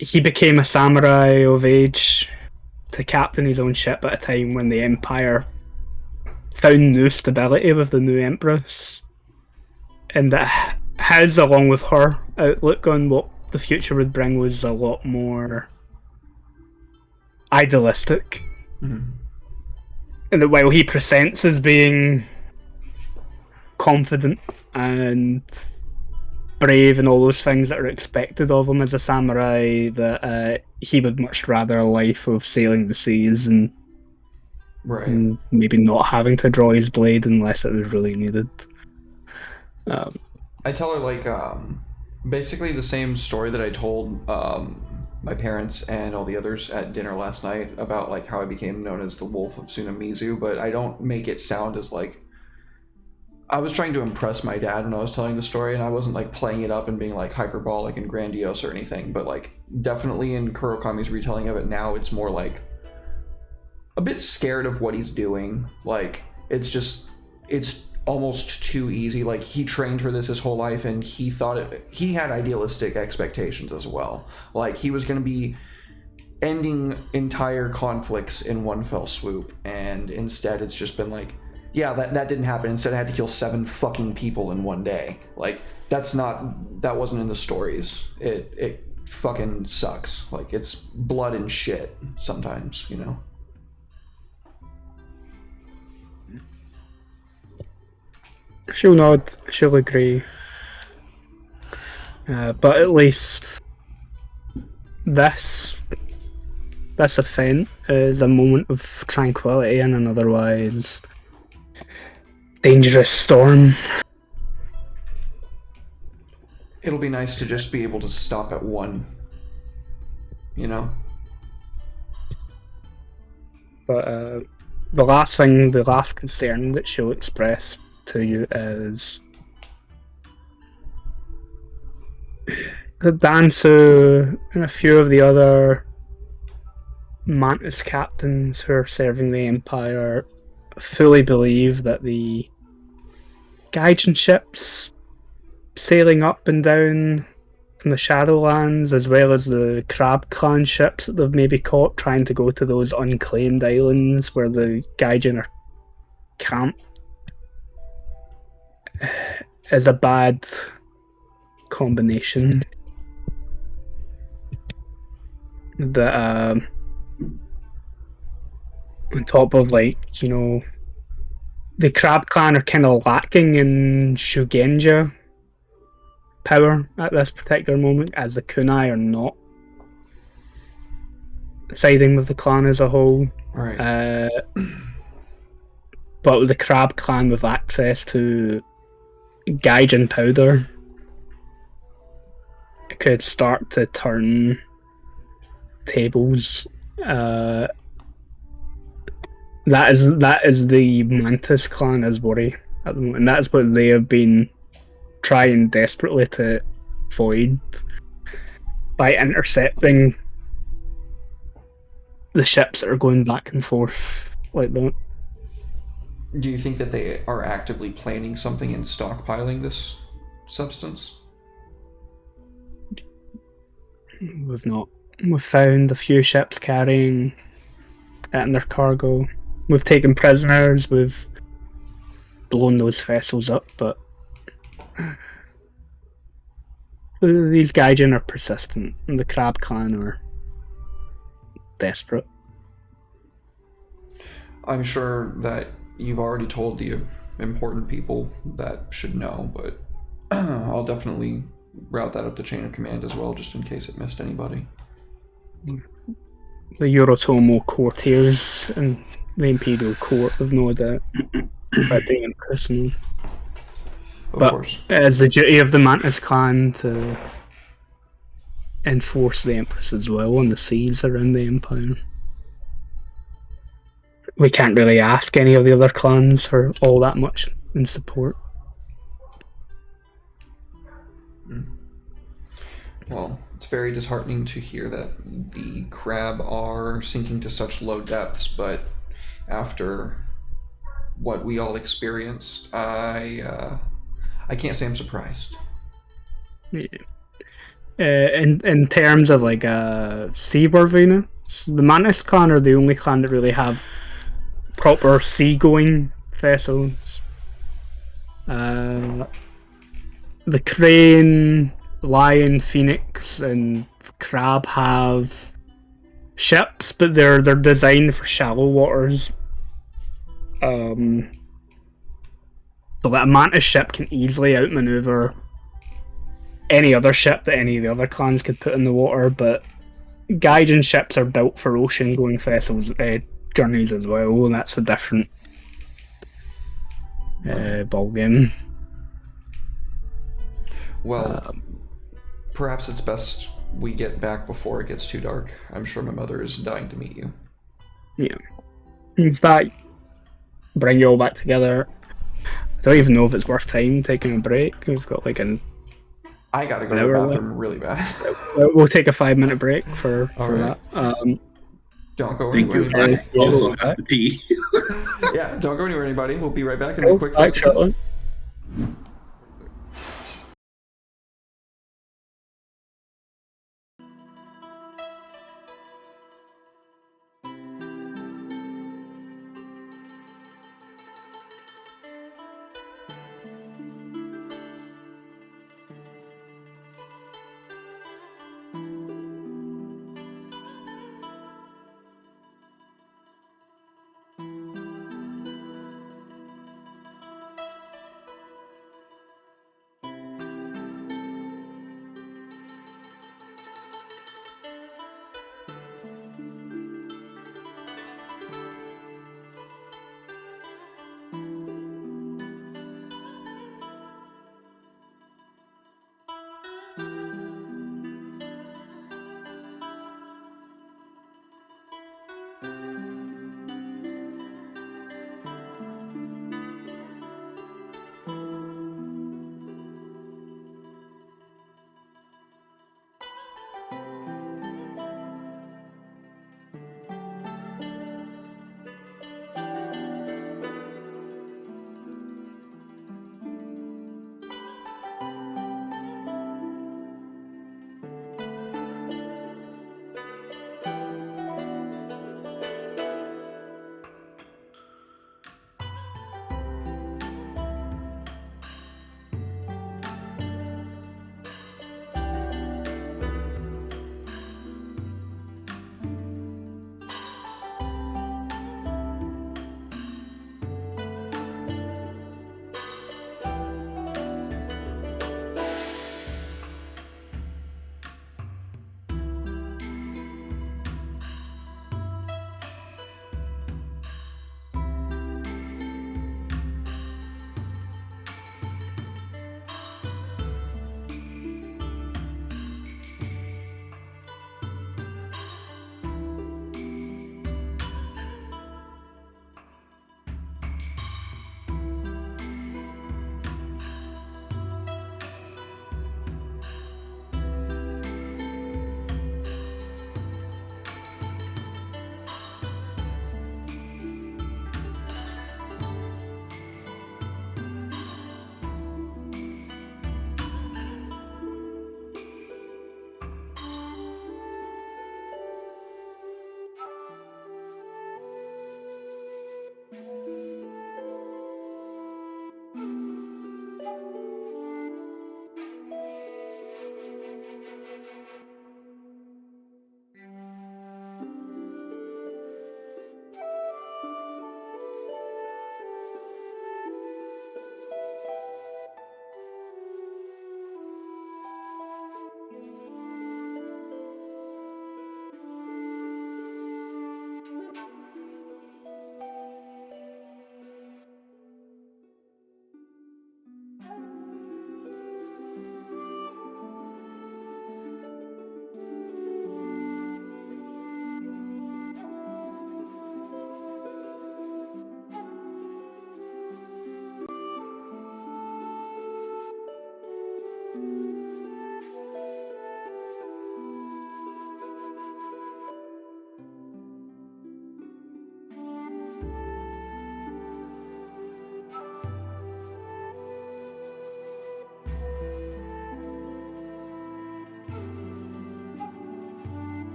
he became a samurai of age to captain his own ship at a time when the Empire found new stability with the new Empress, and that his, along with her, outlook on what the future would bring was a lot more idealistic. And that while he presents as being confident and brave and all those things that are expected of him as a samurai, that he would much rather a life of sailing the seas and maybe not having to draw his blade unless it was really needed. I tell her like basically the same story that I told my parents and all the others at dinner last night about like how I became known as the Wolf of Tsunamizu, but I don't make it sound as like I was trying to impress my dad when I was telling the story, and I wasn't like playing it up and being like hyperbolic and grandiose or anything, but like definitely in Kurokami's retelling of it now, it's more like a bit scared of what he's doing. Like it's almost too easy. Like he trained for this his whole life, and he had idealistic expectations as well. Like he was going to be ending entire conflicts in one fell swoop, and instead it's just been like, yeah, that didn't happen. Instead I had to kill 7 fucking people in one day. Like that wasn't in the stories. It fucking sucks. Like it's blood and shit sometimes, you know. She'll nod, she'll agree. But at least this event is a moment of tranquility in an otherwise dangerous storm. It'll be nice to just be able to stop at one, you know? But the last concern that she'll express to you is the Dansu and a few of the other Mantis captains who are serving the Empire fully believe that the Gaijin ships sailing up and down from the Shadowlands, as well as the Crab Clan ships that they've maybe caught trying to go to those unclaimed islands where the Gaijin are camped, is a bad combination. That on top of, like, you know, the Crab Clan are kind of lacking in Shugenja power at this particular moment, as the Kunai are not siding with the clan as a whole. Right. But with the Crab Clan with access to Gaijin powder, it could start to turn tables. That is the Mantis Clan's worry at the moment, and that's what they have been trying desperately to avoid by intercepting the ships that are going back and forth like that. Do you think that they are actively planning something and stockpiling this substance? We've not. We've found a few ships carrying it in their cargo. We've taken prisoners. We've blown those vessels up, but these Gaijin are persistent, and the Crab Clan are desperate. I'm sure that you've already told the important people that should know, but I'll definitely route that up the chain of command as well, just in case it missed anybody. The Eurotomo courtiers and the Imperial Court have no doubt about the Empress, and Of But- course. it is the duty of the Mantis Clan to enforce the Empress as well on the seas around the Empire. We can't really ask any of the other clans for all that much in support. Well, it's very disheartening to hear that the Crab are sinking to such low depths, but after what we all experienced, I can't say I'm surprised. In terms of like seaworthiness, the Mantis Clan are the only clan that really have proper seagoing vessels. The Crane, Lion, Phoenix, and Crab have ships, but they're designed for shallow waters. So that a Mantis ship can easily outmaneuver any other ship that any of the other clans could put in the water, but Gaijin ships are built for ocean-going vessels, journeys as well, and that's a different ballgame. Well, perhaps it's best we get back before it gets too dark. I'm sure my mother is dying to meet you. In fact, bring you all back together. I don't even know if it's worth time taking a break. We've got like I gotta go to the bathroom really bad. we'll take a 5-minute break for Alright. that. Don't go Thank anywhere, you. anybody. I also have to pee. Yeah, don't go anywhere, anybody. We'll be right back in a quick Back fight. shortly.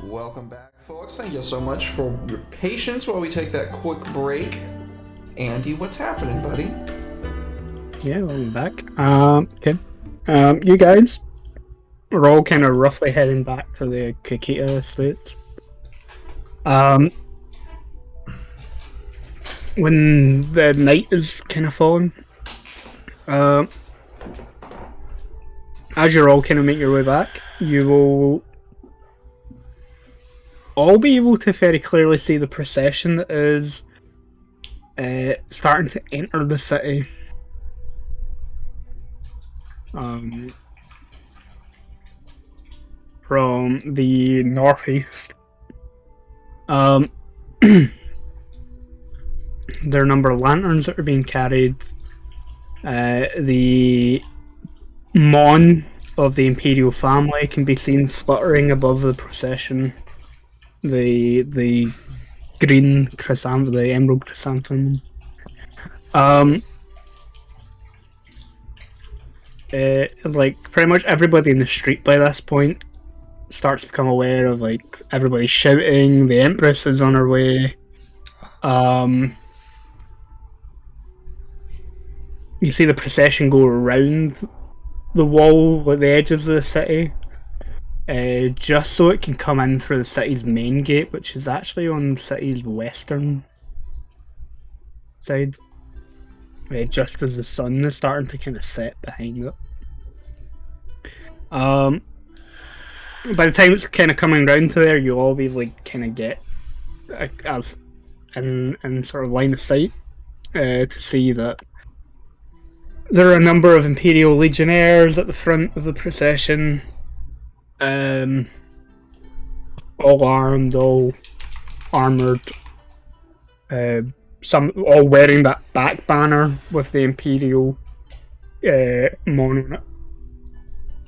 Welcome back, folks. Thank you so much for your patience while we take that quick break. Andy, what's happening, buddy? Yeah, welcome back. Okay. You guys are all kind of roughly heading back to the Kikita estate. When the night is kind of falling, as you're all kind of making your way back, you will all be able to very clearly see the procession that is starting to enter the city. From the northeast. There are a number of lanterns that are being carried. The Mon of the Imperial family can be seen fluttering above the procession. The green chrysanthemum, the emerald chrysanthemum. Like pretty much everybody in the street by this point starts to become aware of like everybody shouting. The Empress is on her way. You see the procession go around the wall at the edges of the city, just so it can come in through the city's main gate, which is actually on the city's western side. Just as the sun is starting to kind of set behind it. By the time it's kind of coming round to there, you'll all be like kind of get as in sort of line of sight to see that there are a number of Imperial Legionnaires at the front of the procession, all armed, all armoured, some all wearing that back banner with the Imperial Mon on it.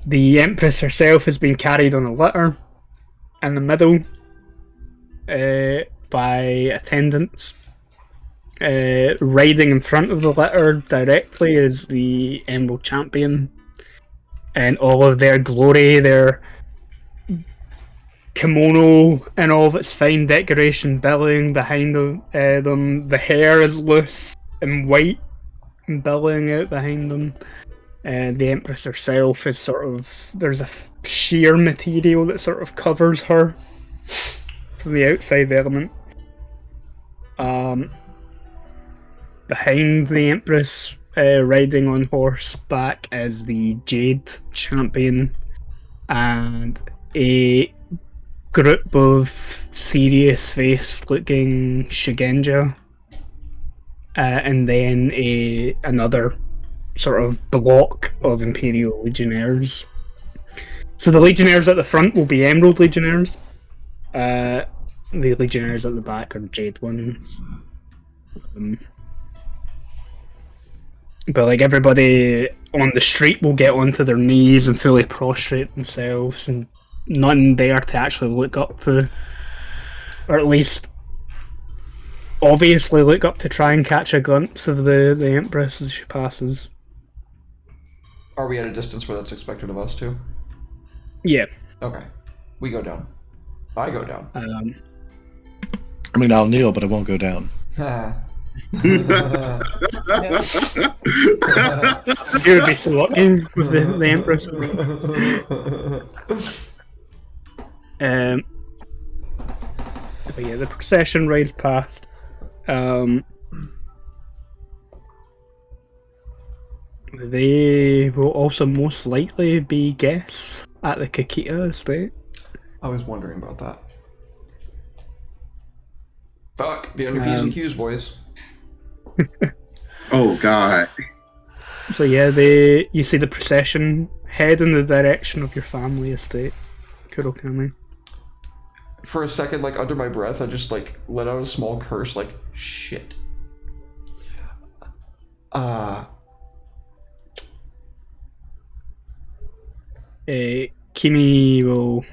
The Empress herself has been carried on a litter in the middle by attendants. Riding in front of the litter directly is the Emerald Champion, and all of their glory, their kimono and all of its fine decoration billowing behind them. The hair is loose and white and billowing out behind them. The Empress herself is sort of, there's a sheer material that sort of covers her from the outside element. Behind the Empress, riding on horseback, is the Jade Champion and a group of serious-faced looking Shigenja, and then another sort of block of Imperial Legionnaires. So the Legionnaires at the front will be Emerald Legionnaires. The Legionnaires at the back are the Jade ones. But like everybody on the street will get onto their knees and fully prostrate themselves, and none there to actually look up to, or at least obviously look up to try and catch a glimpse of the Empress as she passes. Are we at a distance where that's expected of us too? Yeah. Okay. We go down. I go down. I mean, I'll kneel, but I won't go down. You would be so lucky with the Empress. But yeah, the procession rides past. They will also most likely be guests at the Kikita estate. I was wondering about that. Fuck, be on your P's and Q's, boys. Oh God. So yeah, you see the procession head in the direction of your family estate, Kurokami. For a second, like under my breath, I just like let out a small curse, like shit. Kimi will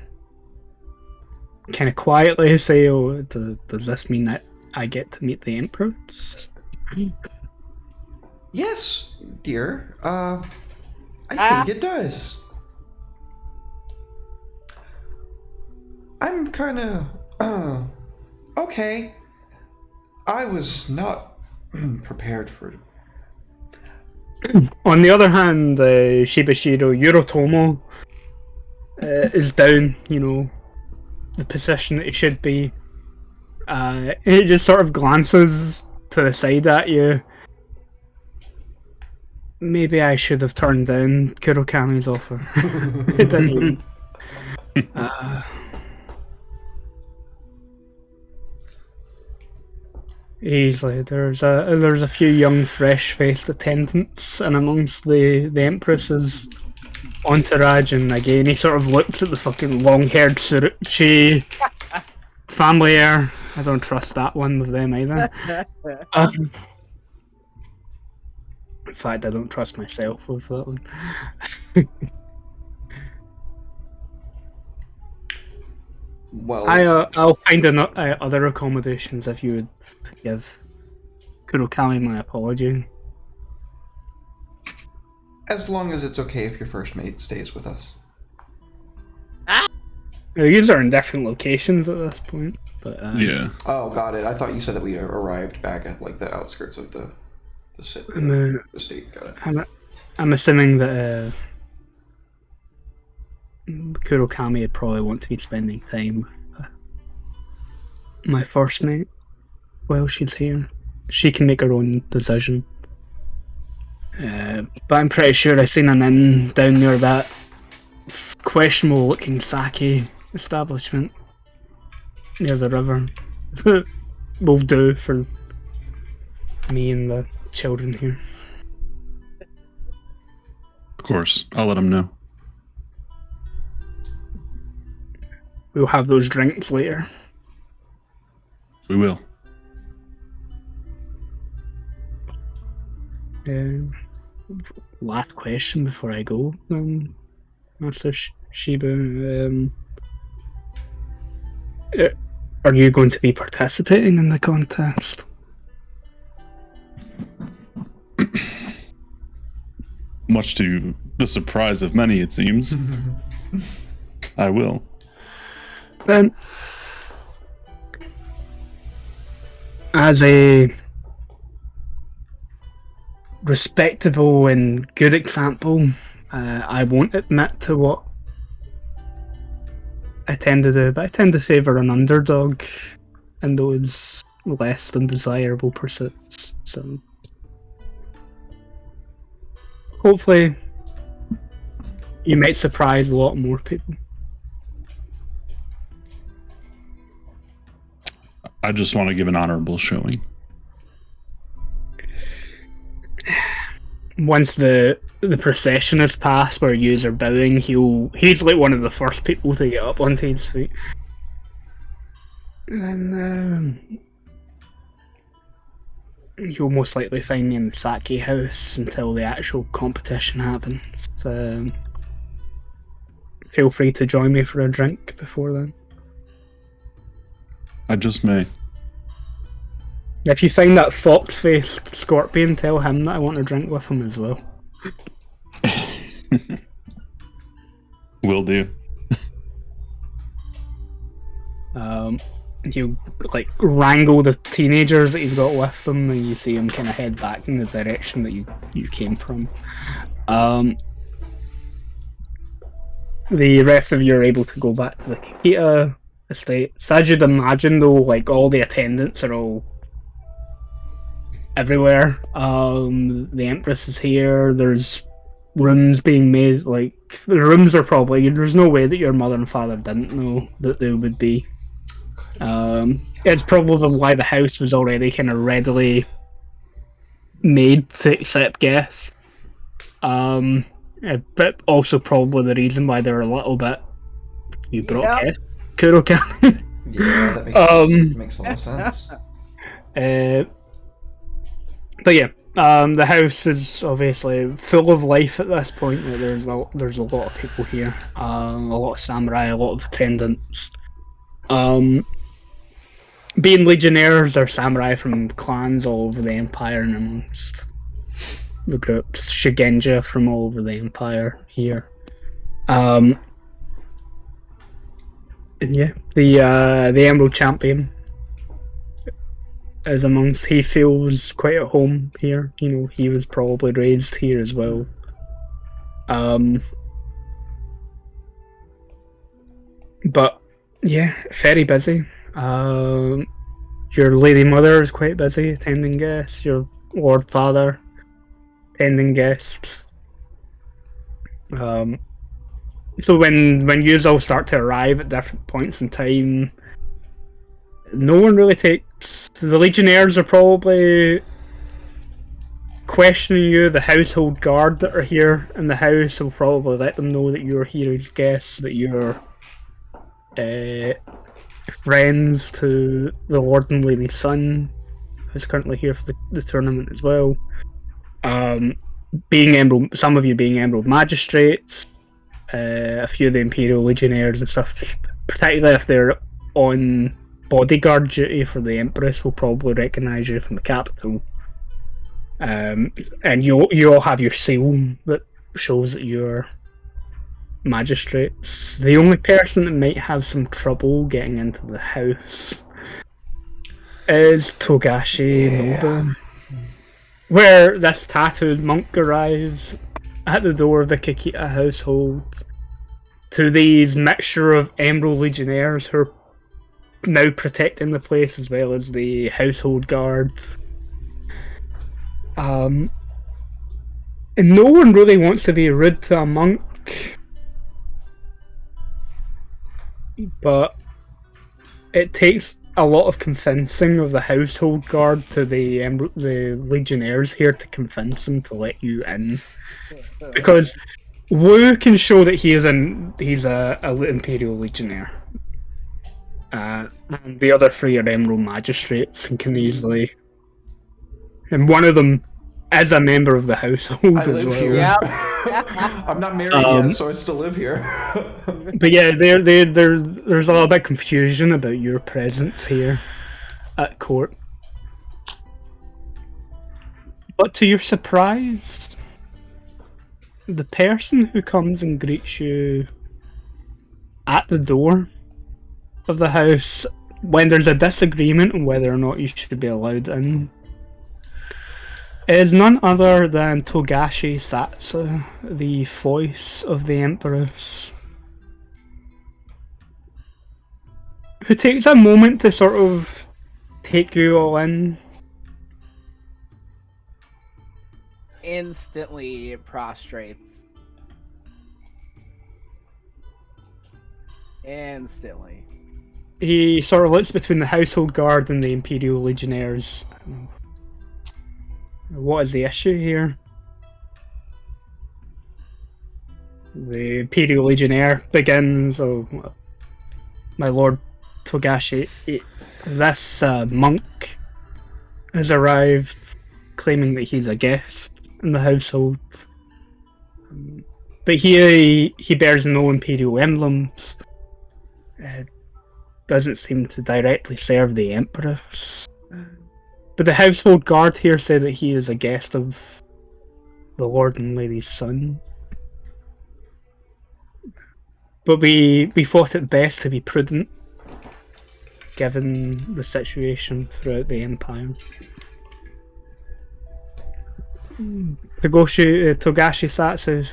kind of quietly say, "Oh, does this mean that I get to meet the Empress?" Yes, dear. I think it does. I'm kind of okay. I was not prepared for it. On the other hand, Shibashiro Yorotomo is down, the position that he should be. He just sort of glances to the side at you. Maybe I should have turned down Kurokami's offer. It didn't even- Easily, there's a few young, fresh-faced attendants, and amongst the Empress's entourage, and again he sort of looks at the fucking long-haired Suruchi family heir. I don't trust that one with them either. In fact, I don't trust myself with that one. Well, I'll find other accommodations if you would give Kurokami my apology. as long as it's okay if your first mate stays with us. These are in different locations at this point, but Yeah. Oh, got it. I thought you said that we arrived back at like the outskirts of the city, I'm, the state. Got it. I'm assuming that Kurokami would probably want to be spending time with my first mate while she's here. She can make her own decision. But I'm pretty sure I've seen an inn down near that questionable looking sake establishment near the river. Will do for me and the children here. Of course. I'll let them know. We'll have those drinks later. We will. Last question before I go, Master Shiba. Are you going to be participating in the contest? Much to the surprise of many, it seems. I will. Then, as a respectable and good example, I won't admit to what I tend to do, but I tend to favour an underdog in those less than desirable pursuits. So, hopefully, you might surprise a lot more people. I just want to give an honorable showing. Once the procession is past where yous are bowing, he's like one of the first people to get up onto his feet. And then you'll most likely find me in the sake house until the actual competition happens. Feel free to join me for a drink before then. I just may. If you find that fox-faced scorpion, tell him that I want to drink with him as well. Will do. You like wrangle the teenagers that he's got with them, and you see him kind of head back in the direction that you came from. The rest of you are able to go back to the Kikita estate. So as you'd imagine, though, like all the attendants are all everywhere. The Empress is here. There's rooms being made. Like the rooms are probably. There's no way that your mother and father didn't know that they would be. It's probably why the house was already kind of readily made to accept guests. But also probably the reason why they're a little bit. You brought guests, Kurokami. Yeah, that makes a lot of sense. But yeah, the house is obviously full of life at this point. There's a lot of people here, a lot of samurai, a lot of attendants. Being legionnaires or samurai from clans all over the empire and amongst the groups, Shigenja from all over the empire here. And yeah, the Emerald Champion is amongst. He feels quite at home here. You know, he was probably raised here as well. But yeah, very busy. Your Lady Mother is quite busy attending guests. Your Lord Father attending guests. So when you all start to arrive at different points in time, no one really takes. The Legionnaires are probably questioning you. The household guard that are here in the house will probably let them know that you're here as guests, that you're friends to the Lord and Lady's son, who's currently here for the tournament as well. Some of you being Emerald Magistrates, a few of the Imperial Legionnaires and stuff, particularly if they're on bodyguard duty for the Empress, will probably recognise you from the capital. And you all have your seal that shows that you're magistrates. The only person that might have some trouble getting into the house is Togashi Nobu, where this tattooed monk arrives at the door of the Kakita household to these mixture of Emerald Legionnaires who are now protecting the place, as well as the household guards. And no one really wants to be rude to a monk, but it takes a lot of convincing of the household guard to the Legionnaires here to convince them to let you in, because Wu can show that he's a Imperial Legionnaire, and the other three are Emerald Magistrates and can easily, and one of them is a member of the household I as live well. here. Yep. I'm not married yet, so I still live here. But yeah, there's a little bit of confusion about your presence here at court. But to your surprise, the person who comes and greets you at the door of the house, when there's a disagreement on whether or not you should be allowed in, is none other than Togashi Satsu, the voice of the Empress, who takes a moment to sort of take you all in. Instantly prostrates. Instantly. He sort of looks between the household guard and the Imperial Legionnaires. What is the issue here? The Imperial Legionnaire begins, my Lord Togashi, this monk has arrived claiming that he's a guest in the household. But he bears no Imperial emblems. Doesn't seem to directly serve the Empress. But the household guard here say that he is a guest of the Lord and Lady's son. But we thought it best to be prudent, given the situation throughout the Empire. Togashi Satsu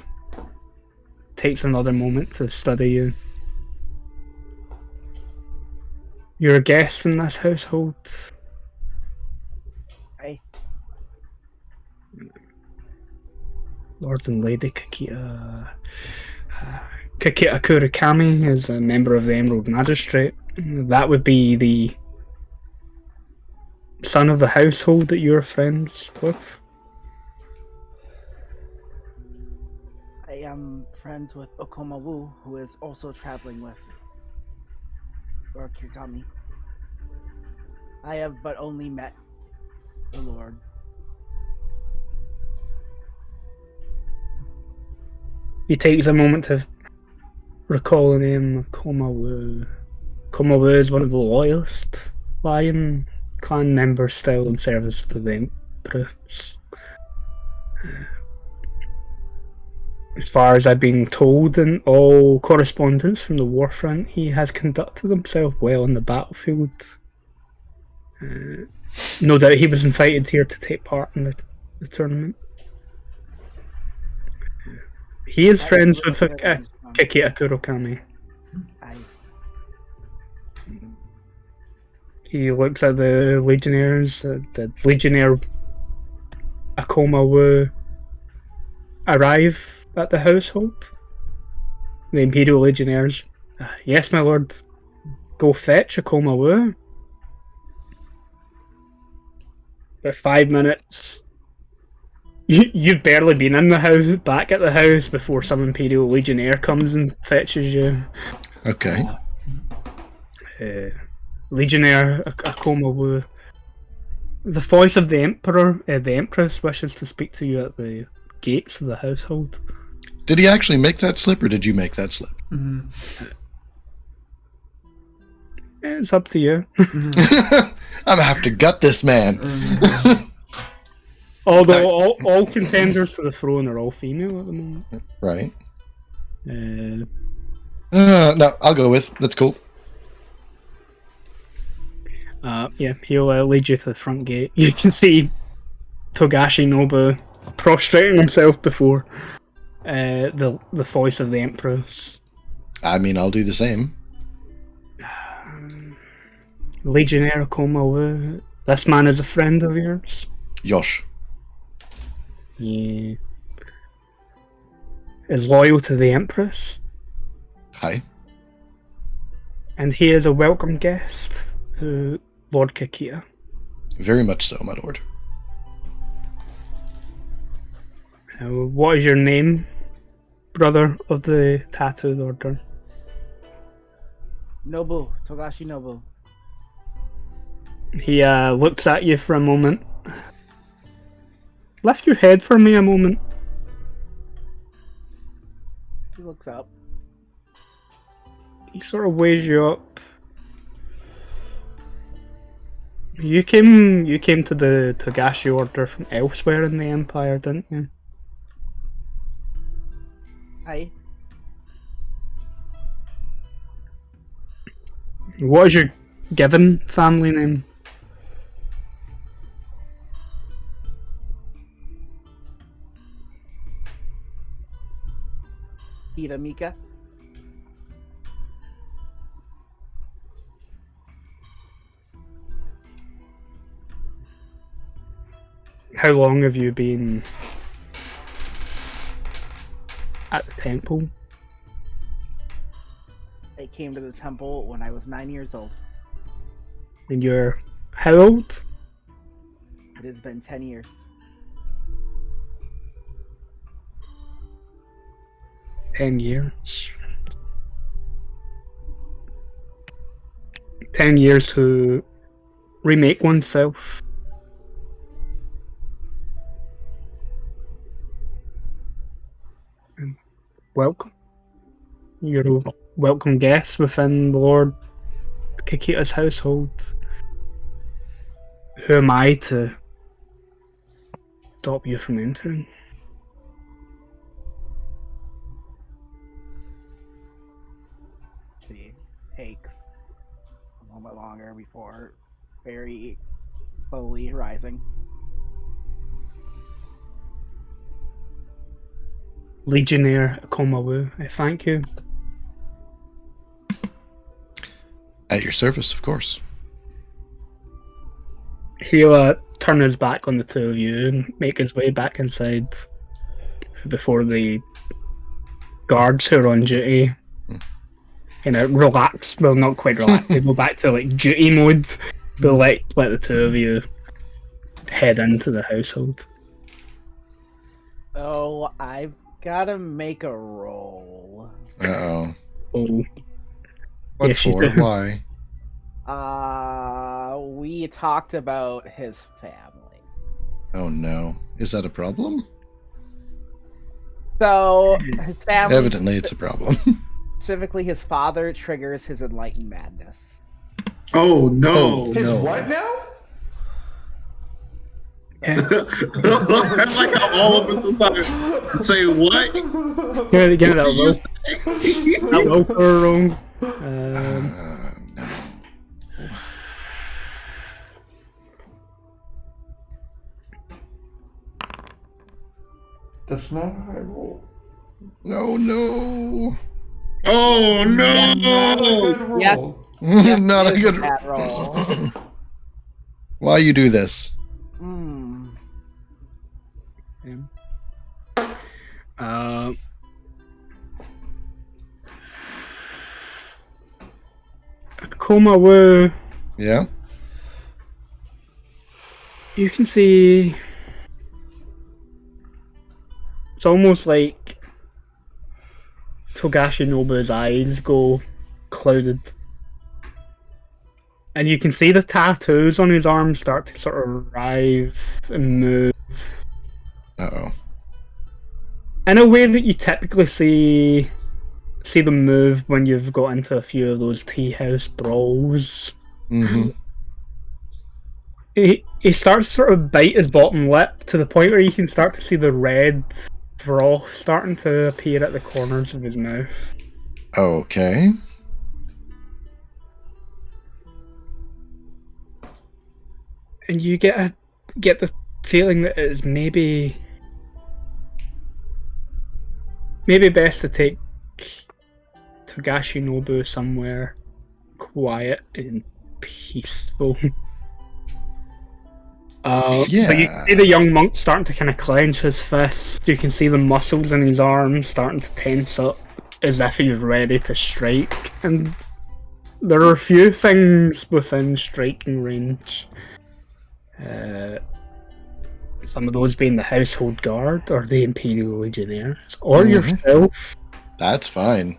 takes another moment to study you. You're a guest in this household. Lord and Lady Kakita Kurakami is a member of the Emerald Magistrate. That would be the son of the household that you're friends with. I am friends with Okoma Wu, who is also traveling with Lord Kirikami. I have but only met the Lord. He takes a moment to recall the name Okoma Wu. Okoma Wu is one of the loyalist Lion clan members still in service to the Empress. As far as I've been told in all correspondence from the warfront, he has conducted himself well on the battlefield. No doubt he was invited here to take part in the tournament. He is friends with Kikita Kurokami. He looks at the Legionnaires. The Legionnaire Akoma Wu arrive at the household. The Imperial Legionnaires. Yes, my lord. Go fetch Akoma Wu. For 5 minutes. You've barely been in the house, back at the house, before some Imperial Legionnaire comes and fetches you. Okay. Legionnaire Akoma Wu. The voice of the Emperor, the Empress, wishes to speak to you at the gates of the household. Did he actually make that slip, or did you make that slip? It's up to you. I'm gonna have to gut this man. Although all contenders to the throne are all female at the moment. Right. Uh, No, I'll go with. That's cool. Yeah, he'll lead you to the front gate. You can see Togashi Nobu prostrating himself before the voice of the Empress. I mean, I'll do the same. Legionnaire Akoma Wu. This man is a friend of yours? Yosh. He is loyal to the Empress. Hi. And he is a welcome guest to Lord Kikita. Very much so, my lord. What is your name, brother of the Tattooed Order? Nobu, Togashi Nobu. He looks at you for a moment. Lift your head for me a moment. He looks up. He sort of weighs you up. You came to the Togashi Order from elsewhere in the Empire, didn't you? Hi. What is your given family name? Hiramika. How long have you been at the temple? I came to the temple when I was 9 years old. And you're how old? It has been 10 years. $10 years. 10 years to remake oneself. And welcome. You're a welcome guest within Lord Kikita's household. Who am I to stop you from entering? She takes a moment longer before very slowly rising. Legionnaire Akoma Wu, I thank you. At your service, of course. He'll turn his back on the two of you and make his way back inside before the guards who are on duty relax. Well, not quite relax. They go back to like duty mode. They'll let the two of you head into the household. So I've gotta make a roll. Uh-oh. Oh, What Yes, you for? do. Why? We talked about his family. Oh no. Is that a problem? So his family, Evidently it's a problem. specifically his father, triggers his enlightened madness. Oh no! His No. what now? Yeah. I like how all of us started say what? Give it that What low. did you That say? low power roll. No. That's not a high roll. No, no. Oh Not a no! good roll. Yes. Not a Is good. that roll. Why you do this? Hmm. Coma Woo. Yeah. You can see. It's almost like Togashi Nobu's eyes go clouded. And you can see the tattoos on his arms start to sort of writhe and move Uh-oh. in a way that you typically see them move when you've got into a few of those tea house brawls. Mm-hmm. He starts to sort of bite his bottom lip to the point where you can start to see the red froth starting to appear at the corners of his mouth. Okay. And you get the feeling that it's maybe best to take Togashi Nobu somewhere quiet and peaceful. But you Yeah. can see the young monk starting to kind of clench his fists. You can see the muscles in his arms starting to tense up as if he's ready to strike. And there are a few things within striking range. Some of those being the Household Guard or the Imperial Legionnaires, or Mhm. yourself. That's fine.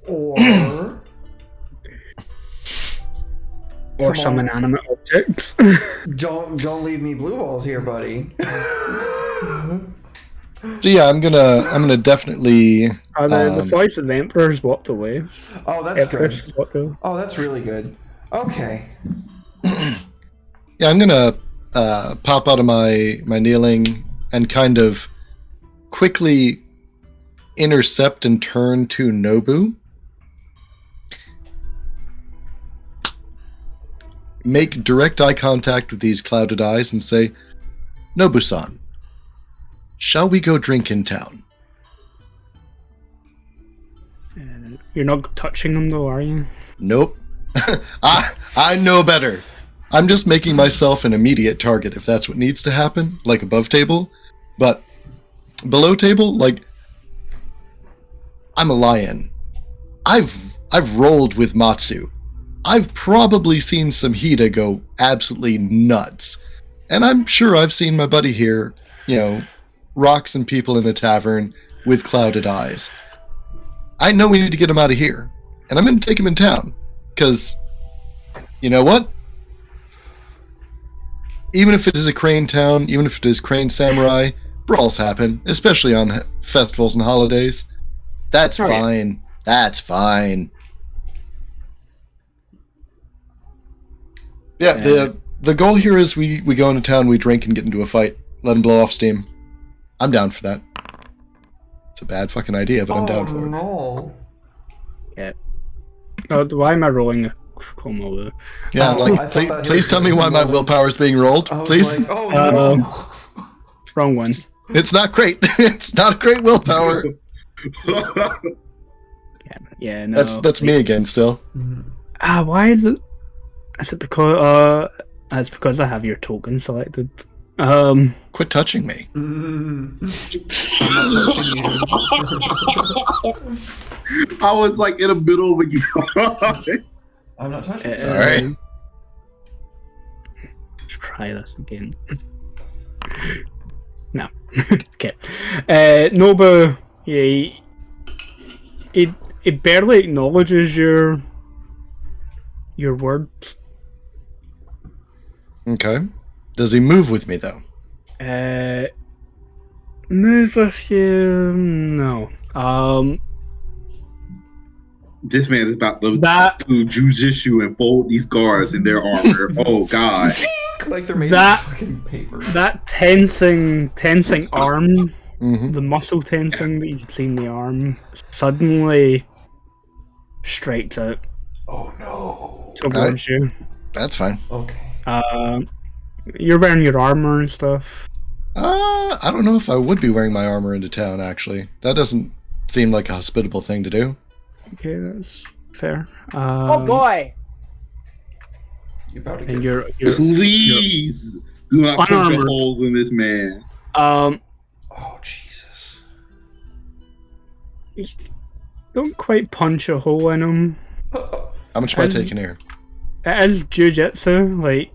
Or Or Come some on. inanimate objects. don't leave me blue balls here, buddy. So yeah, I'm gonna definitely. The voice of the Emperor's walked away. Oh, that's good. Empress has walked away. Oh, that's really good. Okay. Yeah, I'm gonna pop out of my kneeling and kind of quickly intercept and turn to Nobu. Make direct eye contact with these clouded eyes and say, Nobu-san, shall we go drink in town? You're not touching them though, are you? Nope. I know better. I'm just making myself an immediate target if that's what needs to happen, like above table. But below table, like, I'm a lion. I've rolled with Matsu. I've probably seen some Hida go absolutely nuts. And I'm sure I've seen my buddy here, rock some people in a tavern with clouded eyes. I know we need to get him out of here. And I'm going to take him in town. Because, you know what? Even if it is a crane town, even if it is crane samurai, brawls happen, especially on festivals and holidays. That's Oh, yeah. fine. That's fine. Yeah, the goal here is we go into town, we drink and get into a fight. Let him blow off steam. I'm down for that. It's a bad fucking idea, but I'm down for it. No. Why am I rolling a Komo? Yeah, Oh, I thought please, that please was tell me why my willpower is being rolled. I was Please. like, oh no. Wrong one. It's not great. It's not a great willpower. Yeah, no. That's me again still. Why is it? Is it because? It's because I have your token selected. Quit touching me. I'm not touching you. I was like in the middle of a I'm not touching you. It's alright. Let's try this again. No. Okay. Nobu, he barely acknowledges your words. Okay. Does he move with me though? Move with you? No. This man is about to That do jujitsu and fold these guards in their armor. Oh god. Like they're made That- of fucking paper. That tensing arm, Hmm. the muscle tensing that you can see in the arm, suddenly strikes out Oh no. towards you. That's fine. Okay. You're wearing your armor and stuff. I don't know if I would be wearing my armor into town, actually. That doesn't seem like a hospitable thing to do. Okay, that's fair. Oh boy! You about to And get you're Please do not punch a Unarmored. hole in this man. Oh Jesus. you don't quite punch a hole in him. How much am I As- taking here? It is jujitsu, like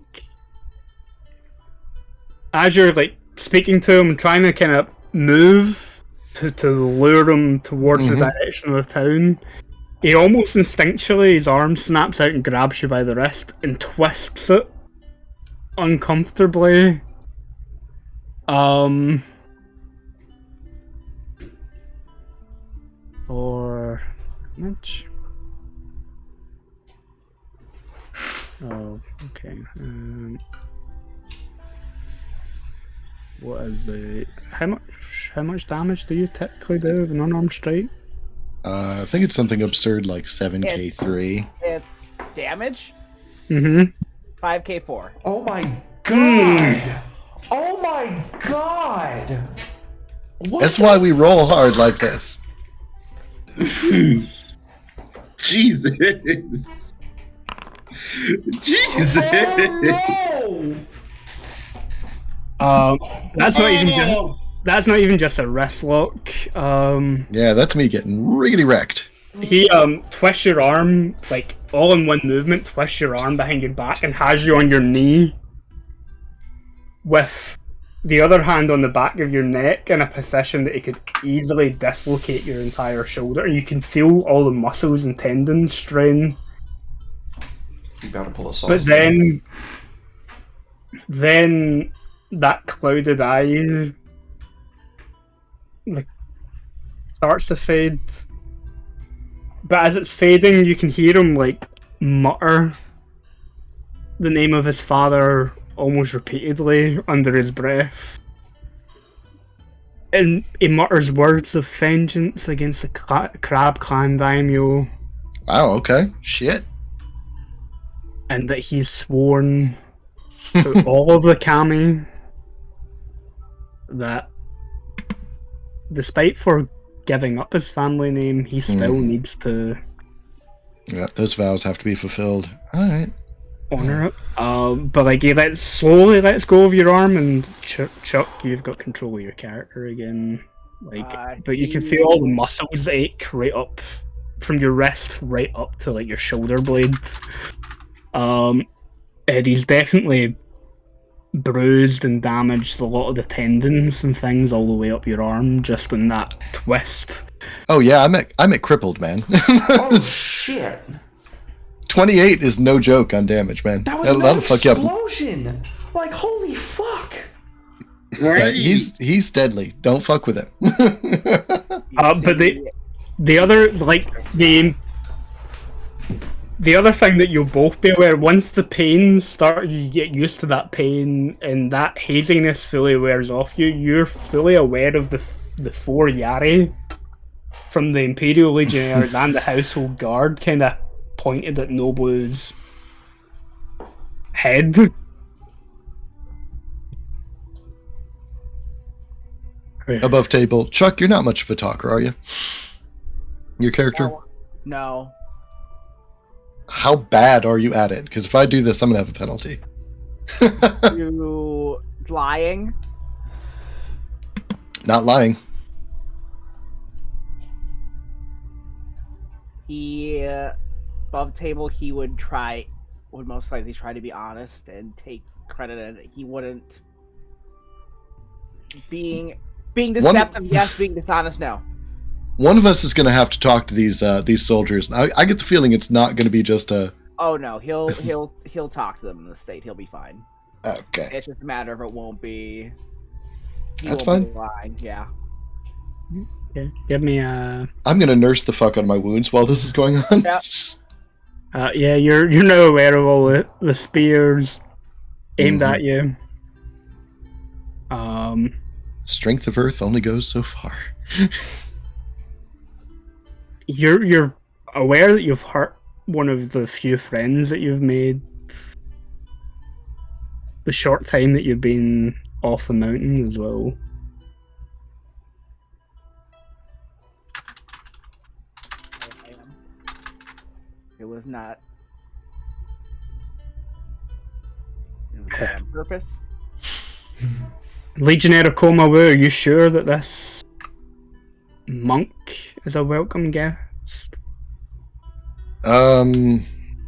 as you're like speaking to him, trying to kind of move to lure him towards the Mhm. direction of the town. He almost instinctually, his arm snaps out and grabs you by the wrist and twists it uncomfortably. Or much. Oh, okay. What is the how much damage do you typically do with an unarmed strike? I think it's something absurd like 7k3. It's damage. Mm-hmm. 5k4. Oh my god! Oh my god! What That's the why we roll hard like this. Jesus. Jesus. Oh, That's not even just Oh. that's not even just a wrist lock. Yeah, that's me getting riggedy wrecked. He twists your arm like all in one movement, twists your arm behind your back and has you on your knee with the other hand on the back of your neck in a position that it could easily dislocate your entire shoulder, and you can feel all the muscles and tendons strain. You about to pull a sausage. But then that clouded eye like starts to fade. But as it's fading, you can hear him like mutter the name of his father almost repeatedly under his breath. And he mutters words of vengeance against the Crab Clan Daimyo, Wow, okay. Shit. and that he's sworn to all of the Kami that despite for giving up his family name, he still needs to Yeah, those vows have to be fulfilled. Alright. honor it. But like he slowly lets go of your arm, and Chuck, you've got control of your character again. Like, but you can feel all the muscles ache right up from your wrist right up to like your shoulder blades. And he's definitely bruised and damaged a lot of the tendons and things all the way up your arm just in that twist. Oh yeah, I'm at crippled, man. Oh shit! 28 is no joke on damage, man. That was That'll an fuck you up. explosion! Like holy fuck! Yeah, Right. he's deadly. Don't fuck with him. But the other like the other thing that you'll both be aware, once the pain starts, you get used to that pain and that haziness fully wears off you, you're fully aware of the 4 Yari from the Imperial Legionnaires and the Household Guard kind of pointed at Nobu's head. Above table. Chuck, you're not much of a talker, are you? Your character? No. How bad are you at it? Because if I do this, I'm gonna have a penalty. You lying? Not lying. He above table he would most likely try to be honest and take credit, and he wouldn't being deceptive. Yes, being dishonest. No. One of us is gonna have to talk to these soldiers. I get the feeling it's not gonna be just a. Oh no, he'll talk to them in the state. He'll be fine. Okay. It's just a matter of it won't be. That's won't be fine. lying. Yeah. Okay, give me a. I'm gonna nurse the fuck out of my wounds while this is going on. Yep. Yeah, you're now aware of all the spears aimed Mhm. at you. Strength of Earth only goes so far. You're aware that you've hurt one of the few friends that you've made the short time that you've been off the mountain as well. It was not. It was not on purpose. Legionnaire Coma Wu, are you sure that this monk is a welcome guest?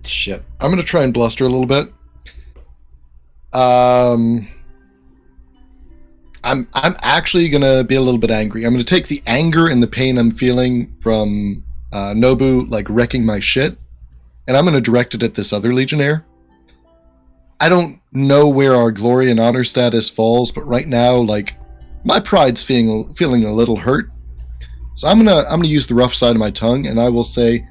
Shit. I'm gonna try and bluster a little bit. I'm actually gonna be a little bit angry. I'm gonna take the anger and the pain I'm feeling from Nobu like wrecking my shit, and I'm gonna direct it at this other Legionnaire. I don't know where our glory and honor status falls, but right now, like, my pride's feeling a little hurt. So I'm gonna use the rough side of my tongue, and I will say,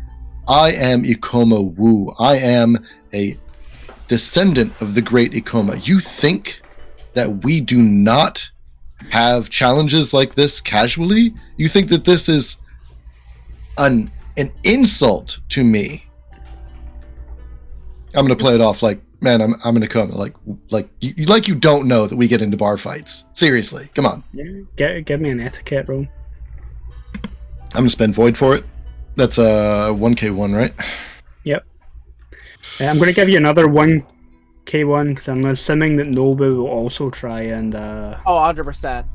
I am Ikoma Wu. I am a descendant of the great Ikoma. You think that we do not have challenges like this casually? You think that this is an insult to me? I'm gonna play it off like, man, I'm gonna come like you don't know that we get into bar fights. Seriously, come on. Yeah, give me an etiquette roll. I'm gonna spend void for it. That's a 1k1, right? Yep. I'm going to give you another 1k1 because I'm assuming that Nobu will also try and. Oh, 100%.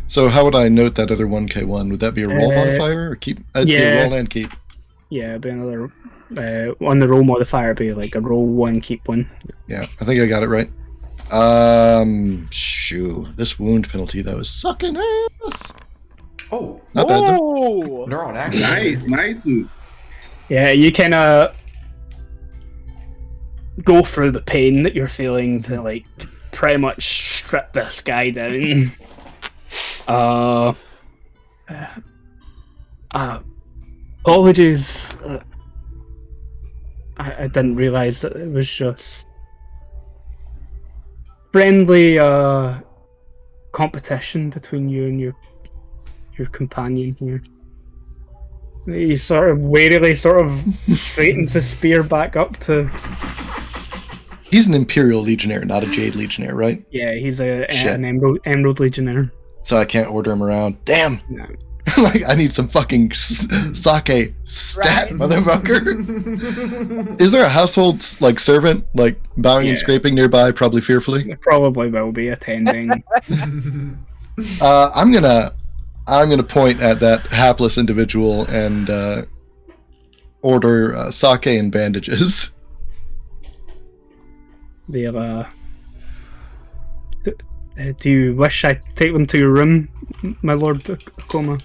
So how would I note that other 1k1? Would that be a roll modifier or keep? Yeah. Roll and keep. Yeah, it'd be another. On the roll modifier, it'd be like a roll 1, keep 1. Yeah, I think I got it right. Shoo. This wound penalty though is sucking ass. Oh, Not bad though. Whoa! Neuron action. Nice. Yeah, you kind of go through the pain that you're feeling to like pretty much strip this guy down. Apologies. I didn't realize that it was just friendly competition between you and your companion here. He sort of warily straightens the spear back up to. He's an Imperial Legionnaire, not a Jade Legionnaire, right? Yeah, he's an Shit. Emerald Legionnaire. So I can't order him around. Damn! No. Like, I need some fucking sake stat, Right. motherfucker. Is there a household, like, servant, like, bowing and Yeah. scraping nearby, probably fearfully? There probably will be attending. I'm gonna point at that hapless individual and order sake and bandages. They'll, do you wish I take them to your room, my lord Coma?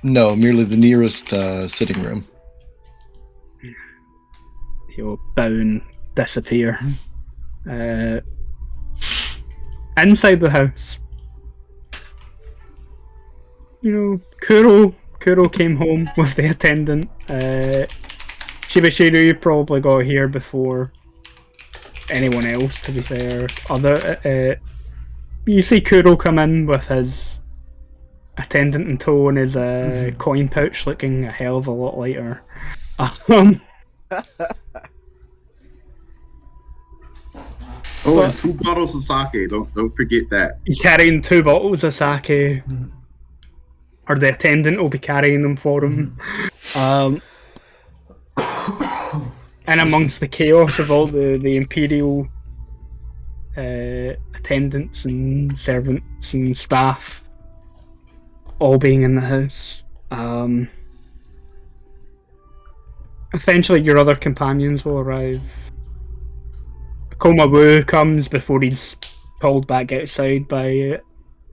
No, merely the nearest sitting room. He'll bow and disappear. Inside the house, you know, Kuro came home with the attendant. Shibashiru, you probably got here before anyone else, to be fair. You see Kuro come in with his attendant in tow and his coin pouch looking a hell of a lot lighter. Oh, and 2 bottles of sake. Don't forget that. Carrying 2 bottles of sake, or the attendant will be carrying them for him. And amongst the chaos of all the Imperial attendants and servants and staff all being in the house, eventually your other companions will arrive. Koma Wu comes before he's pulled back outside by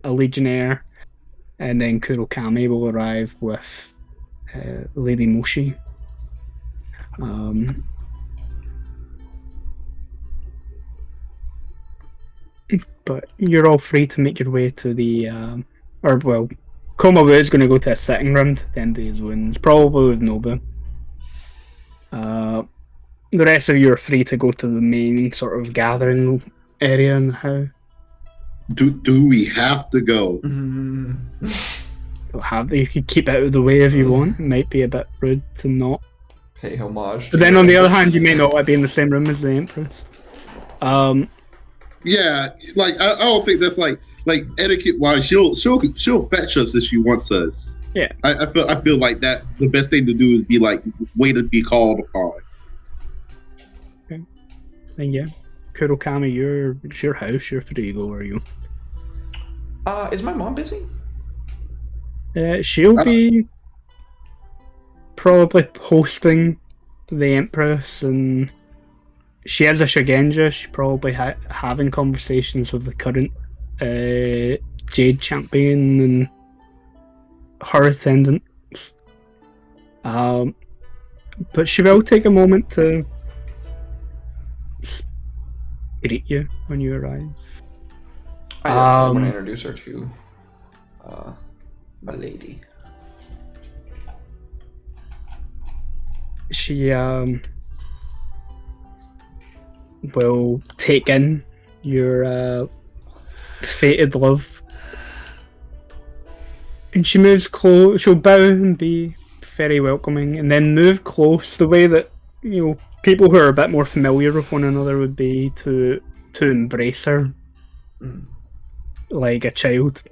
a legionnaire, and then Kurokami will arrive with Lady Moshi. But you're all free to make your way to the, Koma Wu is going to go to a sitting room to tend to his wounds, probably with Nobu. The rest of you are free to go to the main sort of gathering area in the house. Do we have to go? You could keep out of the way if you want. It might be a bit rude to not. Pay homage. But to then your on the other Empress. hand, you may not want to be in the same room as the Empress. Yeah, like I don't think that's like etiquette wise. She'll fetch us if she wants us. Yeah. I feel like that the best thing to do is be like wait to be called upon. And yeah, Kurokami, it's your house. You're free to go where you. Is my mom busy? She'll be probably hosting the Empress, and she is a Shugenja. She's probably having conversations with the current Jade Champion and her attendants. But she will take a moment to greet you when you arrive. I definitely want to introduce her to my lady. She will take in your fated love, and she moves close. She'll bow and be very welcoming, and then move close the way that people who are a bit more familiar with one another would be to embrace her like a child.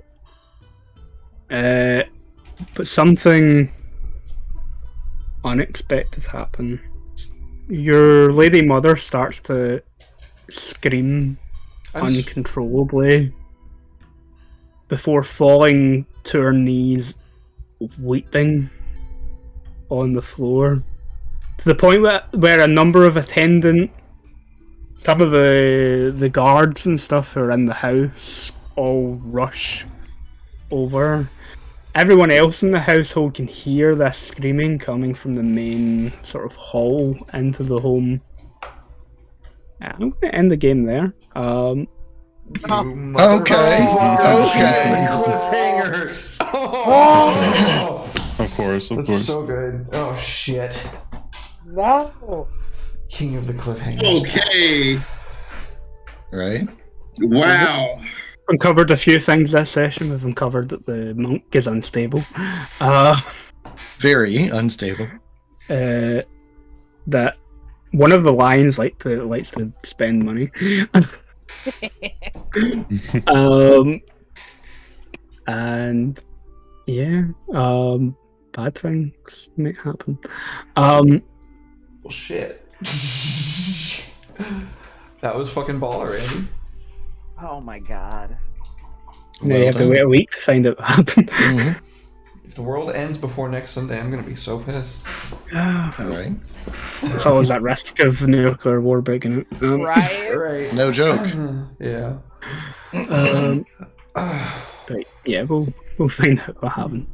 But something unexpected happened. Your lady mother starts to scream uncontrollably before falling to her knees, weeping on the floor, to the point where a number of attendants, some of the guards and stuff who are in the house, all rush over. Everyone else in the household can hear this screaming coming from the main sort of hall into the home. I'm going to end the game there. You Okay. Okay. Cliffhangers. Oh. Of course. That's so good. Oh shit. No. King of the cliffhangers. Okay. Right? Wow. Uncovered a few things this session. We've uncovered that the monk is unstable. Very unstable. That one of the lions likes to spend money. And yeah, bad things may happen. Well, shit. That was fucking baller, Andy. Oh my god. Now you have to wait a week to find out what happened. Mhm. If the world ends before next Sunday, I'm gonna be so pissed. Right. It's always that risk of nuclear war breaking out. Right? Right. No joke. Yeah. But yeah, we'll find out what happened.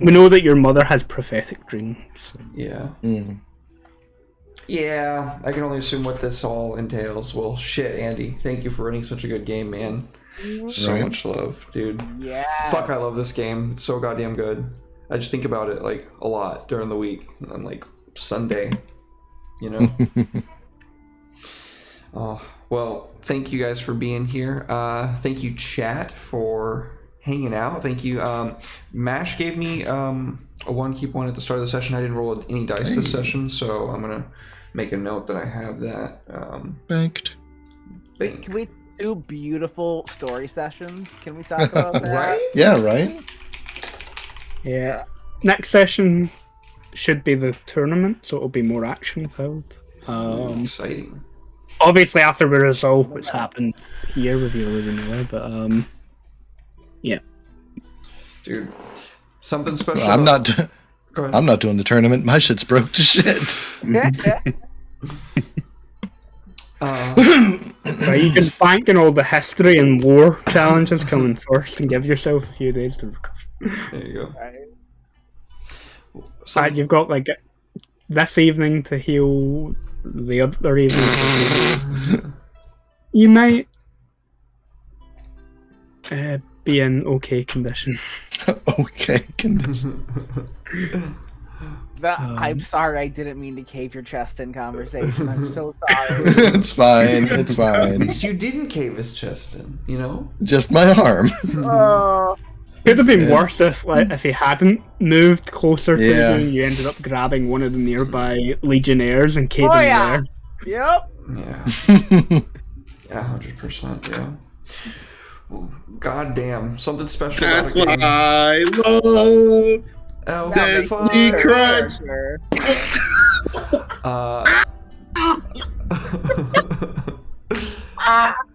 We know that your mother has prophetic dreams. Yeah. Mm. Yeah, I can only assume what this all entails. Well, shit, Andy. Thank you for running such a good game, man. So Right. much love, dude. Yeah. Fuck, I love this game. It's so goddamn good. I just think about it like a lot during the week and like Sunday, you know. Oh, well, thank you guys for being here. Thank you, chat, for hanging out. Thank you. Mash gave me a one key point at the start of the session. I didn't roll any dice this session, so I'm gonna make a note that I have that. Banked. Bank. Can we do beautiful story sessions? Can we talk about that? Right? Yeah, right? Yeah. Next session should be the tournament, so it'll be more action filled. Exciting. Obviously, after we resolve what's happened here with your losing away, but yeah. Dude, something special. Well, I'm not. Go ahead. I'm not doing the tournament. My shit's broke to shit. Right, you just bank on all the history and war challenges coming first and give yourself a few days to recover. There you go. Right? You've got like this evening to heal the other evening. You might be in okay condition. Okay. I'm sorry, I didn't mean to cave your chest in conversation. I'm so sorry. It's fine. It's At fine. least you didn't cave his chest in, you know? Just my arm. Oh, Could have been Yes. worse if he hadn't moved closer to Yeah. you. You ended up grabbing one of the nearby legionnaires and caving yeah. there. Yep. Yeah. Yeah, 100%. Yeah. Well, God damn, something special. That's about what a game. I love. Elf That makes fun. Destiny sense. Crunch. Sure.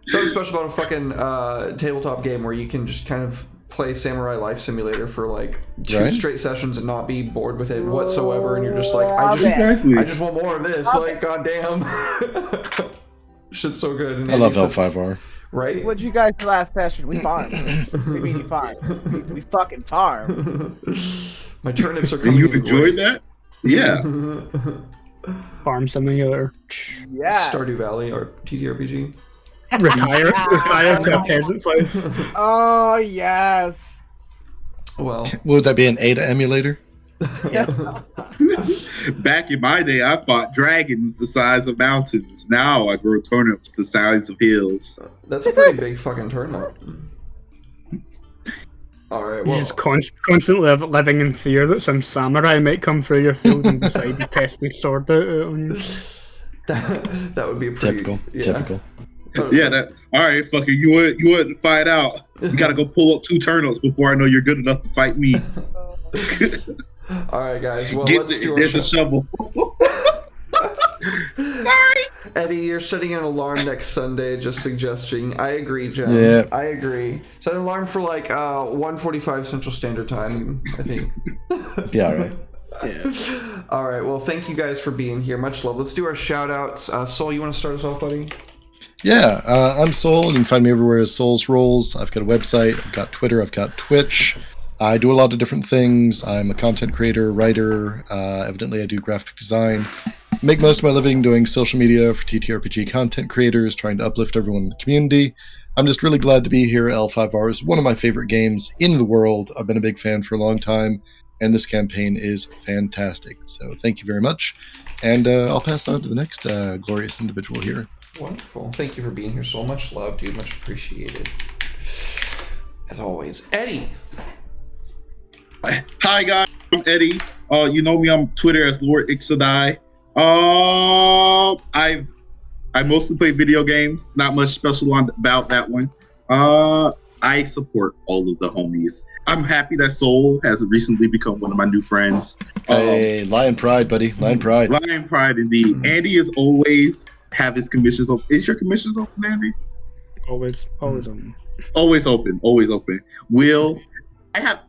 Something special about a fucking tabletop game where you can just kind of play Samurai Life Simulator for like 2 Right. straight sessions and not be bored with it whatsoever, and you're just like, Love it. Exactly. I just want more of this. Like, goddamn, shit's so good. And I love it's- L5R. right? What'd you guys do last session? We farmed. What do you mean you farmed? We fucking farmed. My turnips are And coming. you in enjoyed that? Yeah. Farm Simulator. Yeah. Stardew Valley or TTRPG. Retire to a peasant's life. Oh yes. Well, Would that be an Ada emulator? Back in my day, I fought dragons the size of mountains. Now I grow turnips the size of hills. that's a pretty big fucking turnip. All right. You're Well, just constantly living in fear that some samurai might come through your field and decide to test his sword out on you. that would be a pretty Typical. yeah. Typical. Yeah, that. All right, fucker. You want to fight out? You gotta go pull up 2 turnips before I know you're good enough to fight me. All right, guys. Well, Get let's do our there's a show. shovel. Eddie, you're setting an alarm next Sunday. Just suggesting. I agree, Jen. Yeah. I agree. Set an alarm for like 1:45 Central Standard Time. I think. Yeah, all right. Yeah. All right. Well, thank you guys for being here. Much love. Let's do our shout outs. Soul, you want to start us off, buddy? Yeah, I'm Soul. You can find me everywhere as Souls Rolls. I've got a website, I've got Twitter, I've got Twitch. I do a lot of different things. I'm a content creator, writer. Evidently, I do graphic design. Make most of my living doing social media for TTRPG content creators, trying to uplift everyone in the community. I'm just really glad to be here. L5R is one of my favorite games in the world. I've been a big fan for a long time, and this campaign is fantastic. So thank you very much. And I'll pass it on to the next glorious individual here. Wonderful. Thank you for being here. So much love, dude. Much appreciated. As always, Eddie. Hi guys, I'm Eddie. You know me on Twitter as Lord Ixodai. I mostly play video games. Not much special about that one. I support all of the homies. I'm happy that Soul has recently become one of my new friends. Hey, Lion Pride, buddy. Lion Pride. Lion Pride indeed. Andy is always have his commissions open. Is your commissions open, Andy? Always on. Always open. Always open. Will I have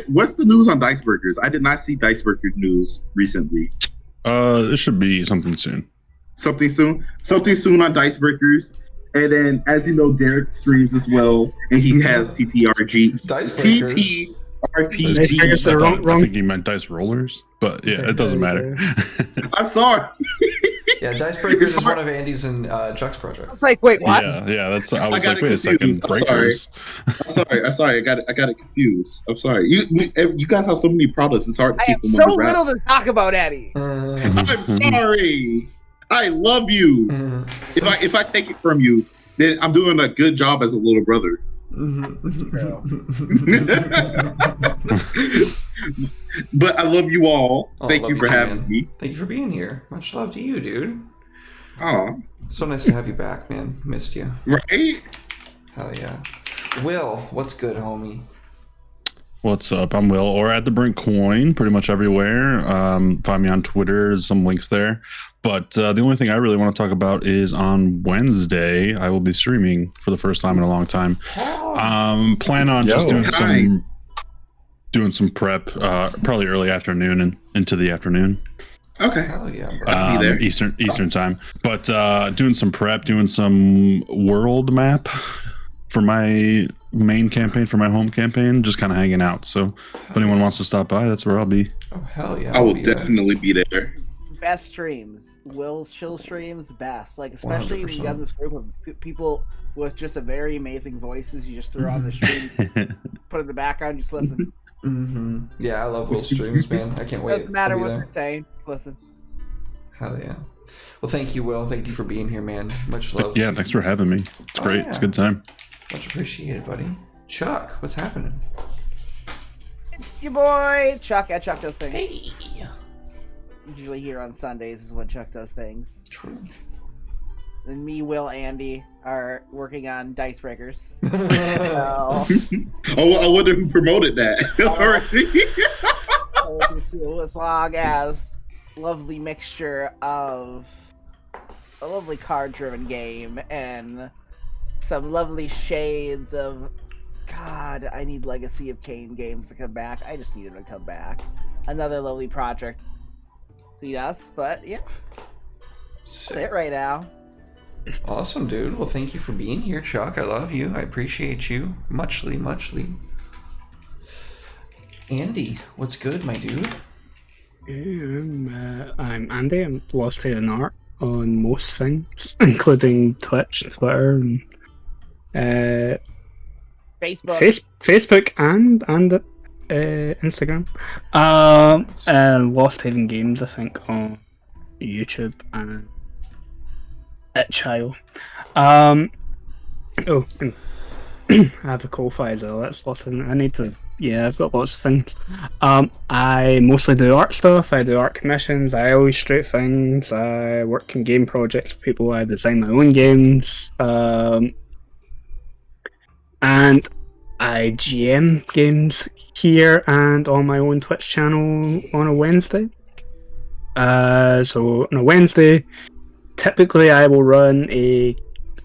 what's the news on Dice Burgers? I did not see Dice Burger news recently. It should be something soon. Something soon on Dice Breakers. And then, as you know, Derek streams as well, and he has TTRG. Dice Breakers. TTRPG. They're wrong- I think you meant dice rollers, but yeah, it doesn't matter. I'm sorry. Yeah, Dice Breakers is one of Andy's and Chuck's projects. It's like, wait, what? yeah, that's. I I was got like, it wait a second, confused. I'm breakers. I'm sorry. I got it confused. I'm sorry. You guys have so many products. It's hard to I keep have them so on the wrap. little to talk about, Eddie. I'm sorry. I love you. If I take it from you, then I'm doing a good job as a little brother. But I love you all. Oh, Thank love you you for too, having man. me. Thank you for being here. Much love to you, dude. Oh, So nice to have you back, man. Missed you. right? Hell yeah. Will, what's good, homie? What's up? I'm Will, or at the Brink Coin, pretty much everywhere. Find me on Twitter. There's some links there. But the only thing I really want to talk about is on Wednesday, I will be streaming for the first time in a long time. Plan on just doing some prep, probably early afternoon and into the afternoon. Okay. Hell yeah, bro. I'll be there. Eastern time. But doing some prep, doing some world map for my main campaign, for my home campaign, just kind of hanging out. So if anyone wants to stop by, that's where I'll be. Oh, hell yeah. I will I'll be there. definitely be there. Best streams. Will's chill streams, best. Like, especially when you 100%. have this group of people with just a very amazing voices you just throw on the stream, put in the background, just listen. Yeah, I love Will's streams, man. I can't wait. Doesn't matter I'll be what there. they're saying. Listen. Hell yeah. Well, thank you, Will. Thank you for being here, man. Much love. Yeah, thanks for having me. It's Oh, great. yeah. It's a good time. Much appreciated, buddy. Chuck, what's happening? It's your boy Chuck. Yeah, Chuck does things. Hey. Usually here on Sundays is when Chuck does things. True. And me, Will, Andy are working on Dice Breakers. So, Oh, I wonder who promoted that. so as long as lovely mixture of a lovely card-driven game and some lovely shades of God, I need Legacy of Kain games to come back. I just need them to come back. Another lovely project between us, but yeah, that's it right now. Awesome, dude. Well, thank you for being here, Chuck. I love you. I appreciate you. Muchly, muchly. Andy, what's good, my dude? I'm Andy. I'm Lost Hair in Art on most things, including Twitch, Twitter, and Facebook. Facebook and Instagram. Lost Haven Games, I think, on YouTube and itch.io. And I have a Ko-Fi as well. That's lots of. I need to. Yeah, I've got lots of things. I mostly do art stuff. I do art commissions. I illustrate things. I work in game projects with people. I design my own games. And I GM games here and on my own Twitch channel on a Wednesday. So on a Wednesday, typically I will run a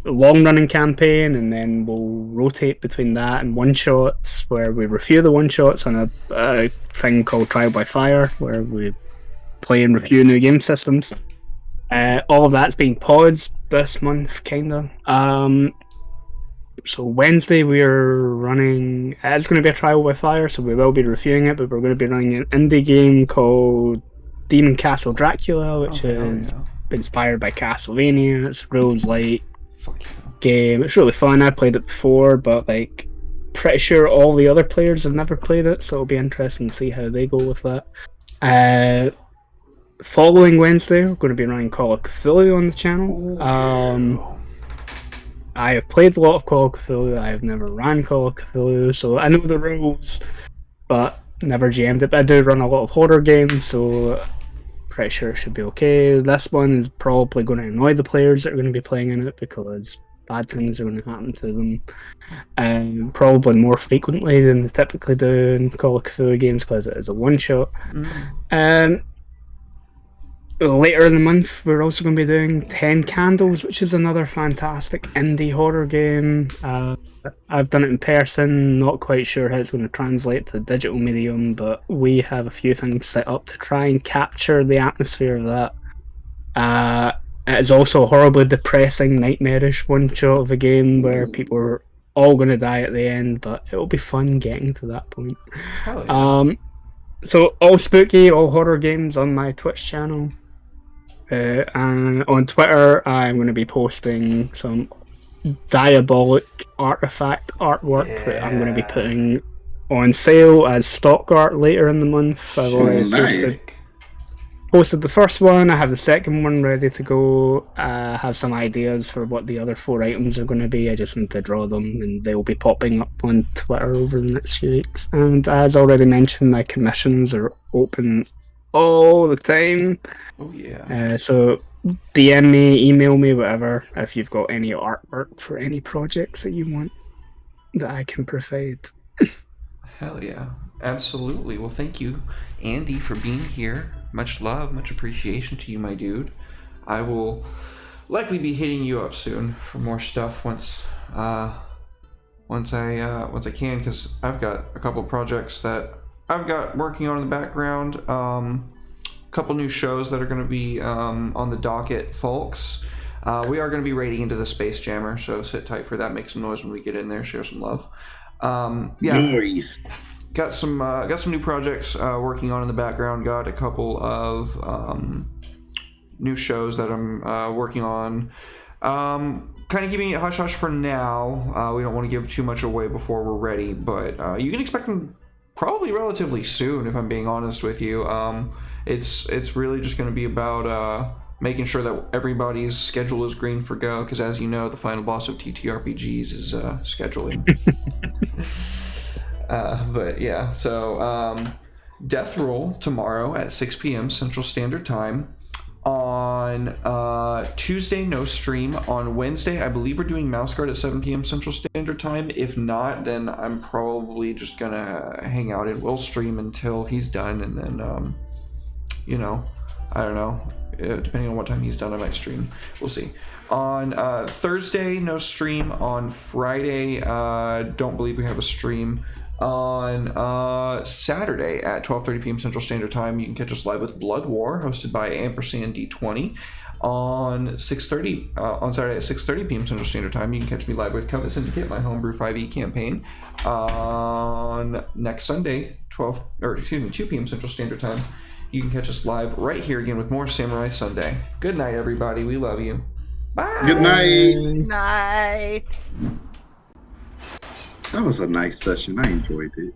long-running campaign, and then we'll rotate between that and one-shots, where we review the one-shots on a thing called Trial by Fire, where we play and review new game systems. All of that's being pods this month, kinda. So Wednesday we're running. It's going to be a Trial by Fire, so we will be reviewing it, but we're going to be running an indie game called Demon Castle Dracula, which is inspired by Castlevania. It's rules light game. It's really fun. I played it before, but like pretty sure all the other players have never played it, so it'll be interesting to see how they go with that. Following Wednesday, we're going to be running Call of Cthulhu on the channel. I have played a lot of Call of Cthulhu. I have never ran Call of Cthulhu, so I know the rules, but never GM'd it. But I do run a lot of horror games, so pretty sure it should be okay. This one is probably going to annoy the players that are going to be playing in it, because bad things are going to happen to them, probably more frequently than they typically do in Call of Cthulhu games, because it is a one-shot. Later in the month, we're also going to be doing 10 Candles, which is another fantastic indie horror game. I've done it in person, not quite sure how it's going to translate to digital medium, but we have a few things set up to try and capture the atmosphere of that. It is also a horribly depressing, nightmarish one-shot of a game where people are all going to die at the end, but it'll be fun getting to that point. Hell yeah. So all spooky, all horror games on my Twitch channel. And on Twitter, I'm going to be posting some diabolic artifact artwork that I'm going to be putting on sale as stock art later in the month. I've already posted the first one. I have the second one ready to go. I have some ideas for what the other 4 items are going to be. I just need to draw them, and they will be popping up on Twitter over the next few weeks. And as already mentioned, my commissions are open all the time. Oh yeah. So DM me, email me, whatever, if you've got any artwork for any projects that you want that I can provide. Hell yeah. Absolutely. Well, thank you, Andy, for being here. Much love, much appreciation to you, my dude. I will likely be hitting you up soon for more stuff once I can, because I've got a couple projects that I've got working on in the background. A couple new shows that are going to be on the docket, folks. We are going to be raiding into the Space Jammer, so sit tight for that. Make some noise when we get in there. Share some love. Noise. Got some new projects working on in the background. Got a couple of new shows that I'm working on. Kind of keeping it hush hush for now. We don't want to give too much away before we're ready, but you can expect them probably relatively soon, if I'm being honest with you. It's really just going to be about making sure that everybody's schedule is green for go, because as you know, the final boss of TTRPGs is scheduling. But yeah, so Death Roll tomorrow at 6 p.m. Central Standard Time. On Tuesday, no stream. On Wednesday, I believe we're doing Mouse Guard at 7 p.m. Central Standard Time. If not, then I'm probably just gonna hang out and we'll stream until he's done, and then I don't know. Depending on what time he's done, I might stream. We'll see. On Thursday, no stream. On Friday, don't believe we have a stream. On Saturday at 12:30 p.m. Central Standard Time, you can catch us live with Blood War, hosted by Ampersand D20. On Saturday at 6:30 p.m. Central Standard Time, you can catch me live with Covet Syndicate, my homebrew 5e campaign. On next Sunday, 2 p.m. Central Standard Time, you can catch us live right here again with more Samurai Sunday. Good night, everybody. We love you. Bye. Good night. Night. That was a nice session. I enjoyed it.